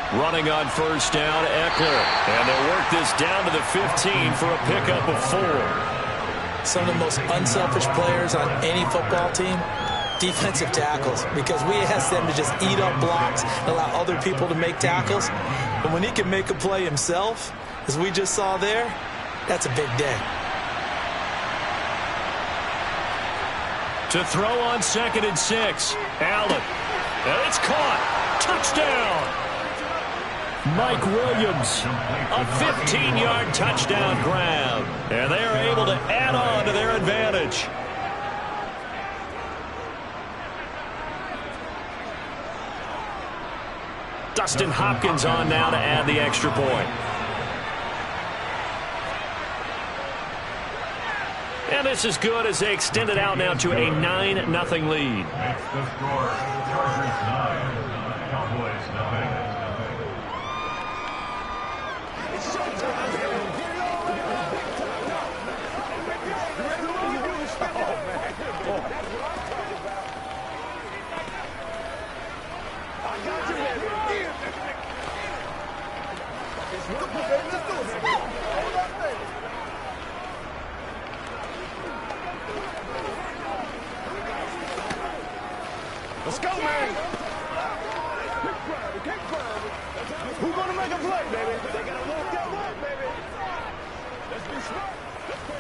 Running on 1st down, Eckler. And they'll work this down to the 15 for a pickup of 4. Some of the most unselfish players on any football team, defensive tackles, because we ask them to just eat up blocks and allow other people to make tackles. But when he can make a play himself, as we just saw there, that's a big day. To throw on 2nd and 6, Allen. And it's caught. Touchdown. Mike Williams. A 15-yard touchdown grab. And they are able to add on to their advantage. Dustin Hopkins on now to add the extra point. And this is good as they extend it out now to a 9-0 lead. That's the score. Chargers 9, Cowboys 9. Let's go, man. Who's going to make a play, baby? They got to walk that walk, baby. Let's be smart. Let's go.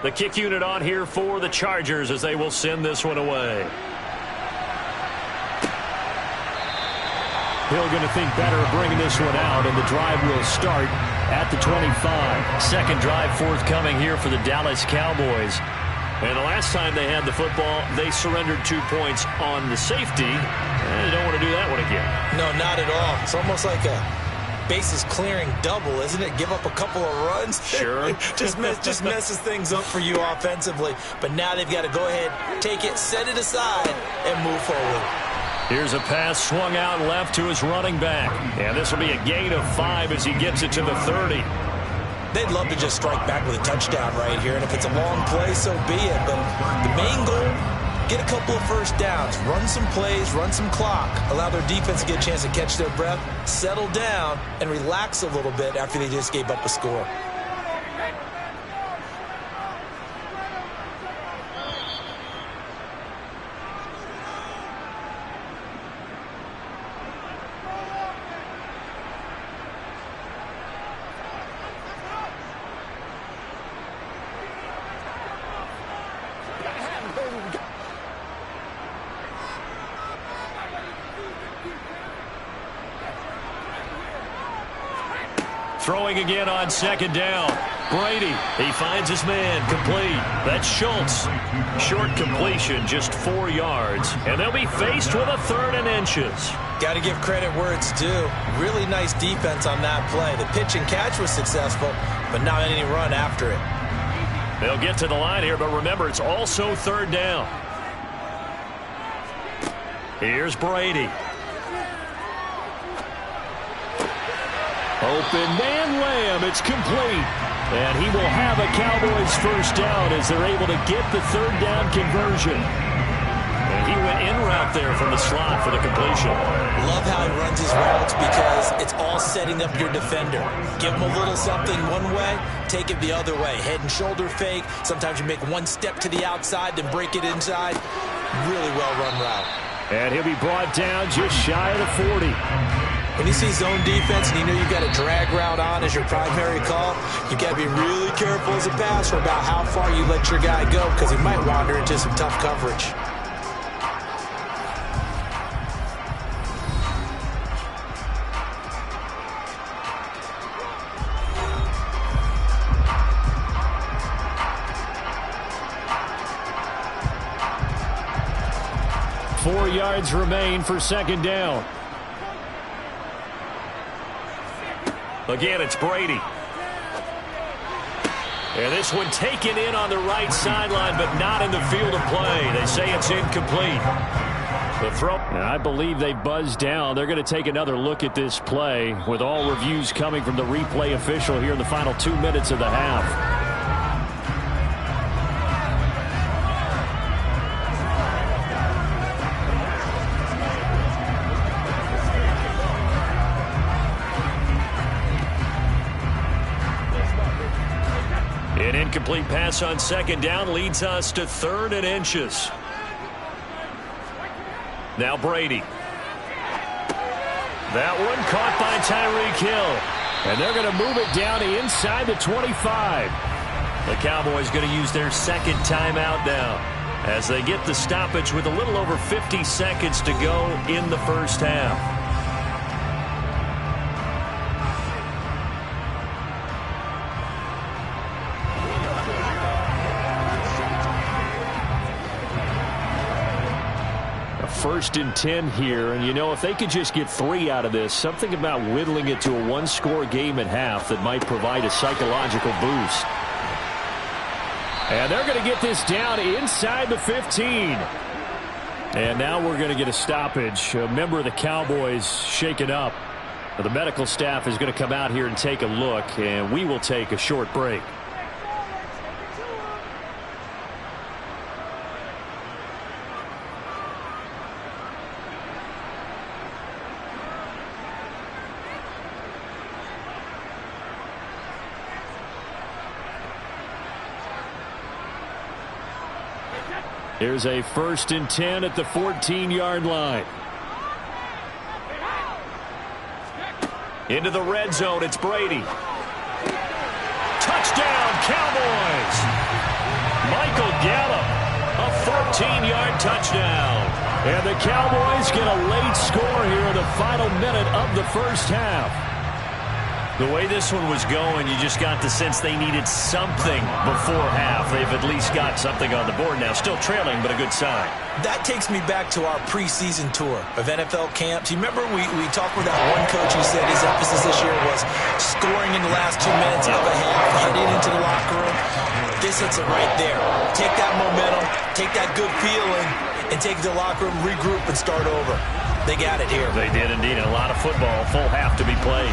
The kick unit on here for the Chargers as they will send this one away. Hill going to think better of bringing this one out, and the drive will start at the 25. Second drive forthcoming here for the Dallas Cowboys. And the last time they had the football, they surrendered 2 points on the safety. And they don't want to do that one again. No, not at all. It's almost like a bases clearing double, isn't it? Give up a couple of runs. Sure. just messes things up for you offensively. But now they've got to go ahead, take it, set it aside, and move forward. Here's a pass swung out left to his running back. And this will be a gain of 5 as he gets it to the 30. They'd love to just strike back with a touchdown right here. And if it's a long play, so be it. But the main goal, get a couple of first downs, run some plays, run some clock, allow their defense to get a chance to catch their breath, settle down, and relax a little bit after they just gave up a score. Throwing again on second down. Brady, he finds his man, complete. That's Schultz. Short completion, just 4 yards. And they'll be faced with a 3rd and inches. Got to give credit where it's due. Really nice defense on that play. The pitch and catch was successful, but not any run after it. They'll get to the line here, but remember, it's also 3rd down. Here's Brady. Open man Lamb. It's complete. And he will have a Cowboys first down as they're able to get the 3rd down conversion. And he went in route there from the slot for the completion. Love how he runs his routes because it's all setting up your defender. Give him a little something one way, take it the other way. Head and shoulder fake. Sometimes you make one step to the outside, then break it inside. Really well-run route. And he'll be brought down just shy of the 40. When you see zone defense and you know you've got a drag route on as your primary call, you've got to be really careful as a passer about how far you let your guy go because he might wander into some tough coverage. Four yards remain for second down. Again, it's Brady. And this one taken in on the right sideline, but not in the field of play. They say it's incomplete. The throw. And I believe they buzzed down. They're going to take another look at this play with all reviews coming from the replay official here in the final 2 minutes of the half. An incomplete pass on second down leads us to 3rd and inches. Now Brady. That one caught by Tyreek Hill. And they're going to move it down to inside the 25. The Cowboys going to use their second timeout now as they get the stoppage with a little over 50 seconds to go in the first half. First and 10 here, and you know, if they could just get 3 out of this, something about whittling it to a one-score game at half that might provide a psychological boost. And they're going to get this down inside the 15. And now we're going to get a stoppage. A member of the Cowboys shaken up. The medical staff is going to come out here and take a look, and we will take a short break. Here's a 1st and 10 at the 14-yard line. Into the red zone, it's Brady. Touchdown, Cowboys! 15-yard touchdown. And the Cowboys get a late score here in the final minute of the first half. The way this one was going, you just got the sense they needed something before half. They've at least got something on the board now. Still trailing, but a good sign. That takes me back to our preseason tour of NFL camps. You remember we talked with that one coach who said his emphasis this year was scoring in the last 2 minutes of a half, heading into the locker room. This hits it right there. Take that momentum, take that good feeling, and take it to the locker room, regroup, and start over. They got it here. They did indeed. A lot of football, full half to be played.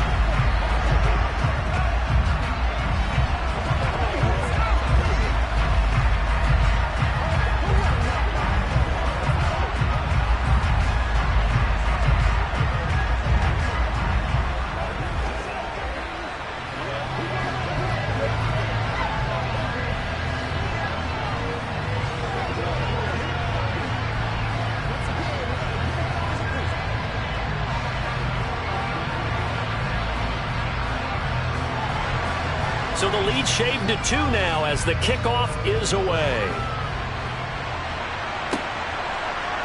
So the lead shaved to 2 now as the kickoff is away.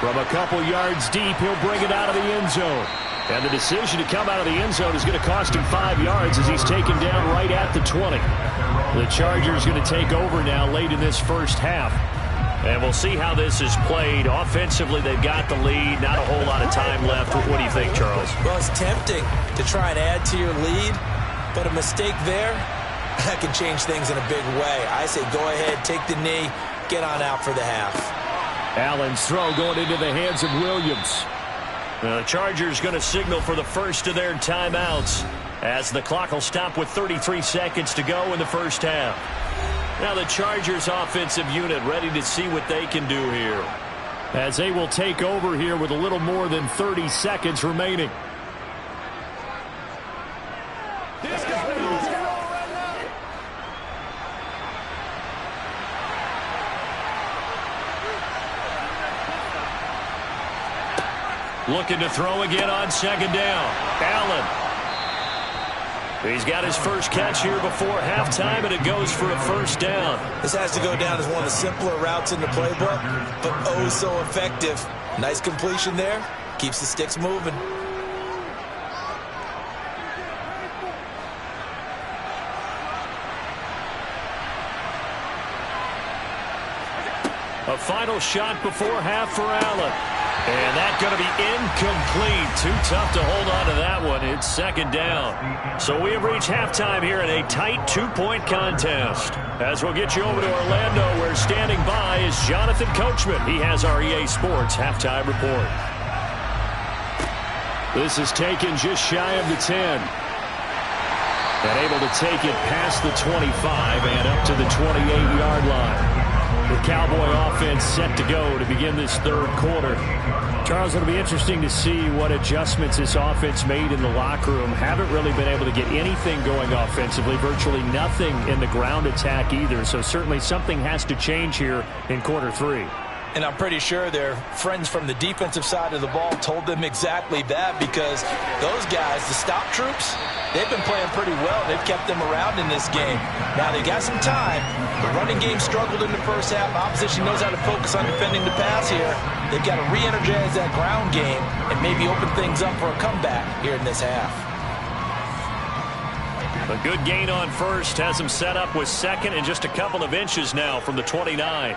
From a couple yards deep, he'll bring it out of the end zone. And the decision to come out of the end zone is going to cost him 5 yards as he's taken down right at the 20. The Chargers going to take over now late in this first half. And we'll see how this is played. Offensively, they've got the lead. Not a whole lot of time left. What do you think, Charles? Well, it's tempting to try and add to your lead, but a mistake there, that can change things in a big way. I say go ahead, take the knee, get on out for the half. Allen's throw going into the hands of Williams. The Chargers going to signal for the first of their timeouts as the clock will stop with 33 seconds to go in the first half. Now the Chargers offensive unit ready to see what they can do here. As they will take over here with a little more than 30 seconds remaining. Looking to throw again on second down. Allen. He's got his first catch here before halftime, and it goes for a first down. This has to go down as one of the simpler routes in the playbook, but oh so effective. Nice completion there. Keeps the sticks moving. A final shot before half for Allen. And that's going to be incomplete. Too tough to hold on to that one. It's second down. So we have reached halftime here in a tight 2-point contest. As we'll get you over to Orlando, where standing by is Jonathan Coachman. He has our EA Sports halftime report. This is taken just shy of the 10. And able to take it past the 25 and up to the 28-yard line. The Cowboy offense set to go to begin this third quarter. Charles, it'll be interesting to see what adjustments this offense made in the locker room. Haven't really been able to get anything going offensively, virtually nothing in the ground attack either. So certainly something has to change here in quarter 3. And I'm pretty sure their friends from the defensive side of the ball told them exactly that, because those guys, the stop troops, they've been playing pretty well. They've kept them around in this game. Now they got some time. The running game struggled in the first half. Opposition knows how to focus on defending the pass here. They've got to re-energize that ground game and maybe open things up for a comeback here in this half. A good gain on first has him set up with second and just a couple of inches now from the 29.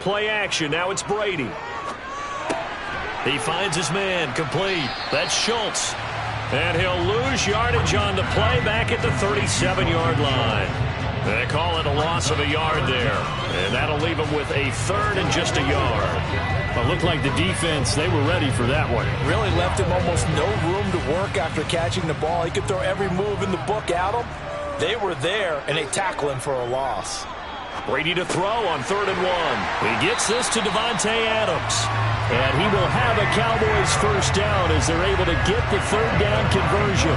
Play action. Now it's Brady. He finds his man complete. That's Schultz. And he'll lose yardage on the play back at the 37-yard line. They call it a loss of a yard there. And that'll leave him with a third and just a yard. Well, it looked like the defense, they were ready for that one. Really left him almost no room to work after catching the ball. He could throw every move in the book at him. They were there, and they tackle him for a loss. Brady to throw on 3rd and 1. He gets this to Davante Adams. And he will have a Cowboys first down as they're able to get the third down conversion.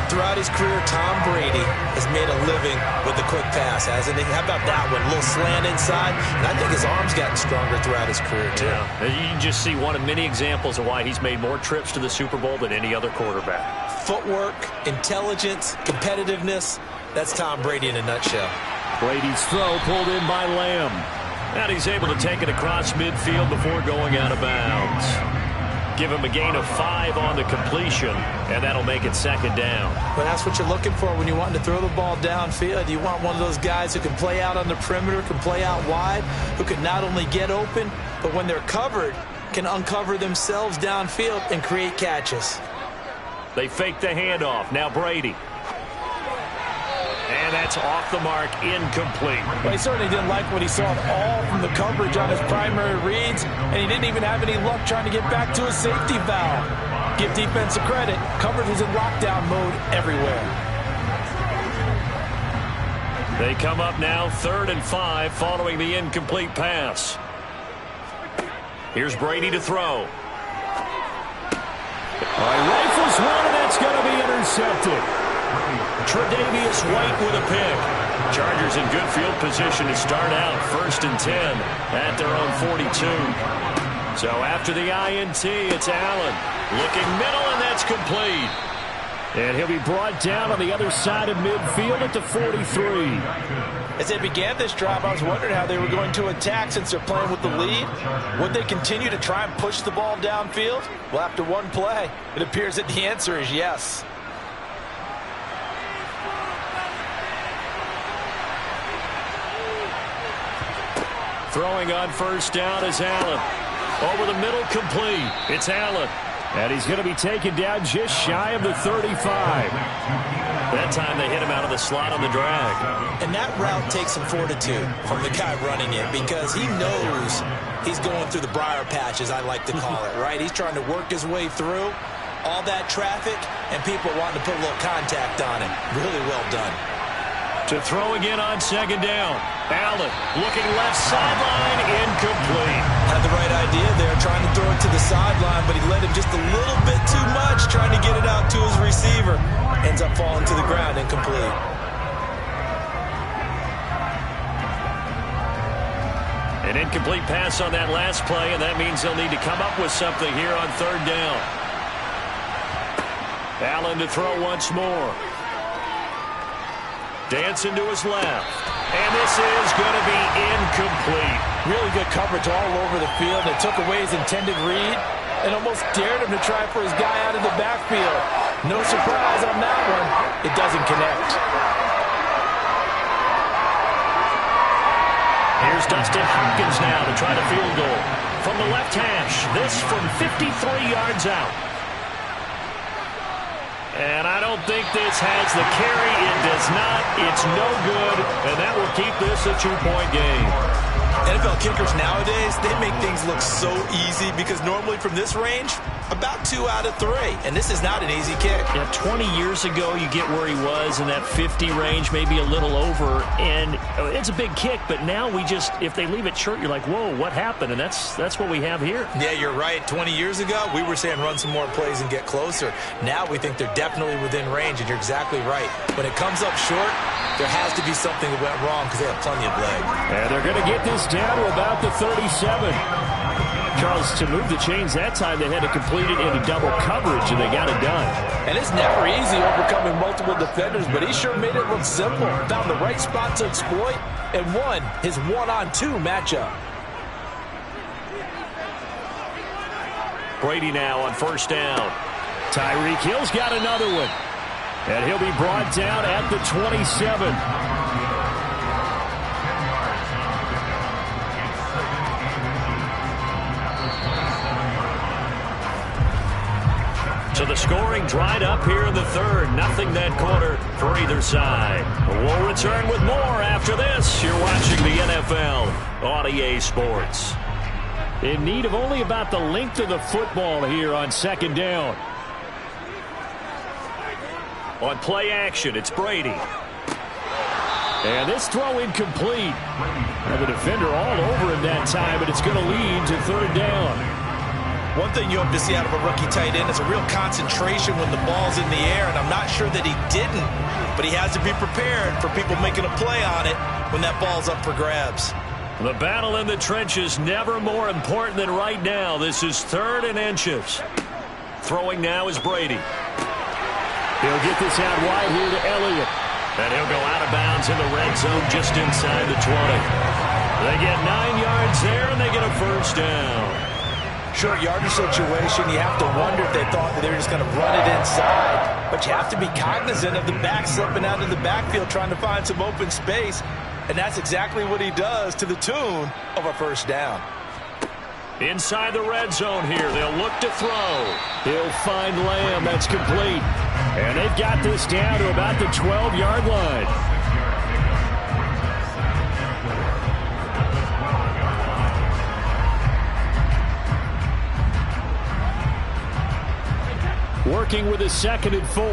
Throughout his career, Tom Brady has made a living with the quick pass, hasn't he? How about that one? A little slant inside. And I think his arm's gotten stronger throughout his career, too. Yeah. You can just see one of many examples of why he's made more trips to the Super Bowl than any other quarterback. Footwork, intelligence, competitiveness. That's Tom Brady in a nutshell. Brady's throw pulled in by Lamb. And he's able to take it across midfield before going out of bounds. Give him a gain of 5 on the completion, and that'll make it second down. But that's what you're looking for when you want to throw the ball downfield. You want one of those guys who can play out on the perimeter, can play out wide, who can not only get open, but when they're covered, can uncover themselves downfield and create catches. They fake the handoff. Now Brady. And that's off the mark, incomplete. Well, he certainly didn't like what he saw all from the coverage on his primary reads, and he didn't even have any luck trying to get back to his safety valve. Give defense a credit. Coverage was in lockdown mode everywhere. They come up now 3rd and 5 following the incomplete pass. Here's Brady to throw. Rifles one, and that's going to be intercepted. Tre'Davious White with a pick. Chargers in good field position to start out 1st and 10 at their own 42. So after the INT, it's Allen. Looking middle, and that's complete. And he'll be brought down on the other side of midfield at the 43. As they began this drive, I was wondering how they were going to attack since they're playing with the lead. Would they continue to try and push the ball downfield? Well, after one play, it appears that the answer is yes. Throwing on 1st down is Allen. Over the middle, complete. It's Allen. And he's going to be taken down just shy of the 35. That time they hit him out of the slot on the drag. And that route takes some fortitude from the guy running it because he knows he's going through the briar patch, as I like to call it, right? He's trying to work his way through all that traffic, and people wanting to put a little contact on it. Really well done. To throw again on 2nd down. Allen looking left sideline, incomplete. Had the right idea there, trying to throw it to the sideline, but he led him just a little bit too much, trying to get it out to his receiver. Ends up falling to the ground, incomplete. An incomplete pass on that last play, and that means they'll need to come up with something here on 3rd down. Allen to throw once more. Dancing to his left. And this is going to be incomplete. Really good coverage all over the field. It took away his intended read and almost dared him to try for his guy out of the backfield. No surprise on that one. It doesn't connect. Here's Dustin Hopkins now to try the field goal. From the left hash. This from 53 yards out. And I don't think this has the carry. It does not. It's no good. And that will keep this a 2-point game. NFL kickers nowadays, they make things look so easy because normally from this range, about 2 out of 3. And this is not an easy kick. Yeah, 20 years ago, you get where he was in that 50 range, maybe a little over. And it's a big kick, but now we just, if they leave it short, you're like, whoa, what happened? And that's what we have here. Yeah, you're right. 20 years ago, we were saying run some more plays and get closer. Now we think they're definitely within range, and you're exactly right. When it comes up short, there has to be something that went wrong because they have plenty of leg. And they're going to get this down to about the 37. Charles, to move the chains that time, they had to complete it into double coverage, and they got it done. And it's never easy overcoming multiple defenders, but he sure made it look simple. Found the right spot to exploit and won his 1-on-2 matchup. Brady now on 1st down. Tyreek Hill's got another one. And he'll be brought down at the 27. So the scoring dried up here in the 3rd. Nothing that quarter for either side. We'll return with more after this. You're watching the NFL on EA Sports. In need of only about the length of the football here on 2nd down. On play action, it's Brady. And this throw incomplete. And the defender all over him that time, but it's going to lead to 3rd down. One thing you hope to see out of a rookie tight end is a real concentration when the ball's in the air, and I'm not sure that he didn't, but he has to be prepared for people making a play on it when that ball's up for grabs. The battle in the trenches never more important than right now. This is 3rd and inches. Throwing now is Brady. He'll get this out wide here to Elliott. And he'll go out of bounds Browns in the red zone just inside the 20. They get 9 yards there, and they get a first down. Short yardage situation, you have to wonder if they thought that they were just going to run it inside. But you have to be cognizant of the back slipping out of the backfield trying to find some open space. And that's exactly what he does to the tune of a first down. Inside the red zone here, they'll look to throw. He'll find Lamb. That's complete. And they've got this down to about the 12-yard line. Working with a 2nd and 4.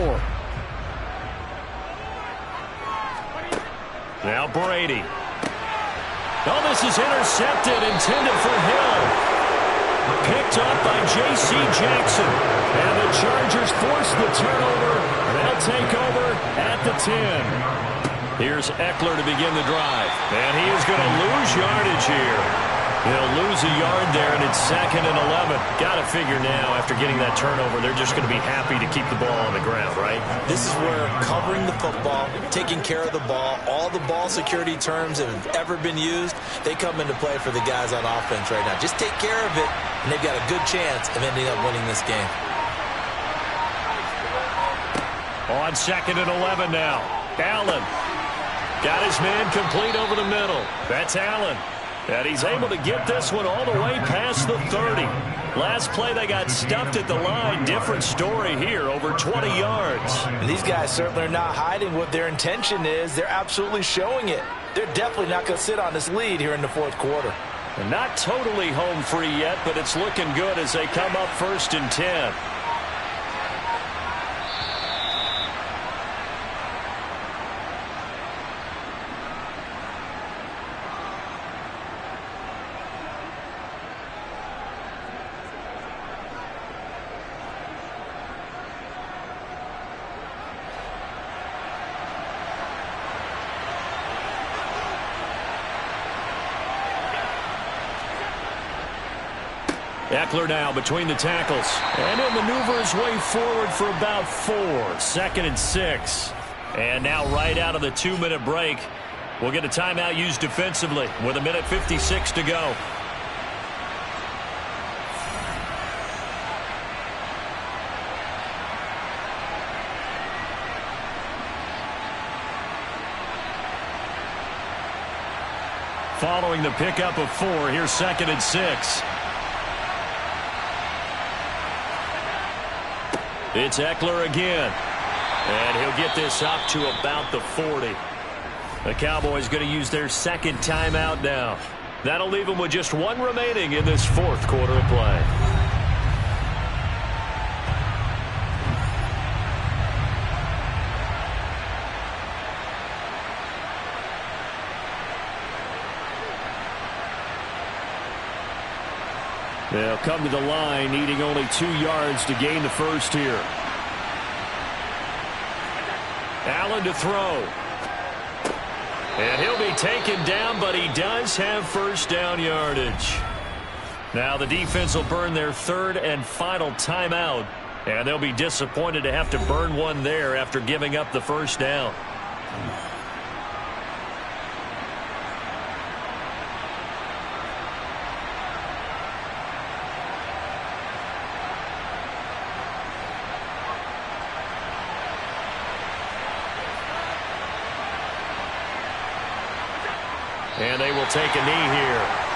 Now Brady. Oh, this is intercepted, intended for Hill. Picked up by J.C. Jackson. And the Chargers force the turnover. They'll take over at the 10. Here's Eckler to begin the drive. And he is going to lose yardage here. He'll lose a yard there, and it's 2nd and 11. Got to figure now, after getting that turnover, they're just going to be happy to keep the ball on the ground, right? This is where covering the football, taking care of the ball, all the ball security terms that have ever been used, they come into play for the guys on offense right now. Just take care of it, and they've got a good chance of ending up winning this game. On 2nd and 11 now. Allen got his man complete over the middle. That's Allen. And he's able to get this one all the way past the 30. Last play, they got stuffed at the line. Different story here, over 20 yards. And these guys certainly are not hiding what their intention is. They're absolutely showing it. They're definitely not going to sit on this lead here in the 4th quarter. And not totally home free yet, but it's looking good as they come up 1st and 10. Eckler now between the tackles. And he'll maneuver his way forward for about 4. 2nd and 6. And now right out of the 2-minute break, we'll get a timeout used defensively with 1:56 to go. Following the pickup of 4, here's 2nd and 6. It's Eckler again. And he'll get this up to about the 40. The Cowboys going to use their 2nd timeout now. That'll leave them with just 1 remaining in this 4th quarter of play. They'll come to the line, needing only 2 yards to gain the first here. Allen to throw. And he'll be taken down, but he does have first down yardage. Now the defense will burn their 3rd and final timeout. And they'll be disappointed to have to burn one there after giving up the first down. And they will take a knee here.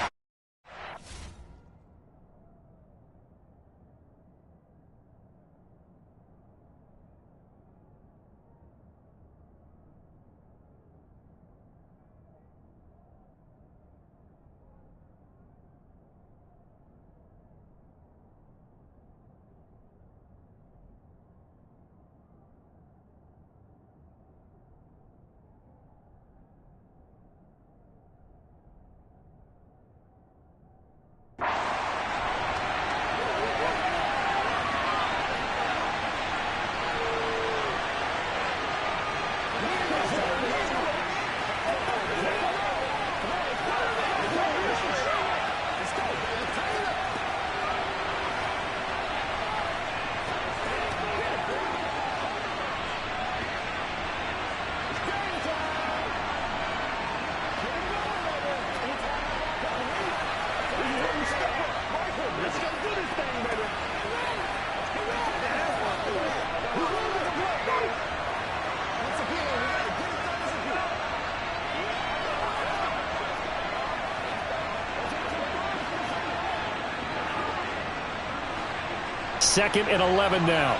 2nd and 11 now.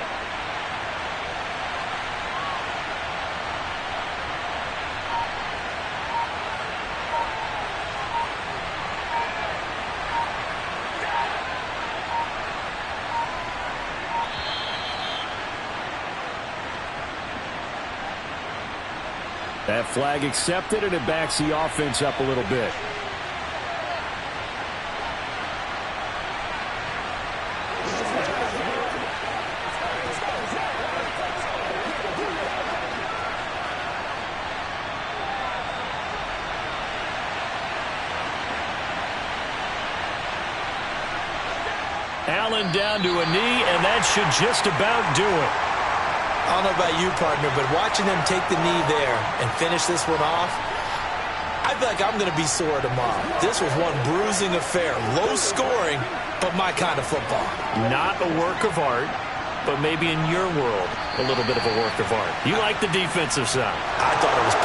That flag accepted, and it backs the offense up a little bit. Allen down to a knee, and that should just about do it. I don't know about you, partner, but watching them take the knee there and finish this one off, I feel like I'm going to be sore tomorrow. This was one bruising affair. Low scoring, but my kind of football. Not a work of art, but maybe in your world, a little bit of a work of art. You like the defensive side. I thought it was